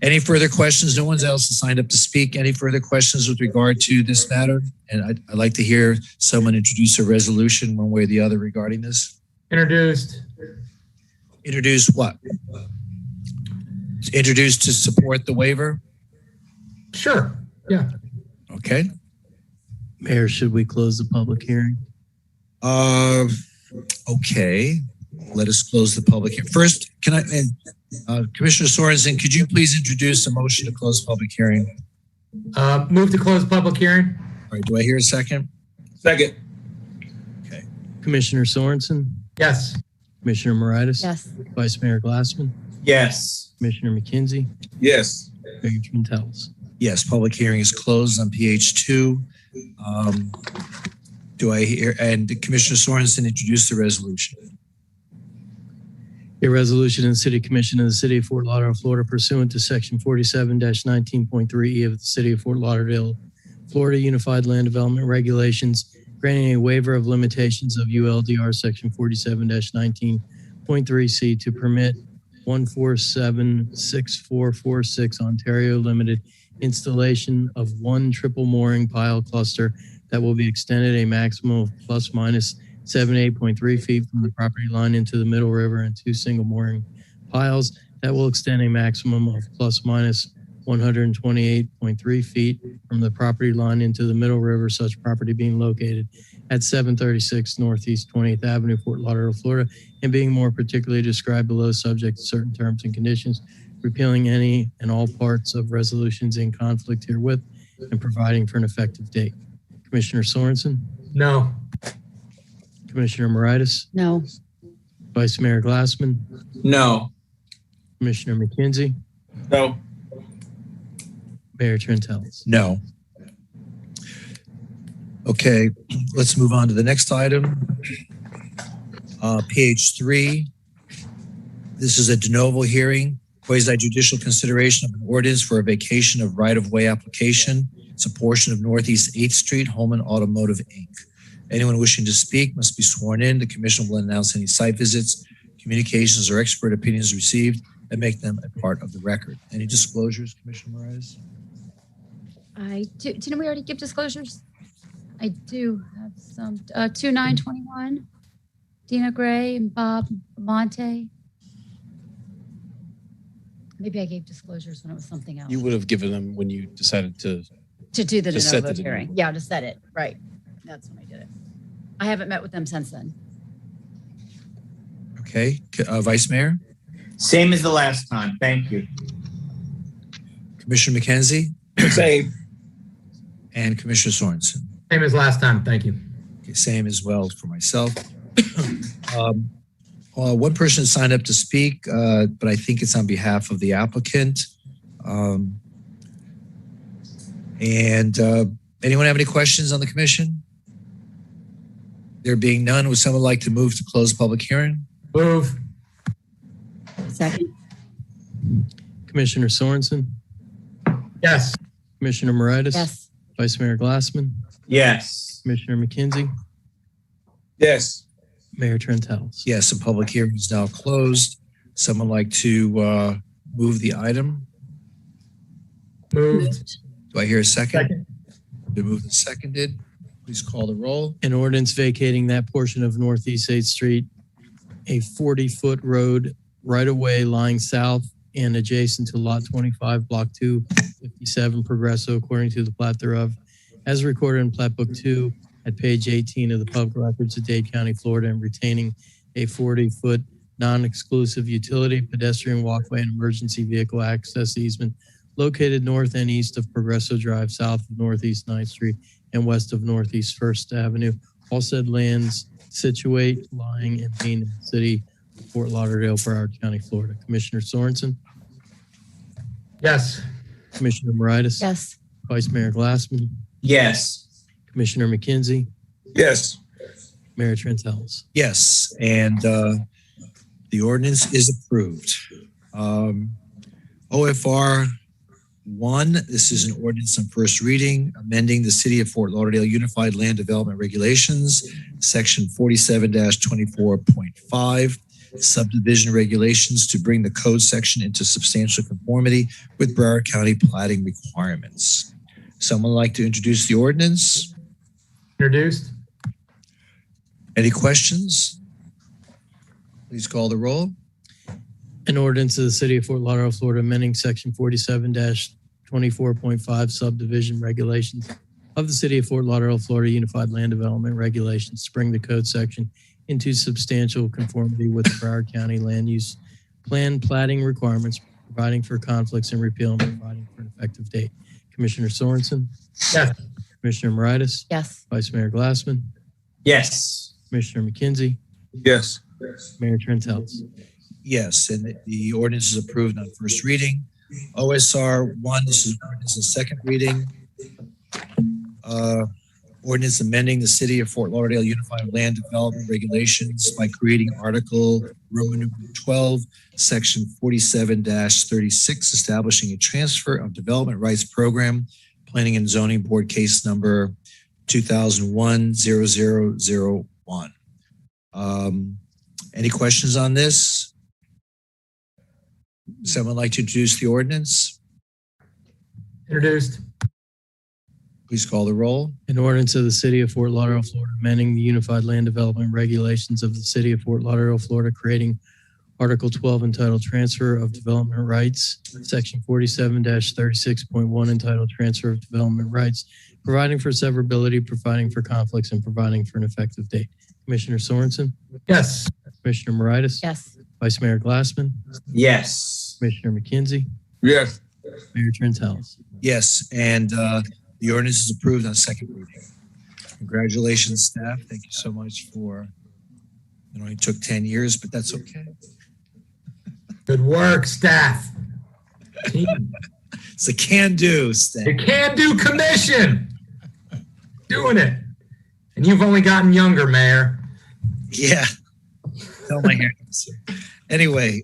any further questions? No one else has signed up to speak. Any further questions with regard to this matter? And I'd like to hear someone introduce a resolution one way or the other regarding this. Introduced. Introduce what? Introduced to support the waiver? Sure. Yeah. Okay. Mayor, should we close the public hearing? Okay. Let us close the public hearing. First, Commissioner Sorensen, could you please introduce a motion to close the public hearing? Move to close public hearing. All right. Do I hear a second? Second. Okay. Commissioner Sorensen? Yes. Commissioner Moritas? Yes. Vice Mayor Glassman? Yes. Commissioner McKenzie? Yes. Mayor Trentalis? Yes, public hearing is closed on PH2. Do I hear, and Commissioner Sorensen introduce the resolution? A resolution in the City Commission of the City of Fort Lauderdale, Florida, pursuant to Section 47-19.3E of the City of Fort Lauderdale, Florida Unified Land Development Regulations, granting a waiver of limitations of ULDR Section 47-19.3C to permit 1476446 Ontario Limited installation of one triple mooring pile cluster that will be extended a maximum of plus minus 78.3 feet from the property line into the Middle River, and two single mooring piles that will extend a maximum of plus minus 128.3 feet from the property line into the Middle River, such property being located at 736 Northeast 20th Avenue, Fort Lauderdale, Florida, and being more particularly described below, subject to certain terms and conditions, repealing any and all parts of resolutions in conflict herewith, and providing for an effective date. Commissioner Sorensen? No. Commissioner Moritas? No. Vice Mayor Glassman? No. Commissioner McKenzie? No. Mayor Trentalis? No. Okay, let's move on to the next item. PH3. This is a de novo hearing, quasi-judicial consideration of an ordinance for a vacation of right-of-way application. It's a portion of Northeast 8th Street, Holman Automotive, Inc. Anyone wishing to speak must be sworn in. The commission will announce any site visits, communications, or expert opinions received and make them a part of the record. Any disclosures, Commissioner Moraes? Didn't we already give disclosures? I do have some. 2921, Dina Gray and Bob Monte. Maybe I gave disclosures when it was something else. You would have given them when you decided to do the de set novo the hearing. Yeah, to set it. Right. That's when I did it. I haven't met with them since then. Okay, Vice Mayor? Same as the last time. Thank you. Commissioner McKenzie? Same. And Commissioner Sorensen? Same as last time. Thank you. Okay, same as well for myself. One person signed up to speak, but I think it's on behalf of the applicant. Anyone have any questions on the commission? There being none, would someone like to move to close public hearing? Move. Second. Commissioner Sorensen? Yes. Commissioner Moritas? Yes. Vice Mayor Glassman? Yes. Commissioner McKenzie? Yes. Mayor Trentalis? Yes, the public hearing is now closed. Someone like to move the item? Moved. Do I hear a second? Been moved and seconded. Please call the roll. An ordinance vacating that portion of Northeast 8th Street, a 40-foot road right-of-way lying south and adjacent to Lot 25, Block 257, Progresso, according to the plat thereof, as recorded in Plat Book 2 at page 18 of the public records of Dade County, Florida, and retaining a 40-foot non-exclusive utility, pedestrian walkway, and emergency vehicle access easement located north and east of Progresso Drive, south of Northeast 9th Street, and west of Northeast 1st Avenue. All said lands situate, lying, and being in the city of Fort Lauderdale, Broward County, Florida. Commissioner Sorensen? Yes. Commissioner Moritas? Yes. Vice Mayor Glassman, Yes. Commissioner McKenzie, Yes. Mayor Trentalis. Yes, and the ordinance is approved. OFR 1, this is an ordinance on first reading, amending the City of Fort Lauderdale Unified Land Development Regulations, Section 47-24.5, subdivision regulations to bring the code section into substantial conformity with Broward County plating requirements. Someone like to introduce the ordinance? Introduced. Any questions? Please call the roll. An ordinance of the City of Fort Lauderdale, Florida, amending Section 47-24.5 subdivision regulations of the City of Fort Lauderdale, Florida Unified Land Development Regulations to bring the code section into substantial conformity with the Broward County land use plan plating requirements, providing for conflicts and repeal and providing for an effective date. Commissioner Sorensen? Yes. Commissioner Moritas? Yes. Vice Mayor Glassman? Yes. Commissioner McKenzie? Yes. Mayor Trentalis. Yes, and the ordinance is approved on first reading. OSR 1, this is ordinance on second reading. Ordinance amending the City of Fort Lauderdale Unified Land Development Regulations by creating Article Roman numeral 12, Section 47-36, establishing a transfer of development rights program, Planning and Zoning Board case number 2001-0001. Any questions on this? Someone like to introduce the ordinance? Introduced. Please call the roll. An ordinance of the City of Fort Lauderdale, Florida, amending the Unified Land Development Regulations of the City of Fort Lauderdale, Florida, creating Article 12 entitled Transfer of Development Rights, Section 47-36.1 entitled Transfer of Development Rights, providing for severability, providing for conflicts, and providing for an effective date. Commissioner Sorensen? Yes. Commissioner Moritas? Yes. Vice Mayor Glassman? Yes. Commissioner McKenzie? Yes. Mayor Trentalis. Yes, and the ordinance is approved on second reading. Congratulations, staff. Thank you so much for, it only took 10 years, but that's okay. Good work, staff. It's a can-do, staff. The can-do commission. Doing it. And you've only gotten younger, Mayor. Yeah. Tell my hairdresser. Anyway,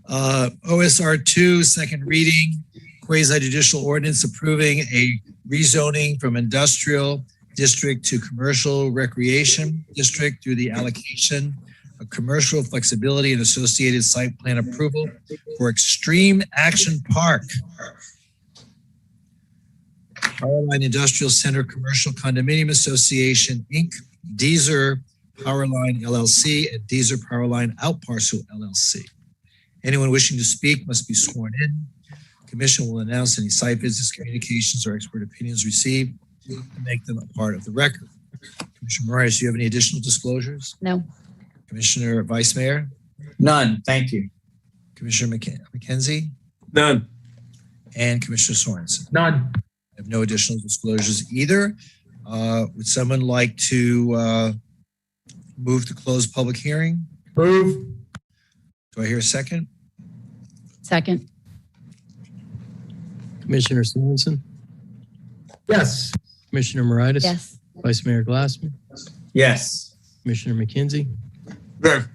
OSR 2, second reading, quasi-judicial ordinance approving a rezoning from industrial district to commercial recreation district through the allocation of commercial flexibility and associated site plan approval for Extreme Action Park, Powerline Industrial Center Commercial Condominium Association, Inc., Deezer Powerline LLC, and Deezer Powerline Outparcel LLC. Anyone wishing to speak must be sworn in. The Commission will announce any site visits, communications, or expert opinions received and make them a part of the record. Commissioner Moritas, do you have any additional disclosures? No. Commissioner Vice Mayor? None. Thank you. Commissioner McKenzie? None. And Commissioner Sorensen? None. I have no additional disclosures either. Would someone like to move to close public hearing? Move. Do I hear a second? Second. Commissioner Sorensen? Yes. Commissioner Moritas? Yes. Vice Mayor Glassman? Yes. Commissioner McKenzie? Yes.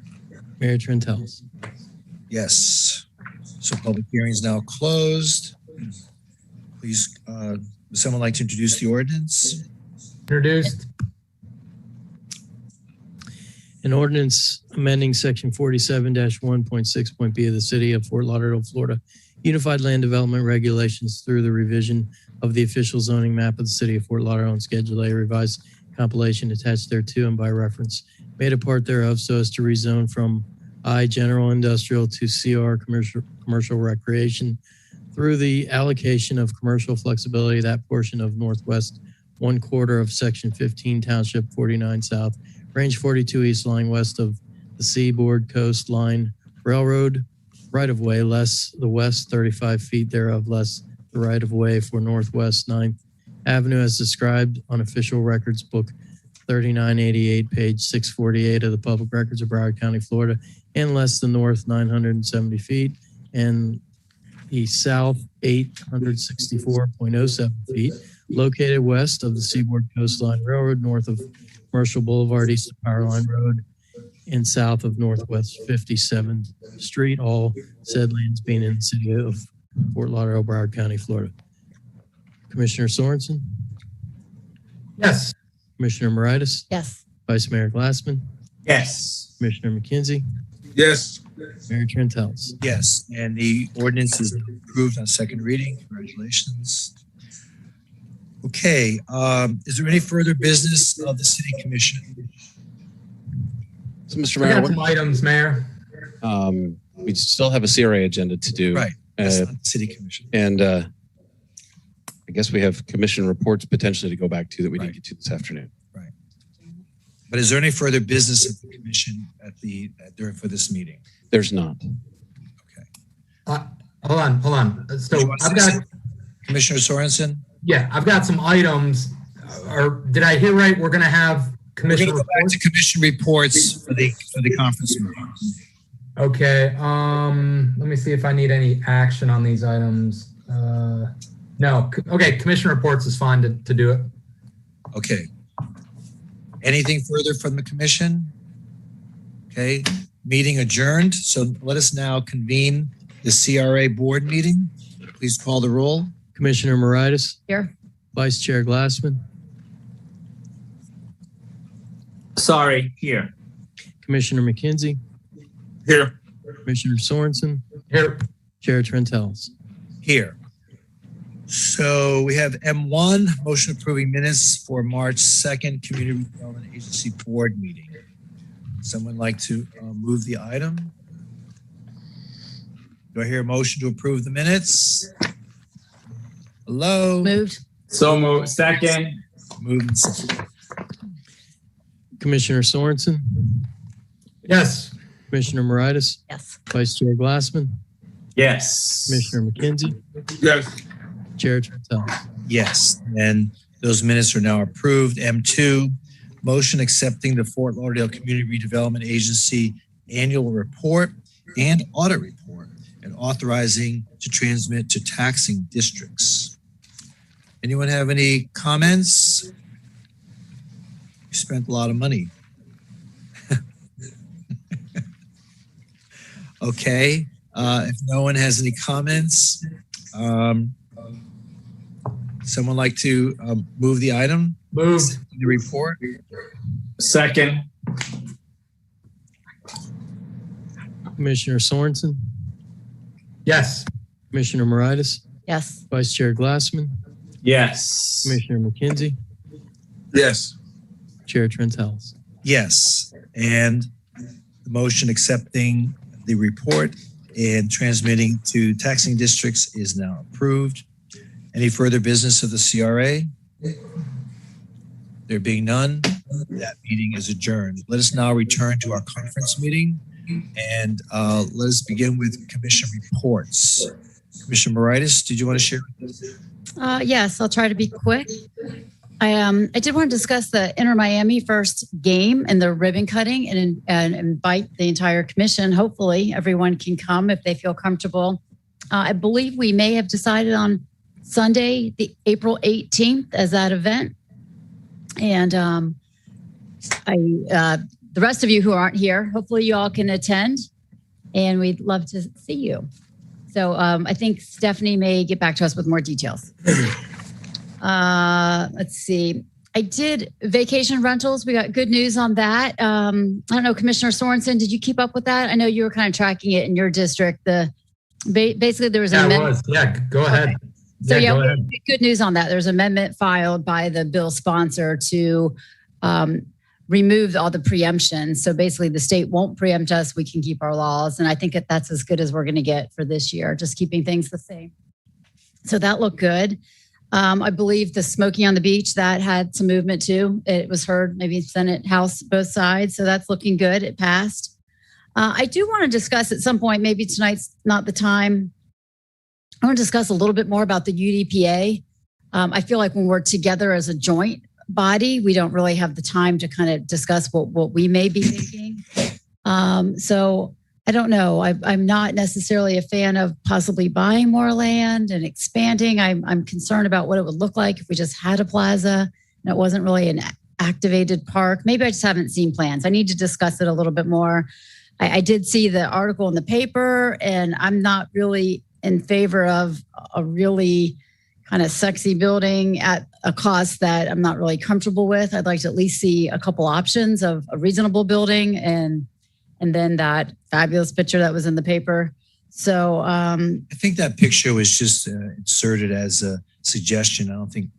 Mayor Trentalis. Yes. So public hearing is now closed. Please, would someone like to introduce the ordinance? Introduced. An ordinance amending Section 47-1.6.b of the City of Fort Lauderdale, Florida, Unified Land Development Regulations through the revision of the official zoning map of the City of Fort Lauderdale and Schedule A revised compilation attached thereto and by reference made a part thereof so as to rezone from I general industrial to CR commercial recreation through the allocation of commercial flexibility, that portion of northwest 1/4 of Section 15 Township 49 South, Range 42 East, lying west of the Seaboard Coast Line Railroad right-of-way, less the west 35 feet thereof, less the right-of-way for Northwest 9th Avenue as described on Official Records Book 3988, page 648 of the Public Records of Broward County, Florida, and less the north 970 feet, and east south 864.07 feet, located west of the Seaboard Coastline Railroad, north of Commercial Boulevard, east of Power Line Road, and south of Northwest 57th Street, all said lands being in the city of Fort Lauderdale, Broward County, Florida. Commissioner Sorensen? Yes. Commissioner Moritas? Yes. Vice Mayor Glassman? Yes. Commissioner McKenzie? Yes. Mayor Trentals? Yes, and the ordinance is approved on second reading. Congratulations. Okay, is there any further business of the city commission? So, Mr. I Mayor, got some items, Mayor. we still have a CRA agenda to do. Right, that's not the city commission. And I guess we have commission reports potentially to go back to that we didn't get to this afternoon. Right. But is there any further business of the commission for this meeting? There's not. Hold on. So I've got Commissioner Sorensen. Yeah, I've got some items. Or did I hear right? We're going to have commission. We're going to go back to commission reports for the conference meeting. Okay. Let me see if I need any action on these items. No. Okay. Commission reports is fine to do it. Okay. Anything further from the commission? Okay. Meeting adjourned. So let us now convene the CRA board meeting. Please call the roll. Commissioner Moritas? Here. Vice Chair Glassman? Sorry, here. Commissioner McKenzie? Here. Commissioner Sorensen? Here. Chair Trentals? Here. So we have M1, motion approving minutes for March 2nd, Community Development Agency Board meeting. Someone like to move the item? Do I hear a motion to approve the minutes? Hello? Moved. So moved. Second. Moved. Commissioner Sorensen? Yes. Commissioner Moritas? Yes. Vice Chair Glassman? Yes. Commissioner McKenzie? Yes. Chair Trentals? Yes, and those minutes are now approved. M2, motion accepting the Fort Lauderdale Community Redevelopment Agency annual report and audit report and authorizing to transmit to taxing districts. Anyone have any comments? You spent a lot of money. Okay, if no one has any comments, someone like to move the item? Moved. The report? Second. Commissioner Sorensen? Yes. Commissioner Moritas? Yes. Vice Chair Glassman? Yes. Commissioner McKenzie? Yes. Chair Trentals? Yes, and the motion accepting the report and transmitting to taxing districts is now approved. Any further business of the CRA? There being none, that meeting is adjourned. Let us now return to our conference meeting and let us begin with commission reports. Commissioner Moritas, did you want to share? Yes, I'll try to be quick. I did want to discuss the Inter Miami first game and the ribbon cutting and invite the entire commission. Hopefully everyone can come if they feel comfortable. I believe we may have decided on Sunday, the April 18th as that event. And the rest of you who aren't here, hopefully you all can attend and we'd love to see you. So I think Stephanie may get back to us with more details. Let's see. I did vacation rentals. We got good news on that. I don't know, Commissioner Sorensen, did you keep up with that? I know you were kind of tracking it in your district. Basically there was an amendment. Yeah, go ahead. Okay. So yeah, we had good news on that. There's an amendment filed by the bill sponsor to remove all the preemption. So basically the state won't preempt us. We can keep our laws. And I think that's as good as we're going to get for this year, just keeping things the same. So that looked good. I believe the smoking on the beach, that had some movement too. It was heard, maybe Senate, House, both sides. So that's looking good. It passed. I do want to discuss at some point, maybe tonight's not the time. I want to discuss a little bit more about the UDPA. I feel like when we're together as a joint body, we don't really have the time to kind of discuss what we may be thinking. So I don't know. I'm not necessarily a fan of possibly buying more land and expanding. I'm concerned about what it would look like if we just had a plaza and it wasn't really an activated park. Maybe I just haven't seen plans. I need to discuss it a little bit more. I did see the article in the paper, and I'm not really in favor of a really kind of sexy building at a cost that I'm not really comfortable with. I'd like to at least see a couple options of a reasonable building and then that fabulous picture that was in the paper. So I think that picture was just inserted as a suggestion. I don't think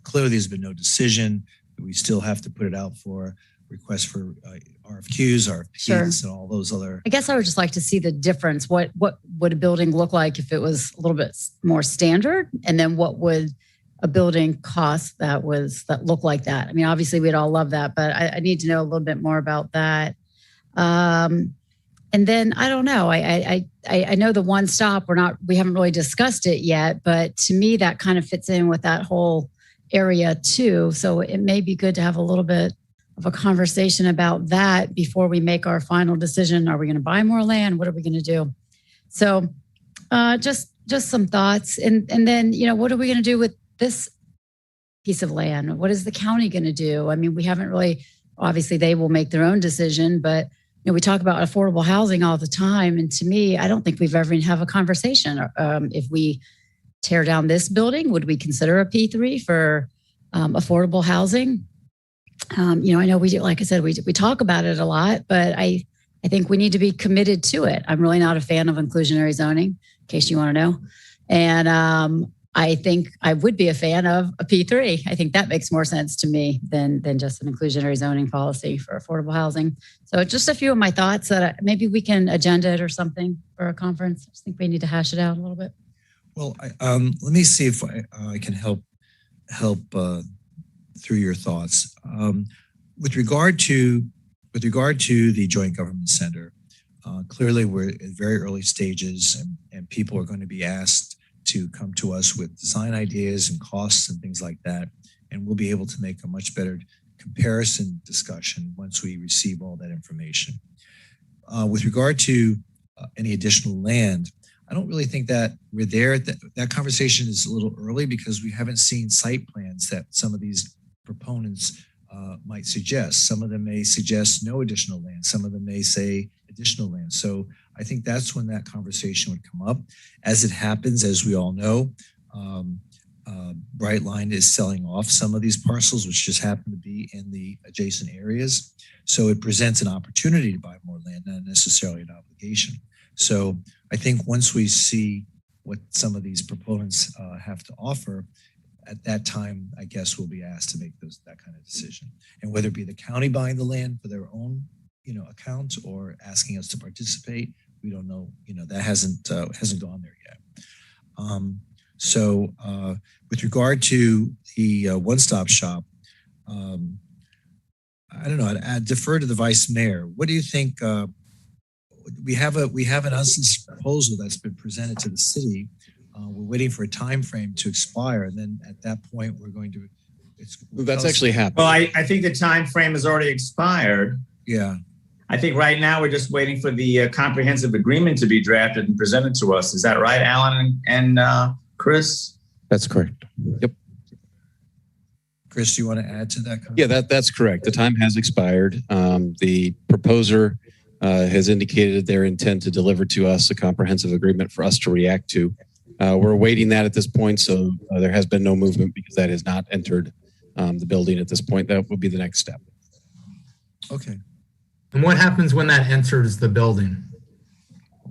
clearly there's been no decision. We still have to put it out for requests for RFQs, RFPs, and all those other. I guess I would just like to see the difference. What would a building look like if it was a little bit more standard? And then what would a building cost that looked like that? I mean, obviously we'd all love that, but I need to know a little bit more about that. And then I don't know. I know the one stop we haven't really discussed it yet, but to me that kind of fits in with that whole area too. So it may be good to have a little bit of a conversation about that before we make our final decision. Are we going to buy more land? What are we going to do? So just some thoughts. And then, what are we going to do with this piece of land? What is the county going to do? I mean, we haven't really, obviously they will make their own decision, but we talk about affordable housing all the time. And to me, I don't think we've ever have a conversation. If we tear down this building, would we consider a P3 for affordable housing? I know we do, like I said, we talk about it a lot, but I think we need to be committed to it. I'm really not a fan of inclusionary zoning, in case you want to know. And I think I would be a fan of a P3. I think that makes more sense to me than just an inclusionary zoning policy for affordable housing. So just a few of my thoughts that maybe we can agenda it or something for a conference. I just think we need to hash it out a little bit. Well, let me see if I can help through your thoughts. With regard to the Joint Government Center, clearly we're in very early stages, and people are going to be asked to come to us with design ideas and costs and things like that, and we'll be able to make a much better comparison discussion once we receive all that information. With regard to any additional land, I don't really think that we're there. That conversation is a little early because we haven't seen site plans that some of these proponents might suggest. Some of them may suggest no additional land. Some of them may say additional land. So I think that's when that conversation would come up. As it happens, as we all know, Brightline is selling off some of these parcels, which just happen to be in the adjacent areas. So it presents an opportunity to buy more land, not necessarily an obligation. So I think once we see what some of these proponents have to offer, at that time, I guess we'll be asked to make that kind of decision. And whether it be the county buying the land for their own, account or asking us to participate, we don't know. That hasn't gone there yet. So with regard to the one-stop shop, I don't know. I'd defer to the vice mayor. What do you think? We have an unsolicited proposal that's been presented to the city. We're waiting for a time frame to expire, and then at that point, we're going to. That's actually happened. Well, I think the time frame has already expired. Yeah. I think right now we're just waiting for the comprehensive agreement to be drafted and presented to us. Is that right, Alan and Chris? That's correct. Yep. Chris, do you want to add to that? Yeah, that's correct. The time has expired. The proposer has indicated their intent to deliver to us a comprehensive agreement for us to react to. We're awaiting that at this point, so there has been no movement because that has not entered the building at this point. That would be the next step. Okay. And what happens when that enters the building?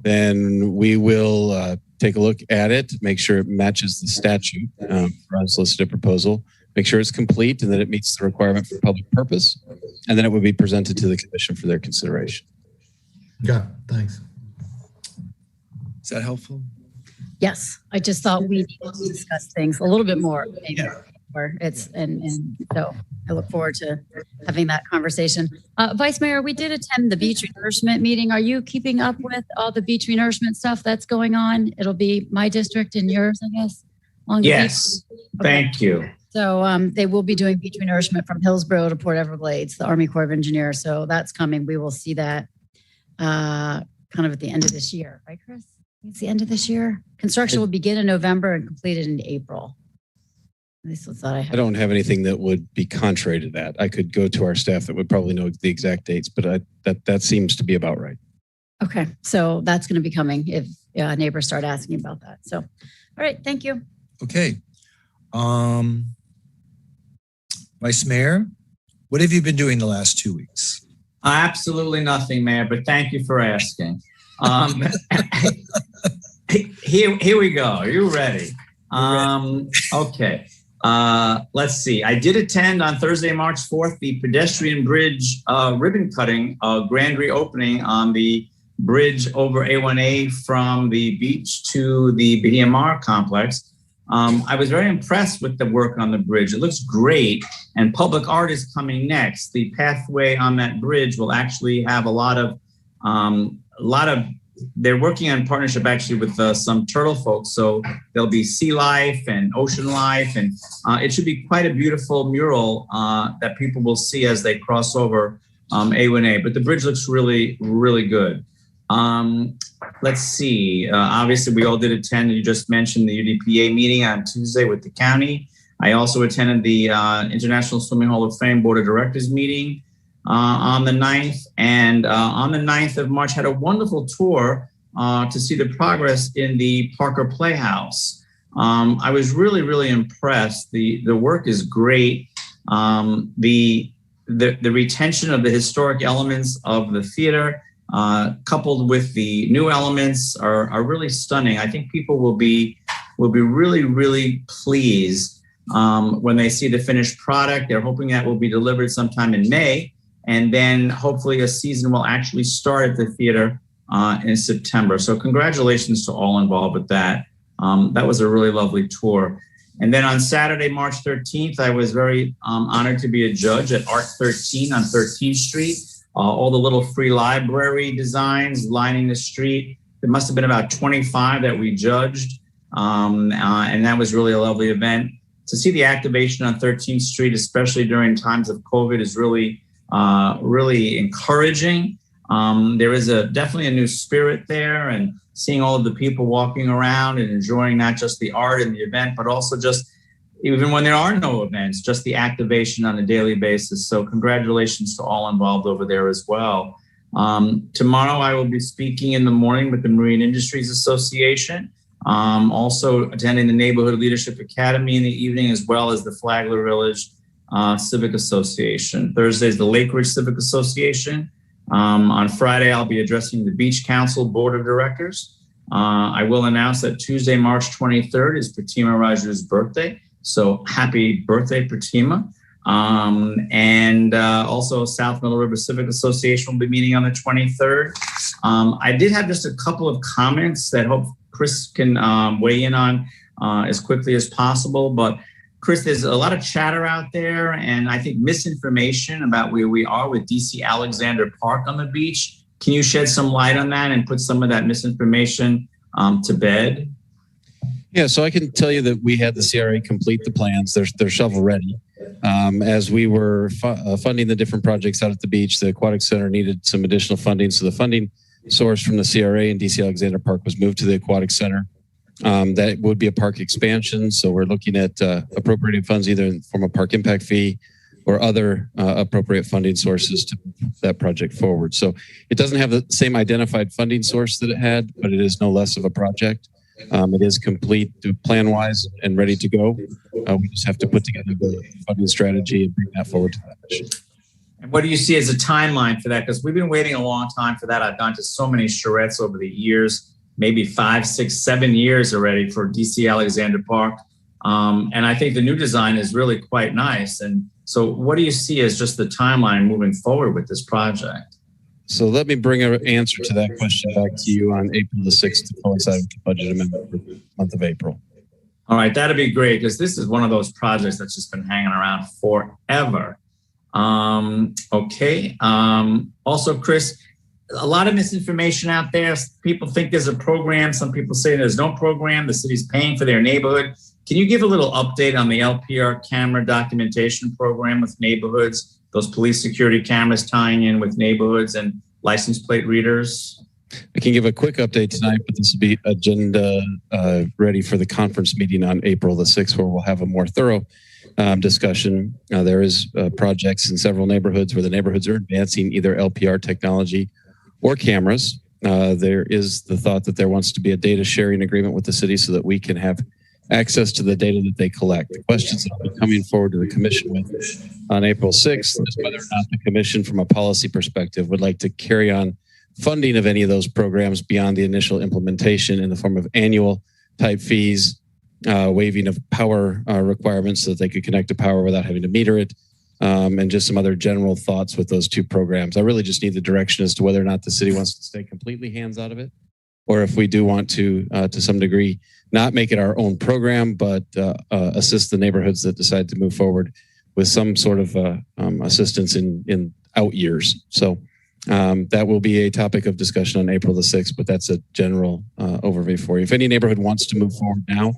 Then we will take a look at it, make sure it matches the statute for unsolicited proposal, make sure it's complete and that it meets the requirement for public purpose, and then it would be presented to the commission for their consideration. Yeah, thanks. Is that helpful? Yes, I just thought we needed to discuss things a little bit more. Maybe. Yeah. And so I look forward to having that conversation. Vice Mayor, we did attend the beach renourishment meeting. Are you keeping up with all the beach renourishment stuff that's going on? It'll be my district and yours, I guess. Yes, thank you. So they will be doing beach renourishment from Hillsborough to Port Everglades, the Army Corps of Engineers. So that's coming. We will see that come kind of at the end of this year, right, Chris? It's the end of this year. Construction will begin in November and completed in April. At least that's what I have. I don't have anything that would be contrary to that. I could go to our staff that would probably know the exact dates, but that seems to be about right. Okay, so that's going to be coming if neighbors start asking about that. So, all right, thank you. Okay. Vice Mayor, what have you been doing the last 2 weeks? Absolutely nothing, Mayor, but thank you for asking. Here we go. Are you ready? Okay. Let's see. I did attend on Thursday, March 4th, the pedestrian bridge ribbon cutting grand reopening on the bridge over A1A from the beach to the BMR complex. I was very impressed with the work on the bridge. It looks great, and public art is coming next. The pathway on that bridge will actually have a lot of they're working on partnership actually with some turtle folks. So there'll be sea life and ocean life, and it should be quite a beautiful mural that people will see as they cross over A1A. But the bridge looks really, really good. Let's see. Obviously, we all did attend, you just mentioned the UDPA meeting on Tuesday with the county. I also attended the International Swimming Hall of Fame Board of Directors meeting on the 9th. And on the 9th of March, had a wonderful tour to see the progress in the Parker Playhouse. I was really, really impressed. The work is great. The retention of the historic elements of the theater, coupled with the new elements are really stunning. I think people will be really, really pleased when they see the finished product. They're hoping that will be delivered sometime in May, and then hopefully a season will actually start at the theater in September. So congratulations to all involved with that. That was a really lovely tour. And then on Saturday, March 13th, I was very honored to be a judge at Art 13 on 13th Street. All the little free library designs lining the street. There must have been about 25 that we judged. And that was really a lovely event. To see the activation on 13th Street, especially during times of COVID, is really, really encouraging. There is definitely a new spirit there, and seeing all of the people walking around and enjoying not just the art and the event, but also just even when there are no events, just the activation on a daily basis. So congratulations to all involved over there as well. Tomorrow I will be speaking in the morning with the Marine Industries Association, also attending the Neighborhood Leadership Academy in the evening, as well as the Flagler Village Civic Association. Thursday is the Lake Ridge Civic Association. On Friday, I'll be addressing the Beach Council Board of Directors. I will announce that Tuesday, March 23rd is Pratima Raju's birthday. So happy birthday, Pratima. And also South Middle River Civic Association will be meeting on the 23rd. I did have just a couple of comments that hope Chris can weigh in on as quickly as possible. But Chris, there's a lot of chatter out there, and I think misinformation about where we are with DC Alexander Park on the beach. Can you shed some light on that and put some of that misinformation to bed? Yeah, so I can tell you that we had the CRA complete the plans. They're shovel ready. As we were funding the different projects out at the beach, the Aquatic Center needed some additional funding. So the funding source from the CRA and DC Alexander Park was moved to the Aquatic Center. That would be a park expansion. So we're looking at appropriating funds either in the form of park impact fee or other appropriate funding sources to move that project forward. So it doesn't have the same identified funding source that it had, but it is no less of a project. It is complete plan-wise and ready to go. We just have to put together the funding strategy and bring that forward to that mission. And what do you see as a timeline for that? Because we've been waiting a long time for that. I've gone to so many charrettes over the years, maybe 5, 6, 7 years already for DC Alexander Park. And I think the new design is really quite nice. And so what do you see as just the timeline moving forward with this project? So let me bring an answer to that question back to you on April the 6th to coincide with the budget amendment for the month of April. All right, that'd be great, because this is one of those projects that's just been hanging around forever. Okay. Also, Chris, a lot of misinformation out there. People think there's a program. Some people say there's no program. The city's paying for their neighborhood. Can you give a little update on the LPR camera documentation program with neighborhoods, those police security cameras tying in with neighborhoods and license plate readers? I can give a quick update tonight, but this will be agenda ready for the conference meeting on April the 6th, where we'll have a more thorough discussion. There is projects in several neighborhoods where the neighborhoods are advancing either LPR technology or cameras. There is the thought that there wants to be a data sharing agreement with the city so that we can have access to the data that they collect. The questions that I'll be coming forward to the commission with on April 6th is whether or not the commission, from a policy perspective, would like to carry on funding of any of those programs beyond the initial implementation in the form of annual type fees, waiving of power requirements so that they could connect to power without having to meter it, and just some other general thoughts with those two programs. I really just need the direction as to whether or not the city wants to stay completely hands out of it, or if we do want to some degree, not make it our own program, but assist the neighborhoods that decide to move forward with some sort of assistance in out years. So that will be a topic of discussion on April the 6th, but that's a general overview for you. If any neighborhood wants to move forward now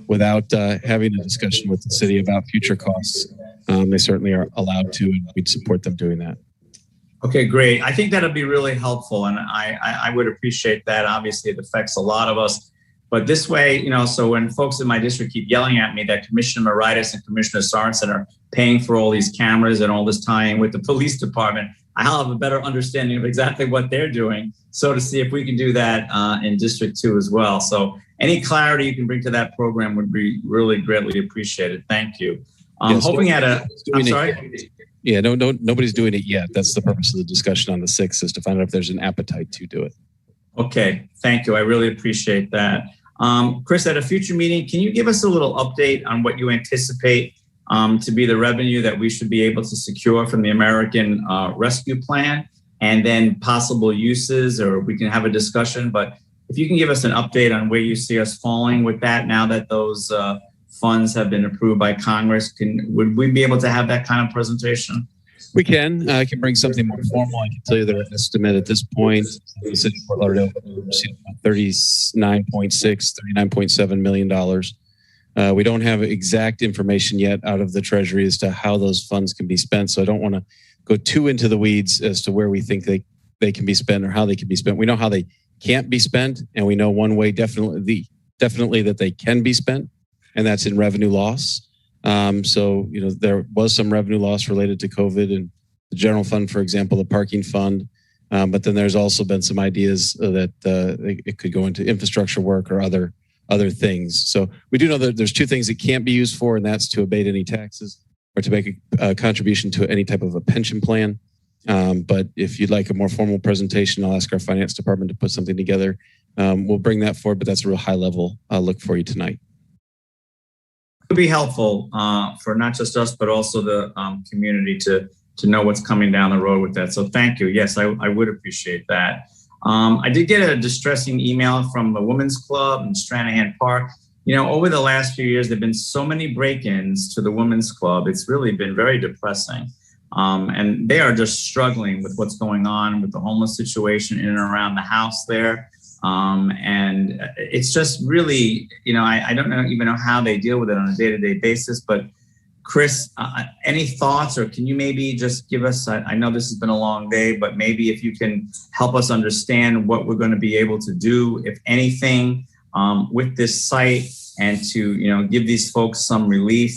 without having a discussion with the city about future costs, they certainly are allowed to, and we'd support them doing that. Okay, great. I think that'll be really helpful, and I would appreciate that. Obviously, it affects a lot of us. But this way, so when folks in my district keep yelling at me that Commissioner Moritas and Commissioner Sorensen are paying for all these cameras and all this tying with the police department, I'll have a better understanding of exactly what they're doing. So to see if we can do that in District 2 as well. So any clarity you can bring to that program would be really greatly appreciated. Thank you. Yes, hoping at a, I'm sorry? Yeah, no, nobody's doing it yet. That's the purpose of the discussion on the 6th, is to find out if there's an appetite to do it. Okay, thank you. I really appreciate that. Chris, at a future meeting, can you give us a little update on what you anticipate to be the revenue that we should be able to secure from the American Rescue Plan, and then possible uses, or we can have a discussion. But if you can give us an update on where you see us falling with that now that those funds have been approved by Congress, would we be able to have that kind of presentation? We can. I can bring something more formal. I can tell you their estimate at this point. The city of Fort Lauderdale received $39.7 million. We don't have exact information yet out of the Treasury as to how those funds can be spent. So I don't want to go too into the weeds as to where we think they can be spent or how they can be spent. We know how they can't be spent, and we know one way definitely that they can be spent, and that's in revenue loss. So, there was some revenue loss related to COVID and the general fund, for example, the parking fund. But then there's also been some ideas that it could go into infrastructure work or other things. So we do know that there's two things it can't be used for, and that's to abate any taxes or to make a contribution to any type of a pension plan. But if you'd like a more formal presentation, I'll ask our finance department to put something together. We'll bring that forward, but that's a real high level look for you tonight. Would be helpful for not just us, but also the community to know what's coming down the road with that. So thank you. Yes, I would appreciate that. I did get a distressing email from the Women's Club in Stranahan Park. Over the last few years, there have been so many break-ins to the Women's Club. It's really been very depressing. And they are just struggling with what's going on with the homeless situation in and around the house there. And it's just really, I don't even know how they deal with it on a day-to-day basis. But Chris, any thoughts, or can you maybe just give us, I know this has been a long day, but maybe if you can help us understand what we're going to be able to do, if anything, with this site, and to, give these folks some relief,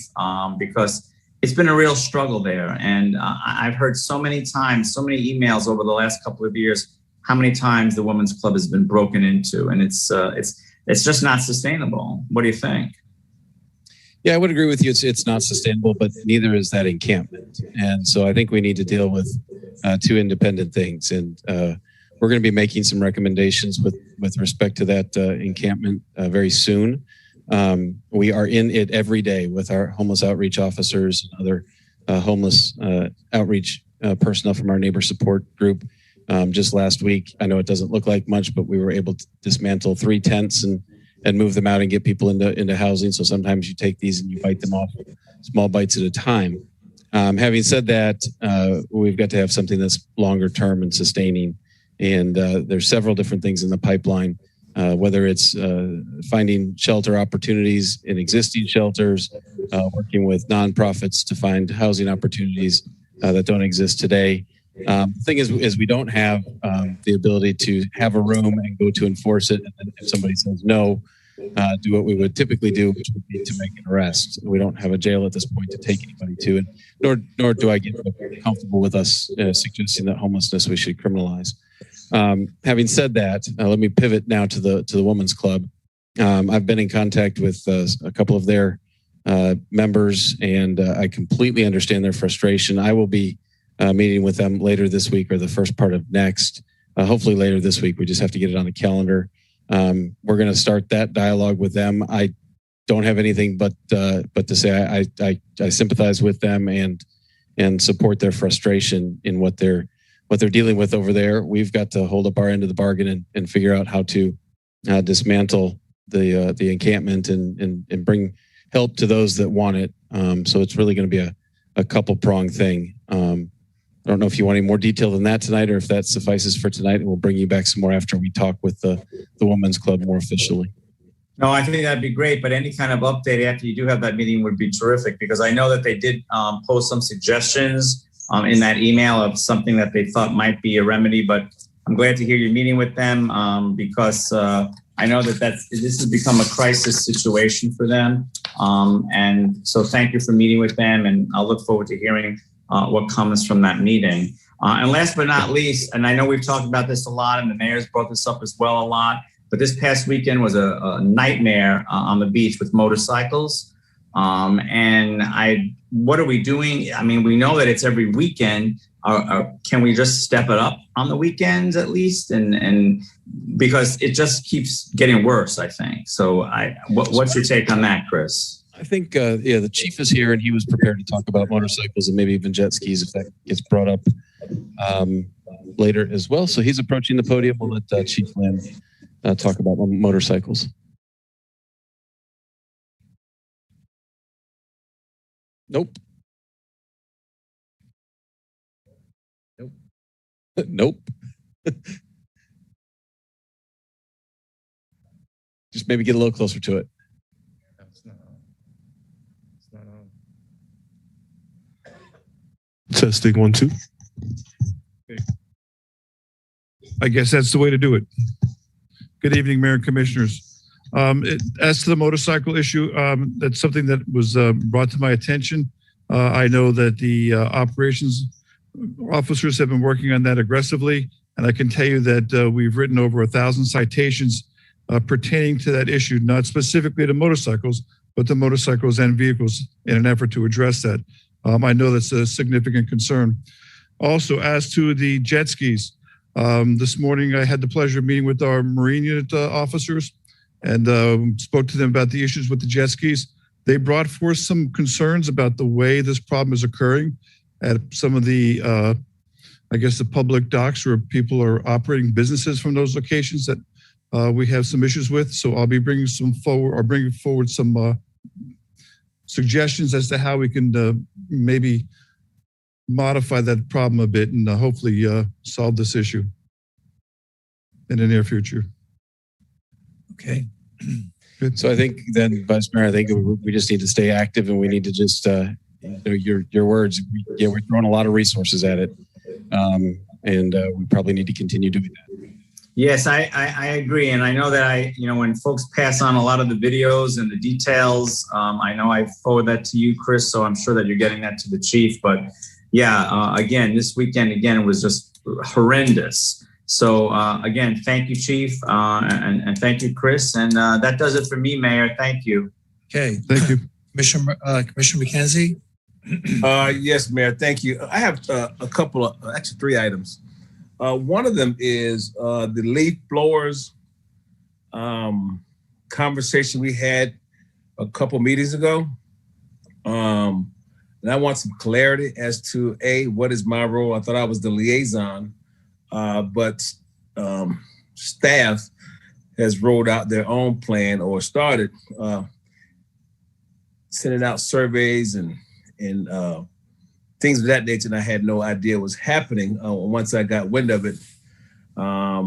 because it's been a real struggle there. And I've heard so many times, so many emails over the last couple of years, how many times the Women's Club has been broken into, and it's just not sustainable. What do you think? Yeah, I would agree with you. It's not sustainable, but neither is that encampment. And so I think we need to deal with two independent things. And we're going to be making some recommendations with respect to that encampment very soon. We are in it every day with our homeless outreach officers and other homeless outreach personnel from our neighbor support group. Just last week, I know it doesn't look like much, but we were able to dismantle 3 tents and move them out and get people into housing. So sometimes you take these and you bite them off small bites at a time. Having said that, we've got to have something that's longer term and sustaining. And there's several different things in the pipeline, whether it's finding shelter opportunities in existing shelters, working with nonprofits to find housing opportunities that don't exist today. The thing is we don't have the ability to have a room and go to enforce it. And then if somebody says no, do what we would typically do, which would be to make an arrest. We don't have a jail at this point to take anybody to, and nor do I get comfortable with us suggesting that homelessness we should criminalize. Having said that, let me pivot now to the Women's Club. I've been in contact with a couple of their members, and I completely understand their frustration. I will be meeting with them later this week or the first part of next. Hopefully later this week. We just have to get it on the calendar. We're going to start that dialogue with them. I don't have anything but to say I sympathize with them and support their frustration in what they're dealing with over there. We've got to hold up our end of the bargain and figure out how to dismantle the encampment and bring help to those that want it. So it's really going to be a couple prong thing. I don't know if you want any more detail than that tonight, or if that suffices for tonight, and we'll bring you back some more after we talk with the Women's Club more officially. No, I think that'd be great, but any kind of update after you do have that meeting would be terrific, because I know that they did post some suggestions in that email of something that they thought might be a remedy, but I'm glad to hear you're meeting with them because I know that this has become a crisis situation for them. And so thank you for meeting with them, and I'll look forward to hearing what comes from that meeting. And last but not least, and I know we've talked about this a lot, and the mayor's brought this up as well a lot, but this past weekend was a nightmare on the beach with motorcycles. And what are we doing? I mean, we know that it's every weekend. Can we just step it up on the weekends at least? And because it just keeps getting worse, I think. So what's your take on that, Chris? I think, the chief is here, and he was prepared to talk about motorcycles and maybe even jet skis if that gets brought up later as well. So he's approaching the podium. We'll let Chief Lynn talk about motorcycles. Nope. Nope. Just maybe get a little closer to it. Testing 1, 2. Okay. I guess that's the way to do it. Good evening, Mayor and Commissioners. As to the motorcycle issue, that's something that was brought to my attention. I know that the operations officers have been working on that aggressively, and I can tell you that we've written over 1,000 citations pertaining to that issue, not specifically to motorcycles, but to motorcycles and vehicles in an effort to address that. I know that's a significant concern. Also, as to the jet skis, this morning I had the pleasure of meeting with our Marine unit officers and spoke to them about the issues with the jet skis. They brought forth some concerns about the way this problem is occurring at some of the, I guess, the public docks where people are operating businesses from those locations that we have some issues with. So I'll be bringing forward some suggestions as to how we can maybe modify that problem a bit and hopefully solve this issue in the near future. Okay. Good. So I think then, Vice Mayor, I think we just need to stay active, and we need to just, your words, we're throwing a lot of resources at it, and we probably need to continue doing that. Yes, I agree. And I know that when folks pass on a lot of the videos and the details, I know I forward that to you, Chris, so I'm sure that you're getting that to the chief. But yeah, again, this weekend, was just horrendous. So again, thank you, Chief, and thank you, Chris. And that does it for me, Mayor. Thank you. Okay. Thank you. Commissioner McKenzie? Yes, Mayor. Thank you. I have a couple of, actually 3 items. One of them is the leaf blowers conversation we had a couple meetings ago. And I want some clarity as to what is my role? I thought I was the liaison, but staff has rolled out their own plan or started sending out surveys and things of that nature, and I had no idea was happening once I got wind of it. I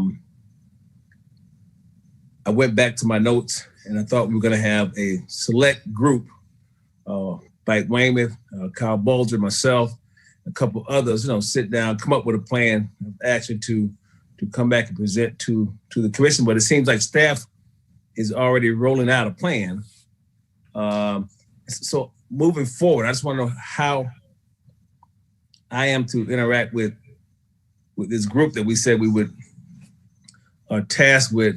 went back to my notes, and I thought we were going to have a select group, like Weymouth, Kyle Bulger, myself, a couple others, sit down, come up with a plan of action to come back and present to the commission. But it seems like staff is already rolling out a plan. So moving forward, I just want to know how I am to interact with this group that we said we would task with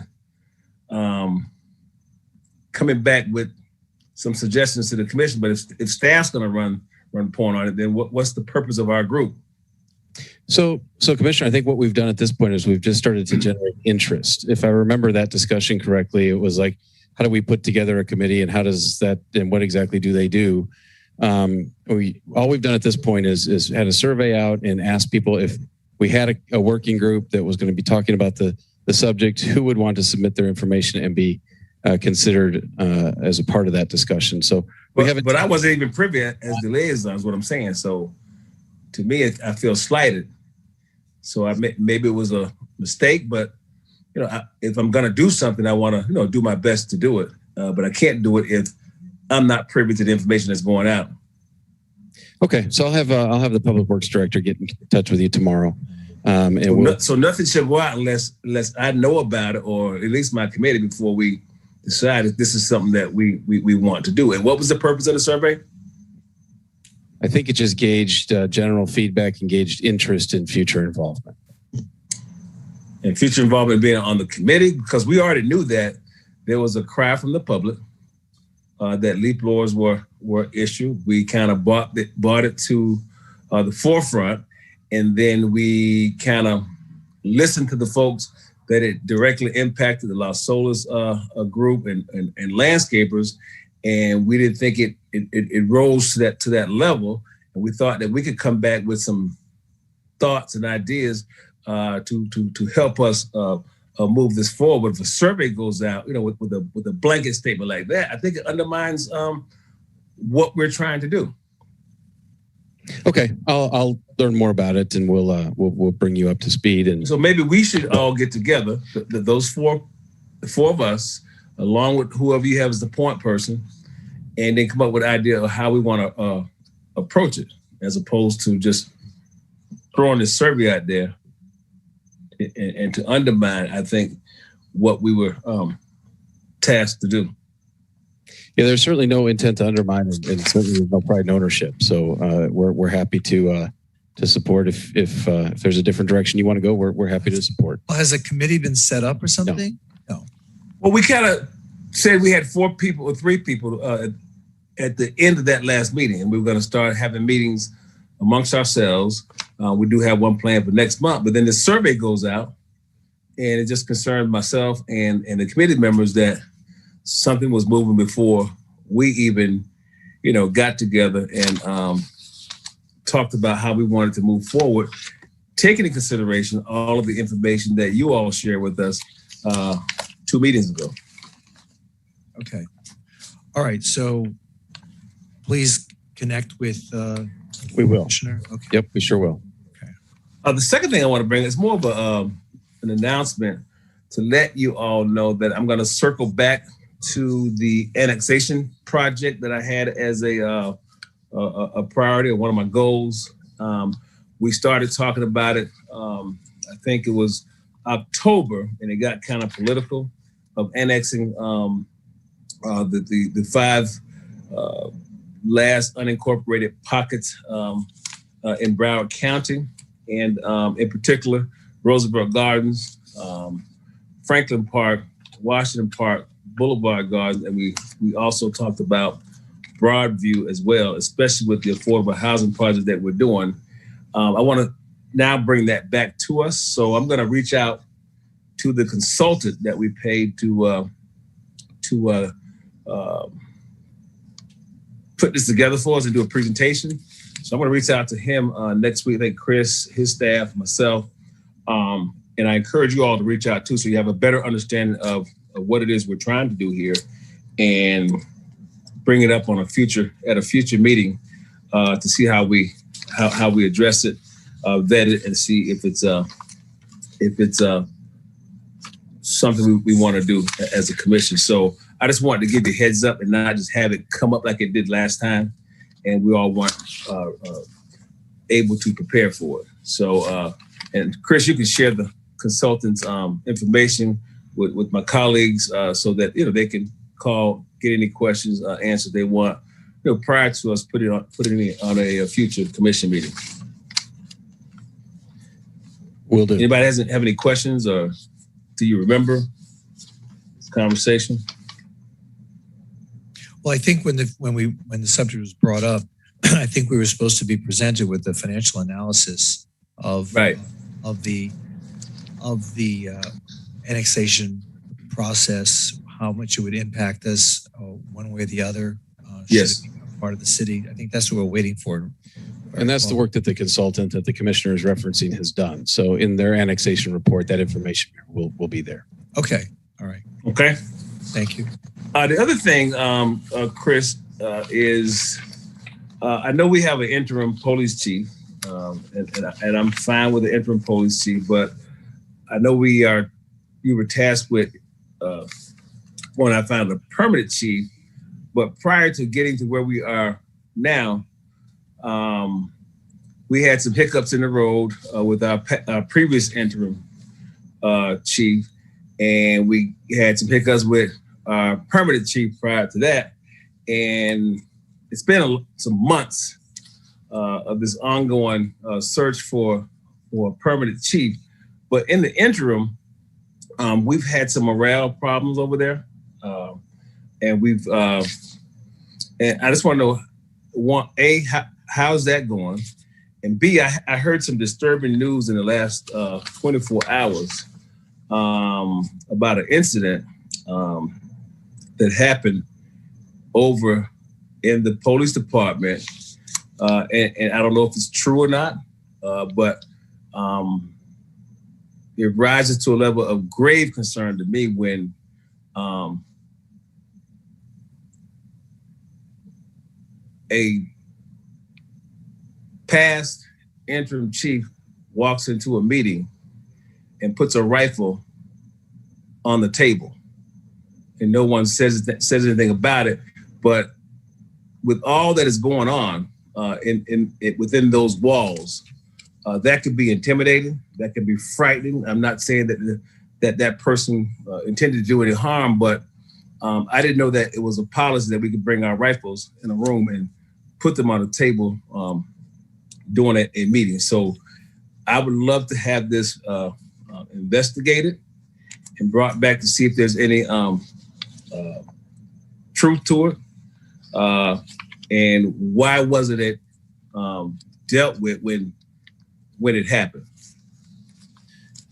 coming back with some suggestions to the commission. But if staff's going to run point on it, then what's the purpose of our group? So Commissioner, I think what we've done at this point is we've just started to generate interest. If I remember that discussion correctly, it was like, how do we put together a committee, and how does that, and what exactly do they do? All we've done at this point is had a survey out and asked people if we had a working group that was going to be talking about the subject, who would want to submit their information and be considered as a part of that discussion. So but I wasn't even privy as the liaison, is what I'm saying. So to me, I feel slighted. So maybe it was a mistake, but if I'm going to do something, I want to do my best to do it. But I can't do it if I'm not privy to the information that's going out. Okay, so I'll have the public works director get in touch with you tomorrow. So nothing should go out unless I know about it, or at least my committee, before we decide if this is something that we want to do. And what was the purpose of the survey? I think it just gauged general feedback and gauged interest in future involvement. And future involvement being on the committee, because we already knew that there was a cry from the public that leaf blowers were issued. We kind of brought it to the forefront, and then we kind of listened to the folks that it directly impacted, the Los Solas group and landscapers, and we didn't think it rose to that level, and we thought that we could come back with some thoughts and ideas to help us move this forward. If a survey goes out, with a blanket statement like that, I think it undermines what we're trying to do. Okay, I'll learn more about it, and we'll bring you up to speed. And so maybe we should all get together, those four of us, along with whoever you have as the point person, and then come up with an idea of how we want to approach it, as opposed to just throwing this survey out there and to undermine, I think, what we were tasked to do. Yeah, there's certainly no intent to undermine, and certainly there's no pride in ownership. So we're happy to support if there's a different direction you want to go. We're happy to support. Well, has a committee been set up or something? No. Well, we kind of said we had 4 people or 3 people at the end of that last meeting, and we were going to start having meetings amongst ourselves. We do have one planned for next month, but then the survey goes out, and it just concerned myself and the committee members that something was moving before we even, got together and talked about how we wanted to move forward, taking into consideration all of the information that you all shared with us 2 meetings ago. Okay. All right. So please connect with we will. Commissioner. Okay. Yep, we sure will. Okay. The second thing I want to bring is more of an announcement to let you all know that I'm going to circle back to the annexation project that I had as a priority, or one of my goals. We started talking about it, I think it was October, and it got kind of political, of annexing the 5 last unincorporated pockets in Broward County, and in particular, Roosevelt Gardens, Franklin Park, Washington Park, Boulevard Gardens, and we also talked about Broadview as well, especially with the affordable housing project that we're doing. I want to now bring that back to us. So I'm going to reach out to the consultant that we paid to put this together for us and do a presentation. So I'm going to reach out to him next week. I think Chris, his staff, myself, and I encourage you all to reach out too, so you have a better understanding of what it is we're trying to do here, and bring it up at a future meeting to see how we address it, vet it, and see if it's something we want to do as a commission. So I just wanted to give you a heads up and not just have it come up like it did last time. And we all want able to prepare for it. So, and Chris, you can share the consultant's information with my colleagues so that, they can call, get any questions answered they want, prior to us putting it on a future commission meeting. Will do. Anybody have any questions, or do you remember this conversation? Well, I think when the subject was brought up, I think we were supposed to be presented with the financial analysis of the annexation process, how much it would impact us one way or the other. Yes, part of the city. I think that's what we're waiting for. And that's the work that the consultant that the commissioner is referencing has done. So in their annexation report, that information will be there. Okay. All right. Okay. Thank you. The other thing, Chris, is I know we have an interim police chief, and I'm fine with the interim police chief, but I know you were tasked with when I found a permanent chief, but prior to getting to where we are now, we had some hiccups in the road with our previous interim chief, and we had some hiccups with our permanent chief prior to that. And it's been some months of this ongoing search for a permanent chief. But in the interim, we've had some morale problems over there. And and I just want to know, A, how's that going? And B, I heard some disturbing news in the last 24 hours about an incident that happened over in the police department. And I don't know if it's true or not, but it rises to a level of grave concern to me when a past interim chief walks into a meeting and puts a rifle on the table, and no one says anything about it. But with all that is going on within those walls, that could be intimidating. That could be frightening. I'm not saying that person intended to do any harm, but I didn't know that it was a policy that we could bring our rifles in a room and put them on a table during a meeting. So I would love to have this investigated and brought back to see if there's any truth to it, and why wasn't it dealt with when it happened.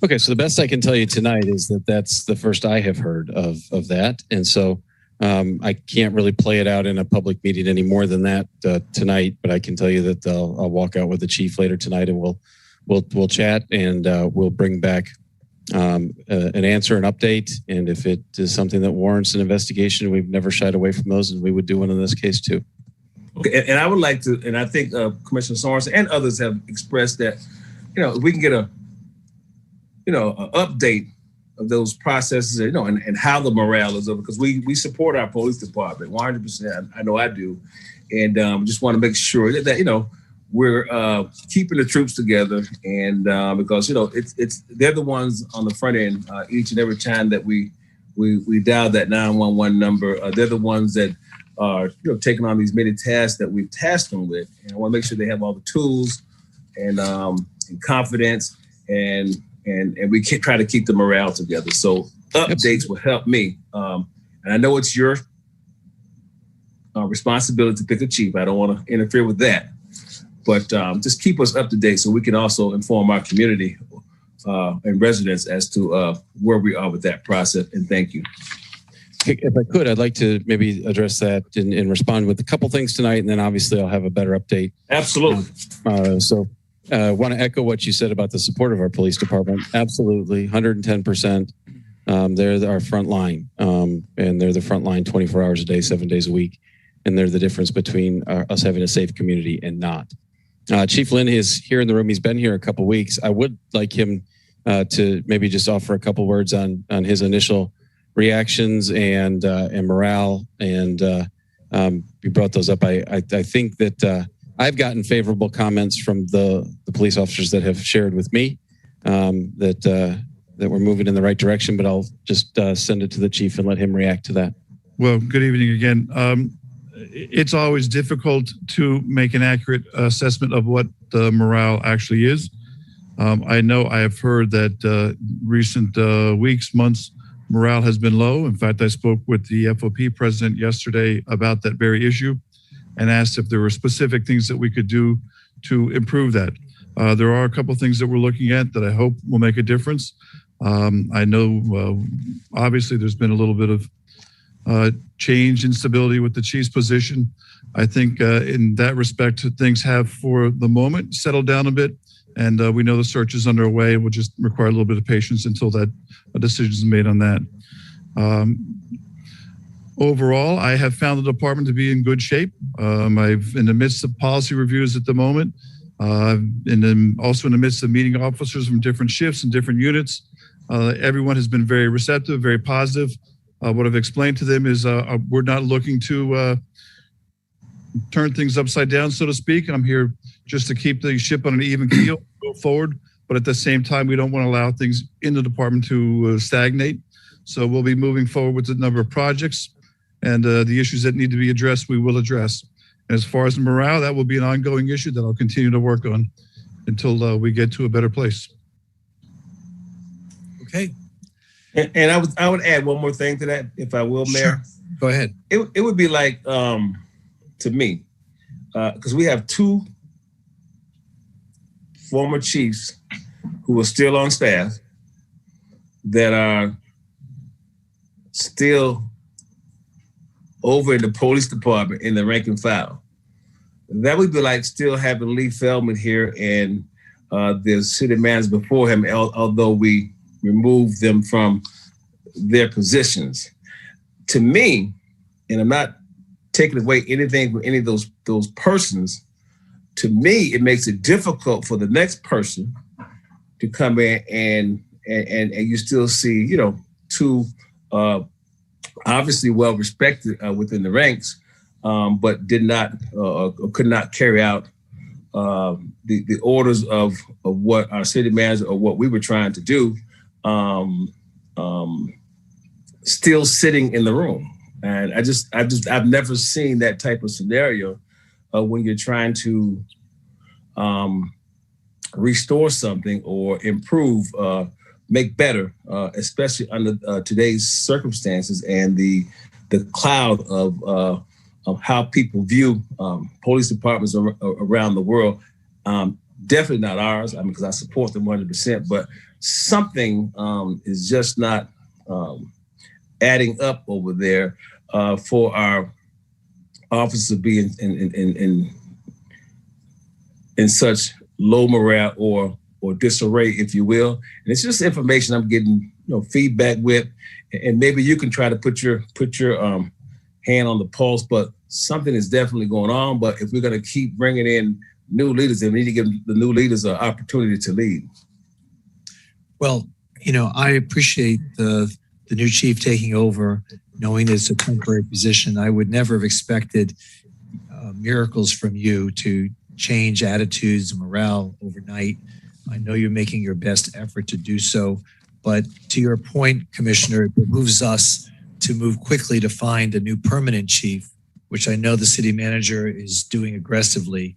Okay, so the best I can tell you tonight is that that's the first I have heard of that. And so I can't really play it out in a public meeting any more than that tonight, but I can tell you that I'll walk out with the chief later tonight, and we'll chat, and we'll bring back an answer, an update. And if it is something that warrants an investigation, we've never shied away from those, and we would do one in this case too. Okay, and I would like to, and I think Commissioner Sorensen and others have expressed that, if we can get an update of those processes, and how the morale is over, because we support our police department 100%. I know I do, and just want to make sure that we're keeping the troops together, and because they're the ones on the front end each and every time that we dial that 911 number. They're the ones that are taking on these many tasks that we've tasked them with, and I want to make sure they have all the tools and confidence, and we can try to keep the morale together. So updates will help me, and I know it's your responsibility to pick a chief. I don't want to interfere with that, but just keep us up to date so we can also inform our community and residents as to where we are with that process. And thank you. If I could, I'd like to maybe address that and respond with a couple things tonight, and then obviously I'll have a better update. Absolutely. I want to echo what you said about the support of our police department. Absolutely, 110%. They're our front line, and they're the front line 24 hours a day, 7 days a week. And they're the difference between us having a safe community and not. Chief Lynn is here in the room. He's been here a couple weeks. I would like him to maybe just offer a couple words on his initial reactions and morale. And you brought those up. I think that I've gotten favorable comments from the police officers that have shared with me that we're moving in the right direction, but I'll just send it to the chief and let him react to that. Well, good evening again. It's always difficult to make an accurate assessment of what the morale actually is. I know I have heard that recent weeks, months, morale has been low. In fact, I spoke with the FOP president yesterday about that very issue and asked if there were specific things that we could do to improve that. There are a couple of things that we're looking at that I hope will make a difference. I know, obviously, there's been a little bit of change in stability with the chief's position. I think in that respect, things have, for the moment, settled down a bit. And we know the search is underway. We'll just require a little bit of patience until that a decision is made on that. Overall, I have found the department to be in good shape. I'm in the midst of policy reviews at the moment, and then also in the midst of meeting officers from different shifts and different units. Everyone has been very receptive, very positive. What I've explained to them is we're not looking to turn things upside down, so to speak. I'm here just to keep the ship on an even keel, go forward. But at the same time, we don't want to allow things in the department to stagnate. So we'll be moving forward with a number of projects, and the issues that need to be addressed, we will address. And as far as the morale, that will be an ongoing issue that I'll continue to work on until we get to a better place. Okay. And I would add one more thing to that, if I will, Mayor. Sure. Go ahead. It would be like, to me, because we have two former chiefs who are still on staff that are still over in the police department in the rank and file. That would be like still having Lee Feldman here and the city manager before him, although we removed them from their positions. To me, and I'm not taking away anything from any of those persons, to me, it makes it difficult for the next person to come in and you still see, you know, two obviously well respected within the ranks, but did not or could not carry out the orders of what our city manager or what we were trying to do, still sitting in the room. And I've never seen that type of scenario when you're trying to restore something or improve, make better, especially under today's circumstances and the cloud of how people view police departments around the world. Definitely not ours. I mean, because I support them 100%, but something is just not adding up over there for our officers to be in such low morale or disarray, if you will. And it's just information I'm getting, feedback with, and maybe you can try to put your hand on the pulse. But something is definitely going on. But if we're going to keep bringing in new leaders, then we need to give the new leaders an opportunity to lead. Well, I appreciate the new chief taking over, knowing it's a temporary position. I would never have expected miracles from you to change attitudes and morale overnight. I know you're making your best effort to do so, but to your point, Commissioner, it behooves us to move quickly to find a new permanent chief, which I know the city manager is doing aggressively.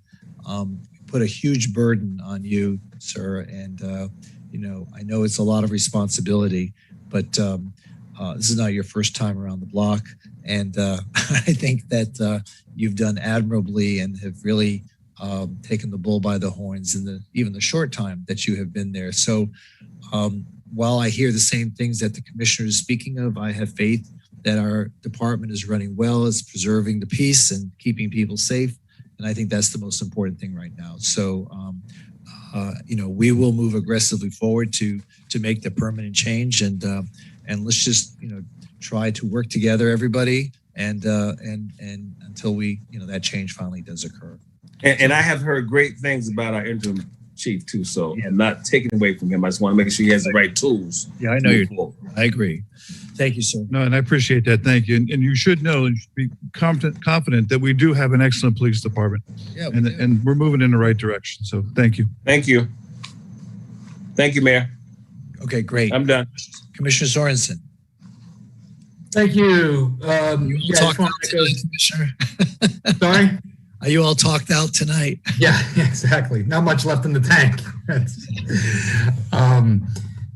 Put a huge burden on you, sir, and I know it's a lot of responsibility, but this is not your first time around the block, and I think that you've done admirably and have really taken the bull by the horns in even the short time that you have been there. So while I hear the same things that the commissioner is speaking of, I have faith that our department is running well, is preserving the peace and keeping people safe. And I think that's the most important thing right now. So, we will move aggressively forward to make the permanent change, and let's just try to work together, everybody, and until that change finally does occur. And I have heard great things about our interim chief too. So I'm not taking away from him. I just want to make sure he has the right tools. Yeah, I know I agree. Thank you, sir. No, and I appreciate that. Thank you. And you should know and should be confident that we do have an excellent police department. Yeah, and we're moving in the right direction. So thank you. Thank you. Thank you, Mayor. Okay, great. I'm done. Commissioner Sorensen. Thank you. You talked out tonight, Commissioner. Sorry? Are you all talked out tonight? Yeah, exactly. Not much left in the tank.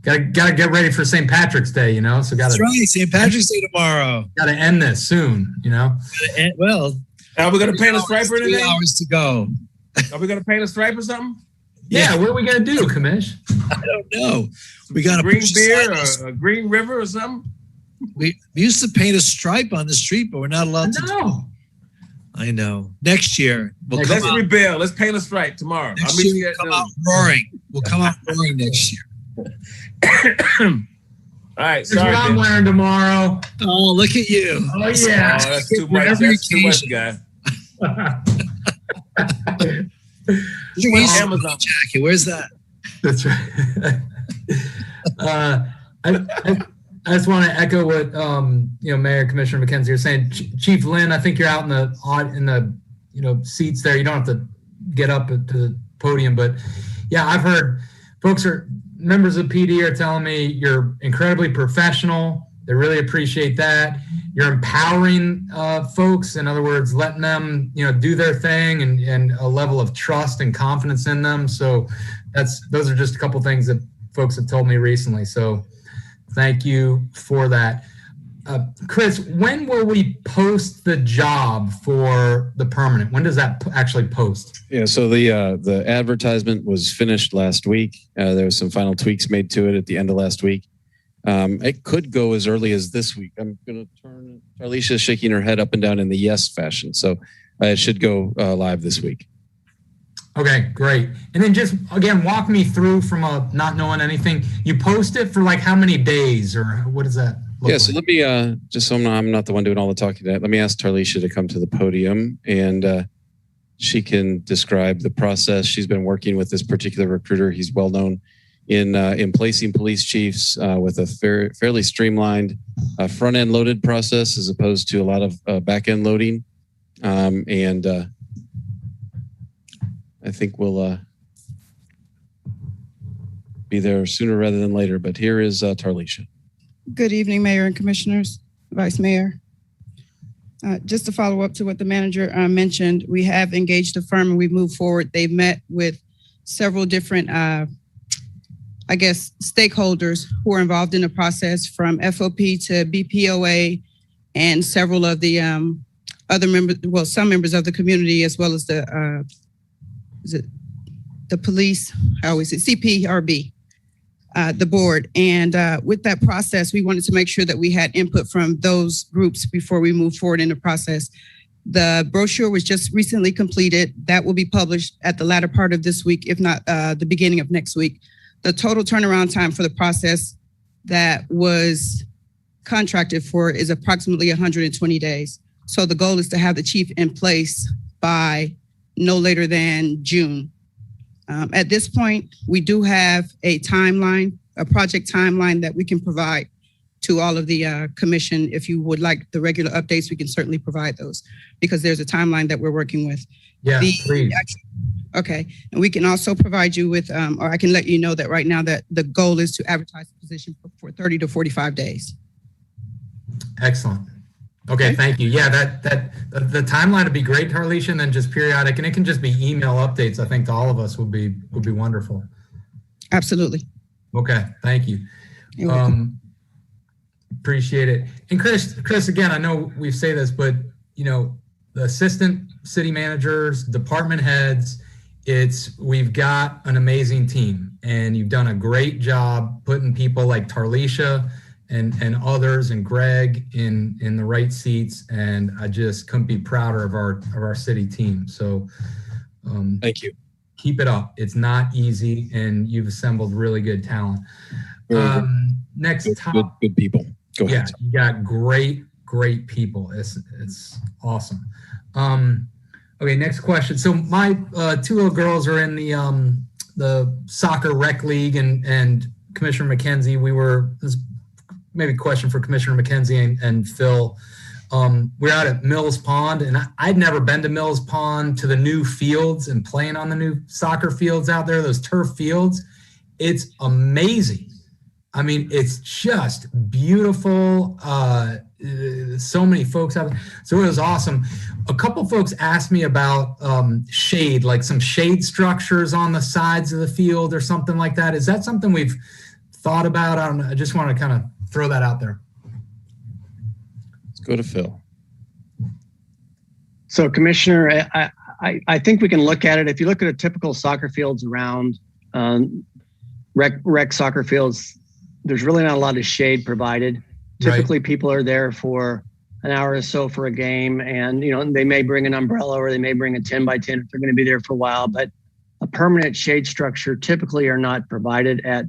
Gotta get ready for St. Patrick's Day, you know. So That's right, St. Patrick's Day tomorrow. Gotta end this soon, you know. Well, are we gonna paint a striper today? 3 hours to go. Are we gonna paint a stripe or something? Yeah, what are we gonna do, Commish? I don't know. We got a green beer or a green river or something. We used to paint a stripe on the street, but we're not allowed to. No. I know. Next year, let's rebel. Let's paint a stripe tomorrow. Next year, we'll come out roaring. We'll come out roaring next year. All right. Sorry, I'm wearing tomorrow. Oh, look at you. Oh, yeah. Oh, that's too much. That's too much, guy. Amazon jacket. Where's that? That's right. I just want to echo what Mayor Commissioner McKenzie are saying. Chief Lynn, I think you're out in the seats there. You don't have to get up to the podium, but yeah, I've heard members of PD are telling me you're incredibly professional. They really appreciate that. You're empowering folks. In other words, letting them do their thing and a level of trust and confidence in them. So those are just a couple things that folks have told me recently. So thank you for that. Chris, when will we post the job for the permanent? When does that actually post? Yeah, so the advertisement was finished last week. There was some final tweaks made to it at the end of last week. It could go as early as this week. I'm going to turn. Tarlisha's shaking her head up and down in the yes fashion. So it should go live this week. Okay, great. And then just, again, walk me through from not knowing anything. You post it for like how many days or what does that look like? So let me, just so I'm not the one doing all the talking tonight, let me ask Tarlisha to come to the podium and she can describe the process. She's been working with this particular recruiter. He's well known in placing police chiefs with a fairly streamlined front-end loaded process as opposed to a lot of back-end loading. I think we'll be there sooner rather than later, but here is Tarlisha. Good evening, Mayor and Commissioners, Vice Mayor. Just to follow up to what the manager mentioned, we have engaged a firm and we've moved forward. They've met with several different, stakeholders who are involved in the process, from FOP to BPOA and several of the other members, some members of the community, as well as the police, CPRB, the board. And with that process, we wanted to make sure that we had input from those groups before we move forward in the process. The brochure was just recently completed. That will be published at the latter part of this week, if not the beginning of next week. The total turnaround time for the process that was contracted for is approximately 120 days. So the goal is to have the chief in place by no later than June. At this point, we do have a timeline, a project timeline that we can provide to all of the commission. If you would like the regular updates, we can certainly provide those because there's a timeline that we're working with. Yeah, please. Okay, and we can also provide you with, or I can let you know that right now that the goal is to advertise the position for 30 to 45 days. Excellent. Okay, thank you. Yeah, the timeline would be great, Tarlisha, and then just periodic, and it can just be email updates. I think to all of us would be wonderful. Absolutely. Okay, thank you. Appreciate it. And Chris, again, I know we say this, but the assistant city managers, department heads, we've got an amazing team, and you've done a great job putting people like Tarlisha and others and Greg in the right seats. And I just couldn't be prouder of our city team. So thank you. Keep it up. It's not easy, and you've assembled really good talent. Next good people. Go ahead. Yeah, you got great people. It's awesome. Okay, next question. So my two little girls are in the soccer rec league, and Commissioner McKenzie, we were maybe question for Commissioner McKenzie and Phil. We're out at Mills Pond, and I'd never been to Mills Pond, to the new fields and playing on the new soccer fields out there, those turf fields. It's amazing. I mean, it's just beautiful. So many folks out there. So it was awesome. A couple folks asked me about shade, like some shade structures on the sides of the field or something like that. Is that something we've thought about? I just want to kind of throw that out there. Let's go to Phil. So, Commissioner, I think we can look at it. If you look at a typical soccer fields around rec soccer fields, there's really not a lot of shade provided. Typically, people are there for an hour or so for a game, and they may bring an umbrella or they may bring a 10 by 10 if they're going to be there for a while. But a permanent shade structure typically are not provided at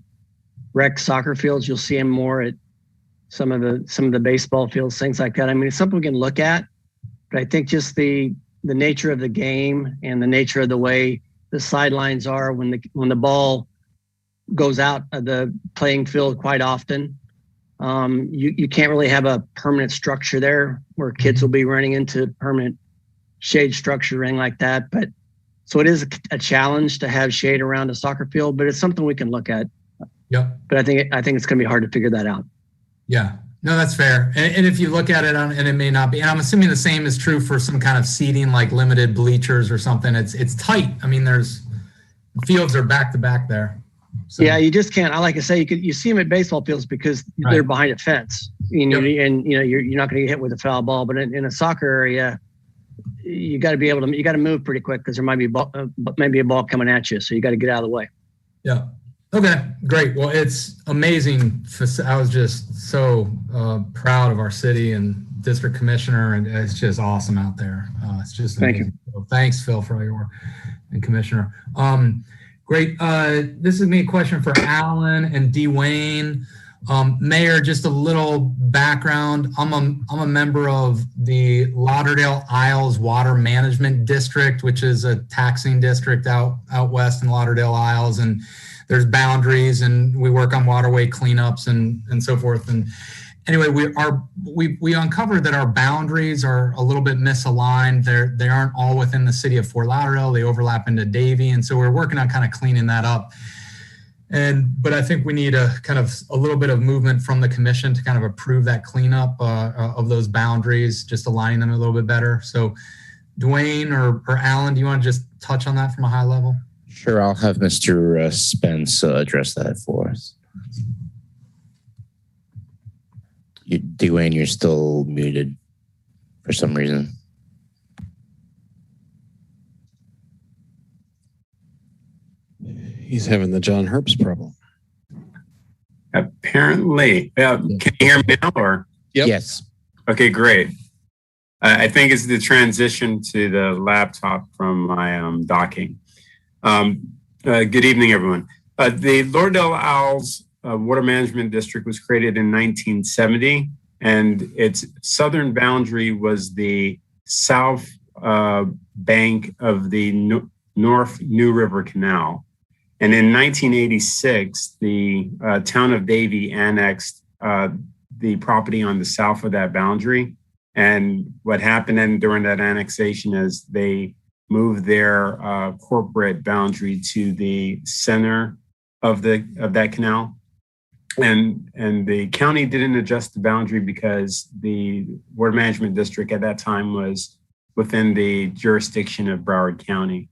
rec soccer fields. You'll see them more at some of the baseball fields, things like that. I mean, it's something we can look at, but I think just the nature of the game and the nature of the way the sidelines are when the ball goes out of the playing field quite often. You can't really have a permanent structure there where kids will be running into permanent shade structure or anything like that. But so it is a challenge to have shade around a soccer field, but it's something we can look at. Yep. But I think it's going to be hard to figure that out. Yeah, no, that's fair. And if you look at it and it may not be, and I'm assuming the same is true for some kind of seating, like limited bleachers or something. It's tight. I mean, fields are back to back there. So. Yeah, you just can't. Like I say, you see them at baseball fields because they're behind a fence, and you're not going to get hit with a foul ball. But in a soccer area, you got to move pretty quick because there might be a ball coming at you, so you got to get out of the way. Yeah. Okay, great. Well, it's amazing. I was just so proud of our city and district commissioner, and it's just awesome out there. It's just amazing. Thank you. So thanks, Phil, for all your work, and Commissioner. Great. This is me a question for Alan and Dwayne. Mayor, just a little background. I'm a member of the Lauderdale Isles Water Management District, which is a taxing district out west in Lauderdale Isles, and there's boundaries, and we work on waterway cleanups and so forth. And anyway, we uncovered that our boundaries are a little bit misaligned. They aren't all within the city of Fort Lauderdale. They overlap into Davie, and so we're working on kind of cleaning that up. But I think we need a little bit of movement from the commission to kind of approve that cleanup of those boundaries, just aligning them a little bit better. So, Dwayne or Alan, do you want to just touch on that from a high level? Sure, I'll have Mr. Spence address that for us. Dwayne, you're still muted for some reason. He's having the John Herbst problem. Apparently. Can you hear me now? Or? Yep. Yes. Okay, great. I think it's the transition to the laptop from my docking. Good evening, everyone. The Lauderdale Isles Water Management District was created in 1970, and its southern boundary was the south bank of the North New River Canal. And in 1986, the town of Davie annexed the property on the south of that boundary. And what happened then during that annexation is they moved their corporate boundary to the center of that canal. And the county didn't adjust the boundary because the water management district at that time was within the jurisdiction of Broward County.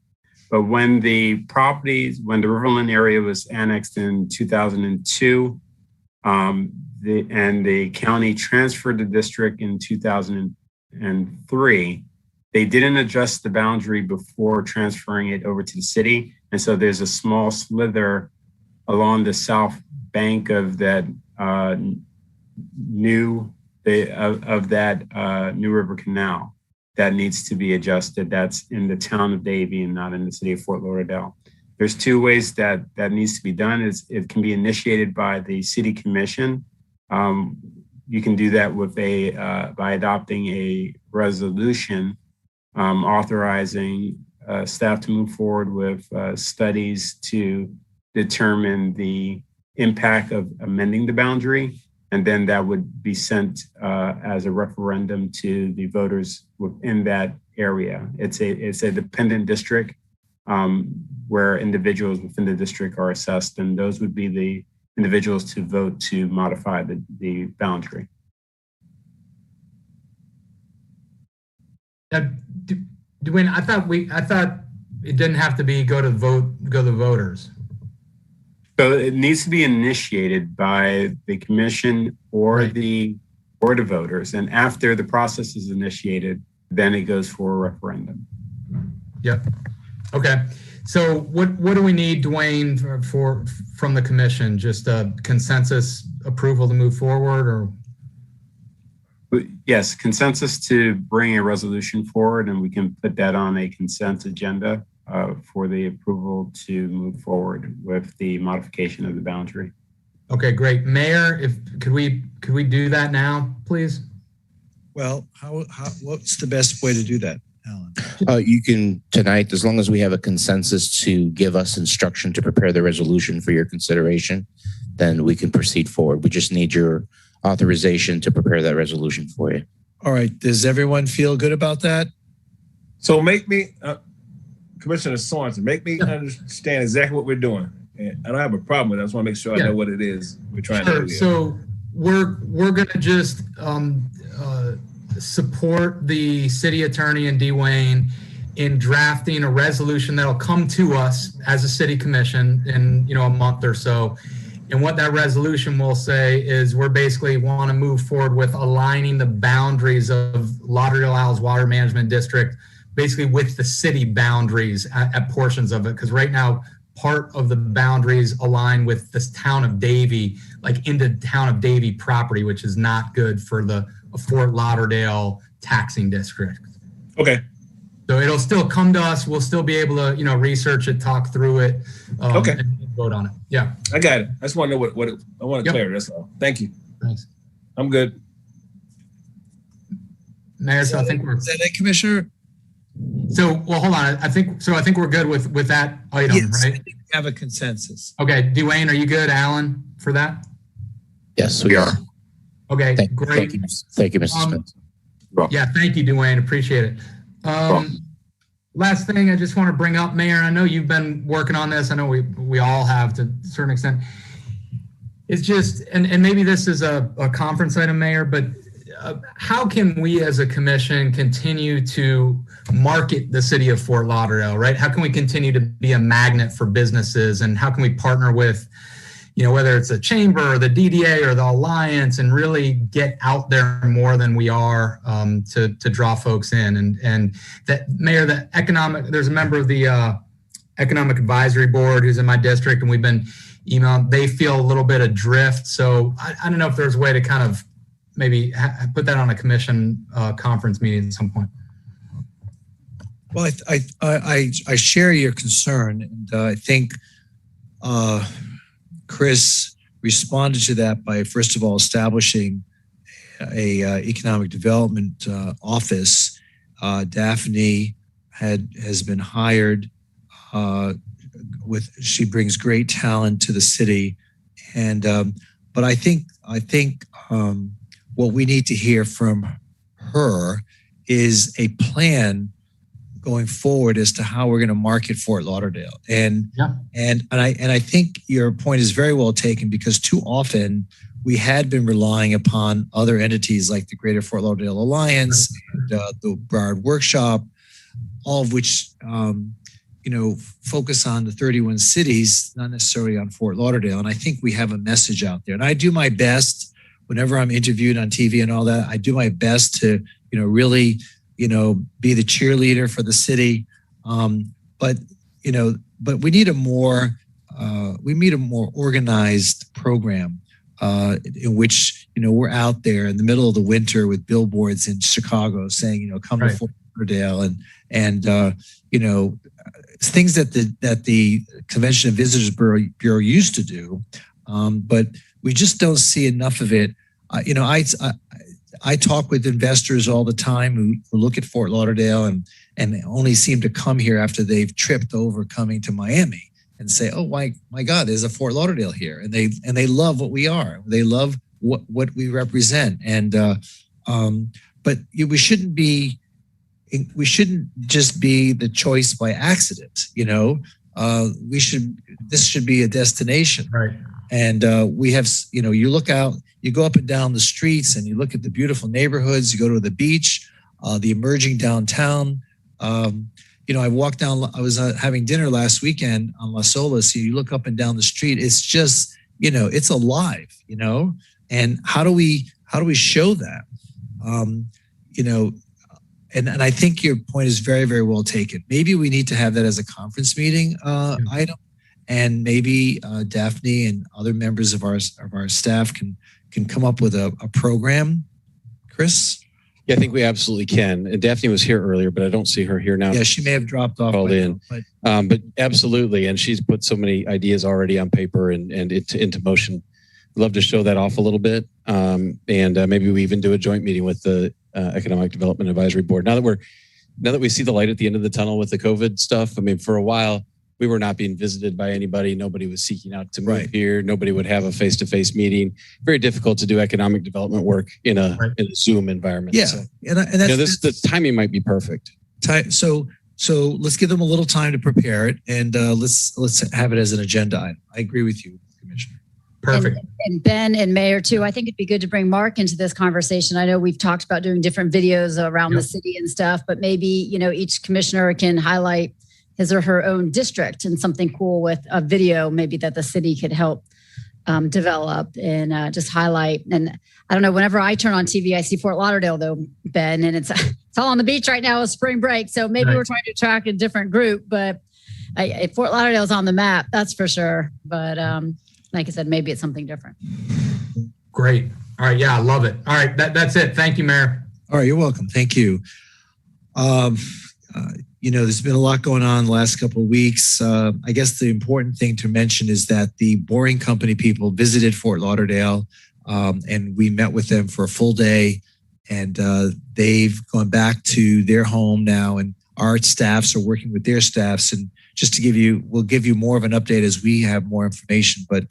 But when the Riverland area was annexed in 2002, and the county transferred the district in 2003, they didn't adjust the boundary before transferring it over to the city. And so there's a small slither along the south bank of that New River Canal that needs to be adjusted. That's in the town of Davie and not in the city of Fort Lauderdale. There's two ways that needs to be done. It can be initiated by the city commission. You can do that with by adopting a resolution authorizing staff to move forward with studies to determine the impact of amending the boundary. and then that would be sent as a referendum to the voters within that area. It's a dependent district where individuals within the district are assessed, and those would be the individuals to vote to modify the boundary. Dwayne, I thought it didn't have to be go to the voters. So it needs to be initiated by the commission or the board of voters, and after the process is initiated, then it goes for a referendum. Yep. Okay. So what do we need, Dwayne, from the commission? Just a consensus approval to move forward, or? Yes, consensus to bring a resolution forward, and we can put that on a consent agenda for the approval to move forward with the modification of the boundary. Okay, great. Mayor, could we do that now, please? Well, what's the best way to do that, Alan? You can tonight, as long as we have a consensus to give us instruction to prepare the resolution for your consideration, then we can proceed forward. We just need your authorization to prepare that resolution for you. All right. Does everyone feel good about that? So make me, Commissioner Sorensen, make me understand exactly what we're doing. And I don't have a problem with it. I just want to make sure I know what it is we're trying to do. So we're going to just support the city attorney and Dwayne in drafting a resolution that'll come to us as a city commission in a month or so. And what that resolution will say is we're basically want to move forward with aligning the boundaries of Lauderdale Isles Water Management District, basically with the city boundaries at portions of it. Because right now, part of the boundaries align with this town of Davie, like into town of Davie property, which is not good for the Fort Lauderdale taxing district. Okay. So it'll still come to us. We'll still be able to, research it, talk through it, and vote on it. Yeah. I got it. I just want to know what I want to clear. That's all. Thank you. Thanks. I'm good. Mayor, so I think we're. Is that it, Commissioner? So, well, hold on. I think we're good with that item, yes, right? I think we have a consensus. Okay. Dwayne, are you good? Alan, for that? Yes, we are. Okay, great. Thank you, Mr. Spence. Yeah, thank you, Dwayne. Appreciate it. Last thing I just want to bring up, Mayor, I know you've been working on this. I know we all have to a certain extent. It's just, and maybe this is a conference item, Mayor, but how can we as a commission continue to market the city of Fort Lauderdale, right? How can we continue to be a magnet for businesses, and how can we partner with, whether it's a chamber or the DDA or the Alliance, and really get out there more than we are to draw folks in. And that, Mayor, there's a member of the Economic Advisory Board who's in my district, and we've been emailing. They feel a little bit adrift. So I don't know if there's a way to kind of maybe put that on a commission conference meeting at some point. Well, I share your concern, and I think Chris responded to that by, first of all, establishing a economic development office. Daphne has been hired. She brings great talent to the city, and but I think what we need to hear from her is a plan going forward as to how we're going to market Fort Lauderdale. And I think your point is very well taken, because too often we had been relying upon other entities like the Greater Fort Lauderdale Alliance, and, the Broward Workshop, all of which focus on the 31 cities, not necessarily on Fort Lauderdale. And I think we have a message out there. And I do my best whenever I'm interviewed on TV and all that. I do my best to really be the cheerleader for the city. But we need a more organized program in which, we're out there in the middle of the winter with billboards in Chicago saying, come to Fort Lauderdale, and things that the Convention and Visitors Bureau used to do. But we just don't see enough of it. I talk with investors all the time who look at Fort Lauderdale and only seem to come here after they've tripped over coming to Miami and say, oh my God, there's a Fort Lauderdale here. And they love what we are. They love what we represent. And but we shouldn't just be the choice by accident. This should be a destination. Right. And we have, you look out, you go up and down the streets and you look at the beautiful neighborhoods, you go to the beach, the emerging downtown. I walked down, I was having dinner last weekend on La Sola. So you look up and down the street, it's just, it's alive, and how do we show that? And I think your point is very, very well taken. Maybe we need to have that as a conference meeting item, and maybe Daphne and other members of our staff can come up with a program. Chris? Yeah, I think we absolutely can. And Daphne was here earlier, but I don't see her here now. Yeah, she may have dropped off. But absolutely, and she's put so many ideas already on paper and into motion. I'd love to show that off a little bit, and maybe we even do a joint meeting with the Economic Development Advisory Board. Now that we see the light at the end of the tunnel with the COVID stuff, I mean, for a while we were not being visited by anybody. Nobody was seeking out to move here. Nobody would have a face-to-face meeting. Very difficult to do economic development work in a Zoom environment. Yeah, so, and that's the timing might be perfect. So let's give them a little time to prepare it, and let's have it as an agenda item. I agree with you, Commissioner. Perfect. And Ben and Mayor too. I think it'd be good to bring Mark into this conversation. I know we've talked about doing different videos around the city and stuff, but maybe, each commissioner can highlight his or her own district and something cool with a video maybe that the city could help develop and just highlight. And I don't know, whenever I turn on TV, I see Fort Lauderdale though, Ben, and it's all on the beach right now with spring break. So maybe we're trying to attract a different group, but Fort Lauderdale is on the map, that's for sure. But like I said, maybe it's something different. Great. All right. Yeah, I love it. All right. That's it. Thank you, Mayor. All right. You're welcome. Thank you. There's been a lot going on the last couple of weeks. I guess the important thing to mention is that the Boring Company people visited Fort Lauderdale, and we met with them for a full day, and they've gone back to their home now, and our staffs are working with their staffs. And just to we'll give you more of an update as we have more information, but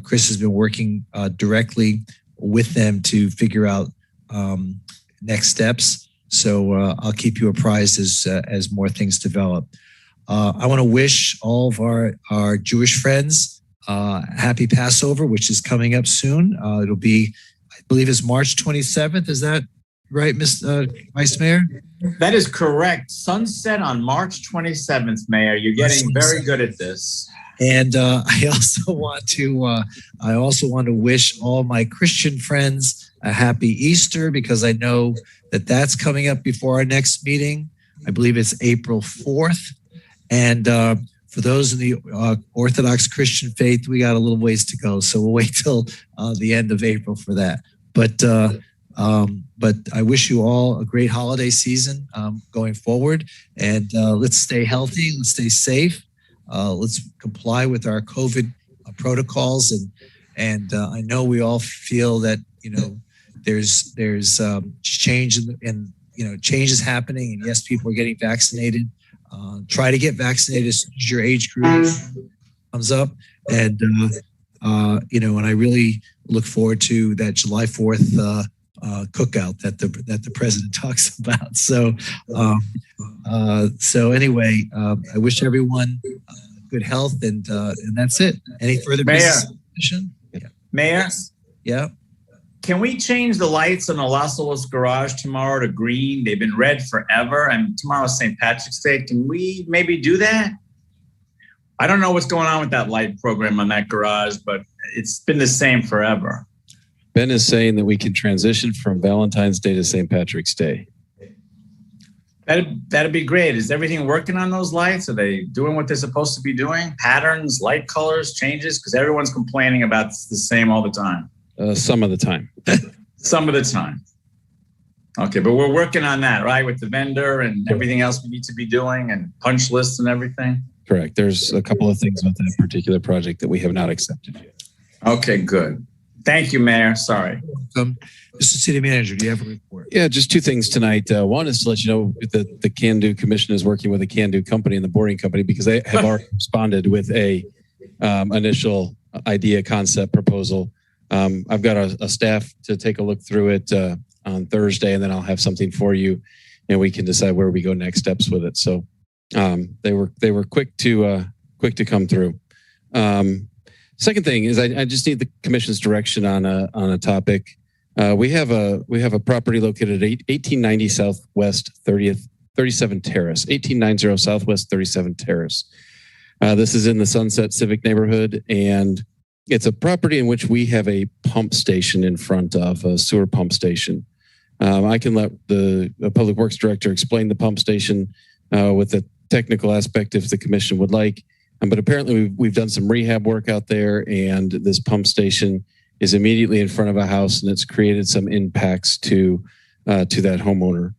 Chris has been working directly with them to figure out next steps. So I'll keep you apprised as more things develop. I want to wish all of our Jewish friends happy Passover, which is coming up soon. It'll be, I believe it's March 27th. Is that right, Vice Mayor? That is correct. Sunset on March 27th, Mayor. You're getting very good at this. And I also want to wish all my Christian friends a happy Easter, because I know that that's coming up before our next meeting. I believe it's April 4th. And for those in the Orthodox Christian faith, we got a little ways to go. So we'll wait till the end of April for that. But I wish you all a great holiday season going forward. And let's stay healthy. Let's stay safe. Let's comply with our COVID protocols. And I know we all feel that, there's change and change is happening. And yes, people are getting vaccinated. Try to get vaccinated as soon as your age group comes up. And, and I really look forward to that July 4th cookout that the president talks about. So anyway, I wish everyone good health, and that's it. Any further business? Mayor? Yeah. Can we change the lights on the Las Olas garage tomorrow to green? They've been red forever, and tomorrow's St. Patrick's Day. Can we maybe do that? I don't know what's going on with that light program on that garage, but it's been the same forever. Ben is saying that we can transition from Valentine's Day to St. Patrick's Day. That'd be great. Is everything working on those lights? Are they doing what they're supposed to be doing? Patterns, light colors, changes? Because everyone's complaining about the same all the time. Some of the time. Some of the time. Okay, but we're working on that, right? With the vendor and everything else we need to be doing, and punch lists and everything? Correct. There's a couple of things with that particular project that we have not accepted yet. Okay, good. Thank you, Mayor. Sorry. Mr. City Manager, do you have a report? Yeah, just two things tonight. One is to let you know that the Can Do Commission is working with a Can Do company and the Boring Company, because they have already responded with a initial idea concept proposal I've got a staff to take a look through it on Thursday, and then I'll have something for you, and we can decide where we go next steps with it. So they were quick to come through. Second thing is I just need the commission's direction on a topic. We have a property located at 1890 Southwest 37 Terrace, 1890 Southwest 37 Terrace. This is in the Sunset Civic neighborhood, and it's a property in which we have a pump station in front of a sewer pump station. I can let the Public Works Director explain the pump station with the technical aspect if the commission would like. But apparently we've done some rehab work out there, and this pump station is immediately in front of a house, and it's created some impacts to that homeowner.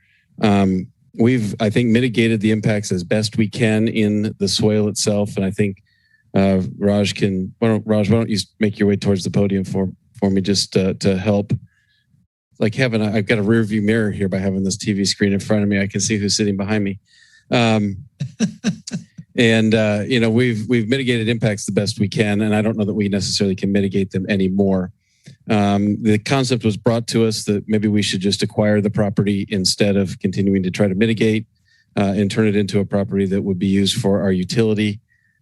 We've, I think, mitigated the impacts as best we can in the soil itself, and I think Raj, why don't you make your way towards the podium for me just to help. Like I've got a rear view mirror here by having this TV screen in front of me. I can see who's sitting behind me. And we've mitigated impacts the best we can, and I don't know that we necessarily can mitigate them anymore. The concept was brought to us that maybe we should just acquire the property instead of continuing to try to mitigate and turn it into a property that would be used for our utility.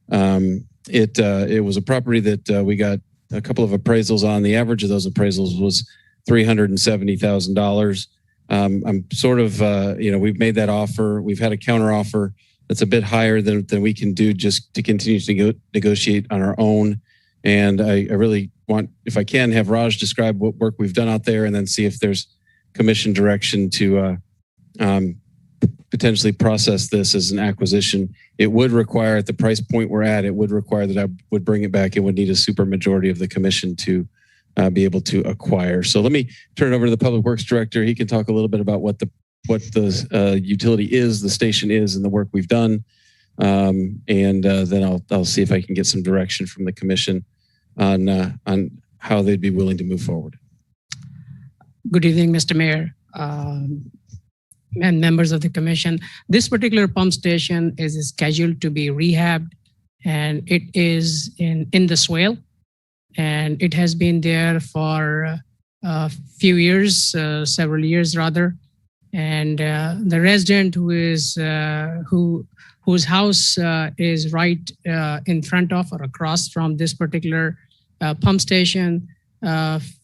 It was a property that we got a couple of appraisals on. The average of those appraisals was $370,000. I'm sort of, we've made that offer. We've had a counter offer that's a bit higher than we can do just to continue to negotiate on our own. And I really want, if I can, have Raj describe what work we've done out there and then see if there's commission direction to potentially process this as an acquisition. It would require, at the price point we're at, it would require that I would bring it back. It would need a super majority of the commission to be able to acquire. So let me turn it over to the Public Works Director. He can talk a little bit about what the utility is, the station is, and the work we've done. And then I'll see if I can get some direction from the commission on how they'd be willing to move forward. Good evening, Mr. Mayor and members of the commission. This particular pump station is scheduled to be rehabbed, and it is in the swale, and it has been there for a few years, several years rather. And the resident whose house is right in front of or across from this particular pump station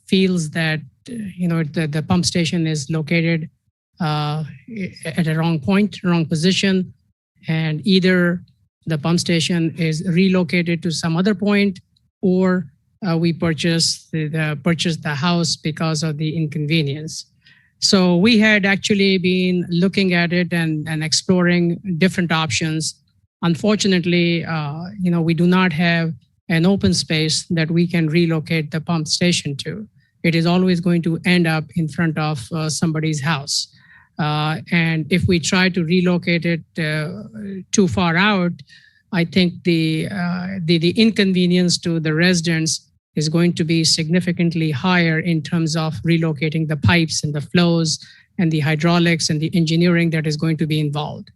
feels that the pump station is located at a wrong point, wrong position, and either the pump station is relocated to some other point, or we purchase the house because of the inconvenience. So we had actually been looking at it and exploring different options. Unfortunately, we do not have an open space that we can relocate the pump station to. It is always going to end up in front of somebody's house. And if we try to relocate it too far out, I think the inconvenience to the residents is going to be significantly higher in terms of relocating the pipes and the flows and the hydraulics and the engineering that is going to be involved.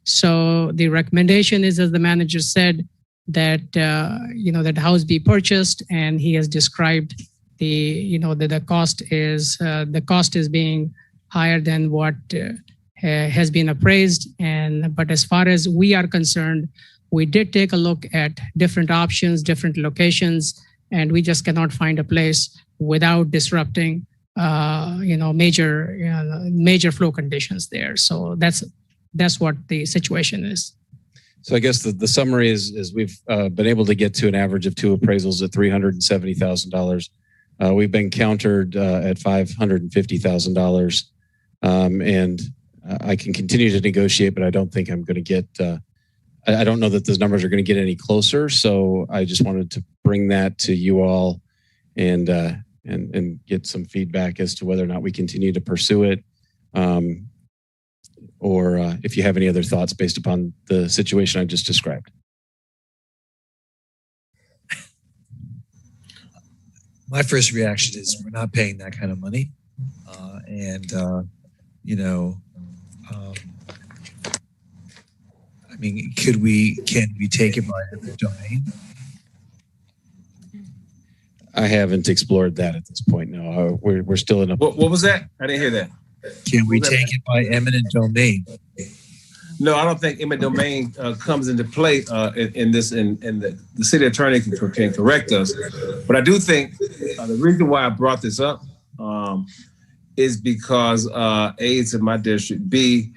So the recommendation is, as the manager said, that that house be purchased, and he has described the cost is being higher than what has been appraised. But as far as we are concerned, we did take a look at different options, different locations, and we just cannot find a place without disrupting, major flow conditions there. So that's what the situation is. So I guess the summary is we've been able to get to an average of 2 appraisals at $370,000. We've been countered at $550,000, and I can continue to negotiate, but I don't think I'm going to get. I don't know that those numbers are going to get any closer. So I just wanted to bring that to you all and get some feedback as to whether or not we continue to pursue it, or if you have any other thoughts based upon the situation I just described. My first reaction is we're not paying that kind of money. Can we take it by the domain? I haven't explored that at this point. No, we're still in a. What was that? I didn't hear that. Can we take it by eminent domain? No, I don't think eminent domain comes into play in this, and the city attorney can correct us. But I do think the reason why I brought this up is because A, it's in my district. B,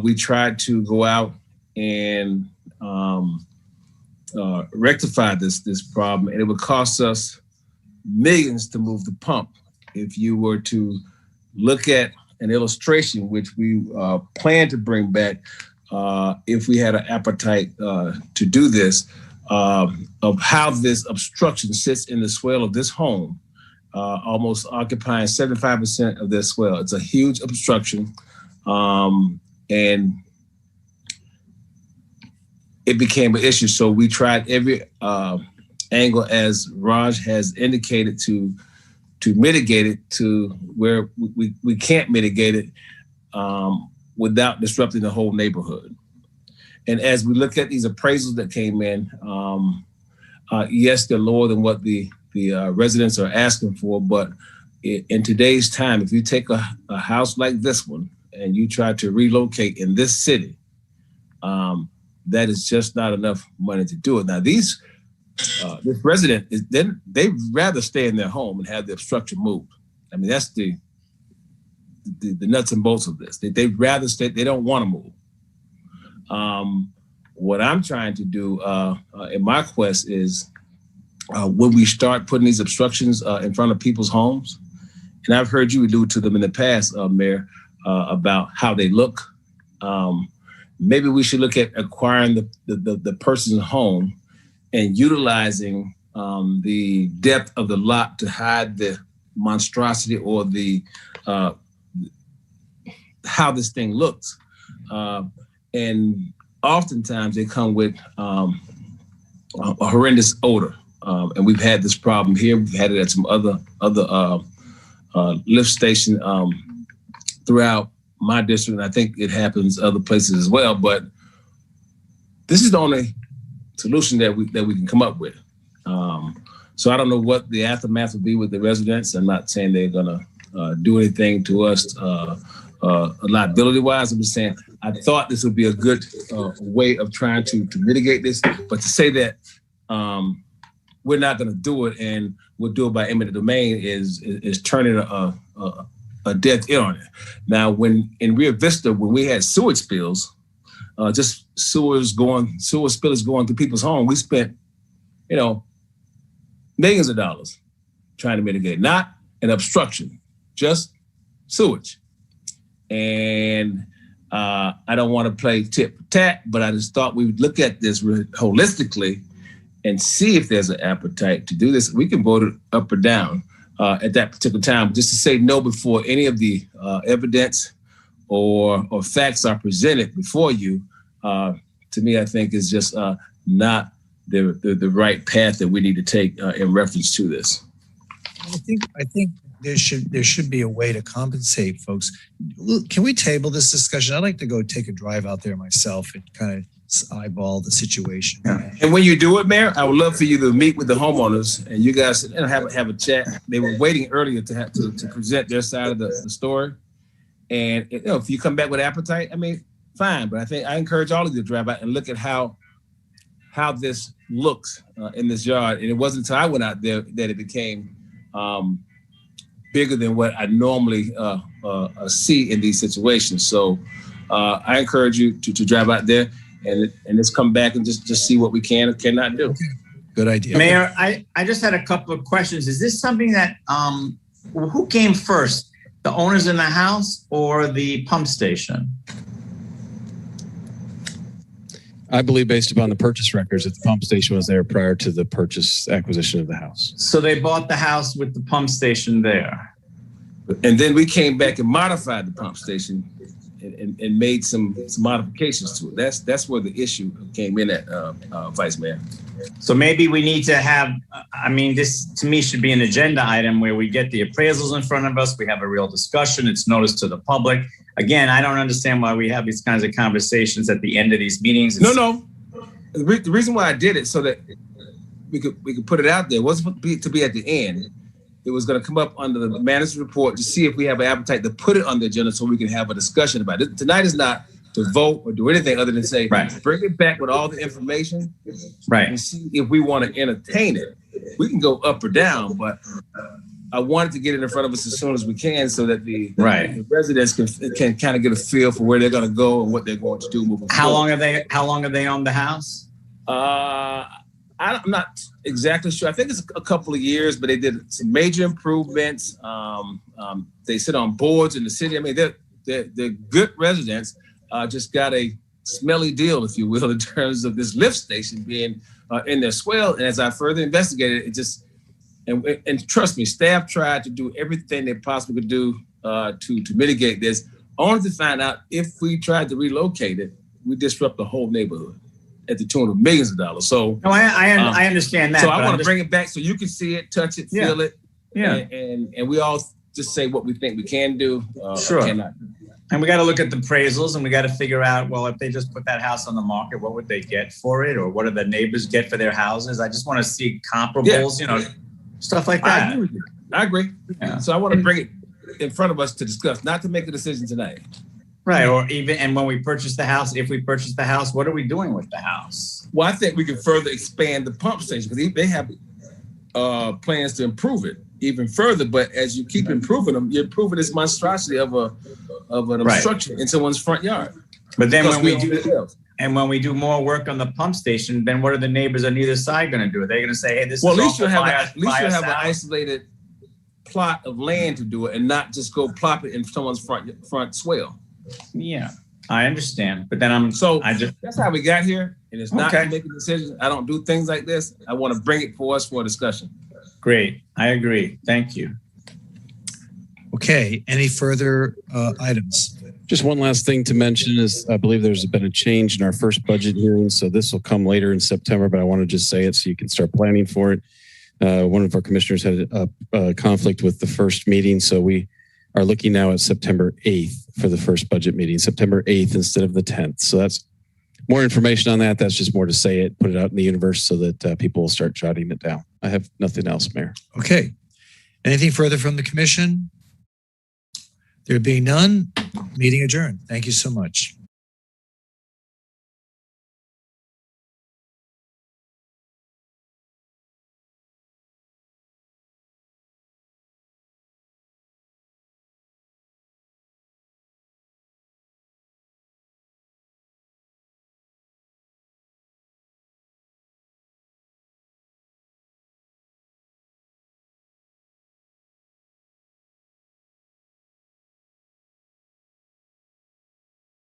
we tried to go out and rectify this problem, and it would cost us millions to move the pump. If you were to look at an illustration, which we plan to bring back, if we had an appetite to do this, of how this obstruction sits in the swell of this home, almost occupying 75% of this swell. It's a huge obstruction, and it became an issue. So we tried every angle, as Raj has indicated, to mitigate it to where we can't mitigate it without disrupting the whole neighborhood. And as we look at these appraisals that came in, yes, they're lower than what the residents are asking for, but in today's time, if you take a house like this one and you try to relocate in this city, that is just not enough money to do it. Now, this resident they'd rather stay in their home and have the obstruction moved. I mean, that's the nuts and bolts of this. They'd rather stay. They don't want to move. What I'm trying to do in my quest is when we start putting these obstructions in front of people's homes, and I've heard you allude to them in the past, Mayor, about how they look. Maybe we should look at acquiring the person's home and utilizing the depth of the lot to hide the monstrosity or the how this thing looks. And oftentimes they come with a horrendous odor. And we've had this problem here. We've had it at some other lift station throughout my district. And I think it happens other places as well. But this is the only solution that we can come up with. So I don't know what the aftermath will be with the residents. I'm not saying they're gonna do anything to us liability wise. I'm just saying I thought this would be a good way of trying to mitigate this. But to say that we're not gonna do it and we'll do it by eminent domain is turning a death ear on it. Now, when in Rio Vista, when we had sewage spills, just sewer spillage going through people's home, we spent, millions of dollars trying to mitigate, not an obstruction, just sewage. And I don't want to play tit for tat, but I just thought we would look at this holistically and see if there's an appetite to do this. We can vote it up or down at that particular time, just to say no before any of the evidence or facts are presented before you. To me, I think is just not the right path that we need to take in reference to this. I think there should be a way to compensate folks. Can we table this discussion? I'd like to go take a drive out there myself and kind of eyeball the situation. Yeah. And when you do it, Mayor, I would love for you to meet with the homeowners and you guys have a chat. They were waiting earlier to present their side of the story. And if you come back with appetite, I mean, fine. But I encourage all of you to drive out and look at how this looks in this yard. And it wasn't until I went out there that it became bigger than what I normally see in these situations. So I encourage you to drive out there and let's come back and just see what we can or cannot do. Okay. Good idea. Mayor, I just had a couple of questions. Is this something that, who came first, the owners in the house or the pump station? I believe based upon the purchase records that the pump station was there prior to the acquisition of the house. So they bought the house with the pump station there. And then we came back and modified the pump station and made some modifications to it. That's where the issue came in at, Vice Mayor. So maybe we need to have, this to me should be an agenda item where we get the appraisals in front of us. We have a real discussion. It's noticed to the public. Again, I don't understand why we have these kinds of conversations at the end of these meetings. No. The reason why I did it so that we could put it out there. It wasn't to be at the end. It was going to come up under the manager's report to see if we have an appetite to put it on the agenda so we can have a discussion about it. Tonight is not to vote or do anything other than say, bring it back with all the information, and see if we want to entertain it. We can go up or down, but I wanted to get it in front of us as soon as we can so that the residents can kind of get a feel for where they're going to go and what they're going to do moving forward. How long have they owned the house? I'm not exactly sure. I think it's a couple of years, but they did some major improvements. They sit on boards in the city. I mean, they're good residents. Just got a smelly deal, if you will, in terms of this lift station being in their swell. And as I further investigated, it just, and trust me, staff tried to do everything they possibly could do to mitigate this, only to find out if we tried to relocate it, we disrupt the whole neighborhood at the tune of millions of dollars. So no, I understand that. So I want to bring it back so you can see it, touch it, feel it. Yeah. And we all just say what we think we can do. Sure. Cannot. And we got to look at the appraisals and we got to figure out, well, if they just put that house on the market, what would they get for it? Or what do the neighbors get for their houses? I just want to see comparables, stuff like that. I agree with you. I agree. Yeah. So I want to bring it in front of us to discuss, not to make a decision tonight. Right. Or even, and when we purchase the house, if we purchase the house, what are we doing with the house? Well, I think we can further expand the pump station because they have plans to improve it even further. But as you keep improving them, you're improving this monstrosity of an obstruction in someone's front yard. But then when we do more work on the pump station, then what are the neighbors on either side going to do? Are they going to say, hey, this is at least you'll have an isolated plot of land to do it and not just go plop it in someone's front swale. Yeah, I understand. But then that's how we got here. And it's not making decisions. I don't do things like this. I want to bring it for us for a discussion. Great. I agree. Thank you. Okay. Any further items? Just one last thing to mention is I believe there's been a change in our first budget hearing. So this will come later in September, but I want to just say it so you can start planning for it. One of our commissioners had a conflict with the first meeting. So we are looking now at September 8th for the first budget meeting, September 8th instead of the 10th. So that's more information on that. That's just more to say it, put it out in the universe so that people will start jotting it down. I have nothing else, Mayor. Okay. Anything further from the commission? There being none, meeting adjourned. Thank you so much.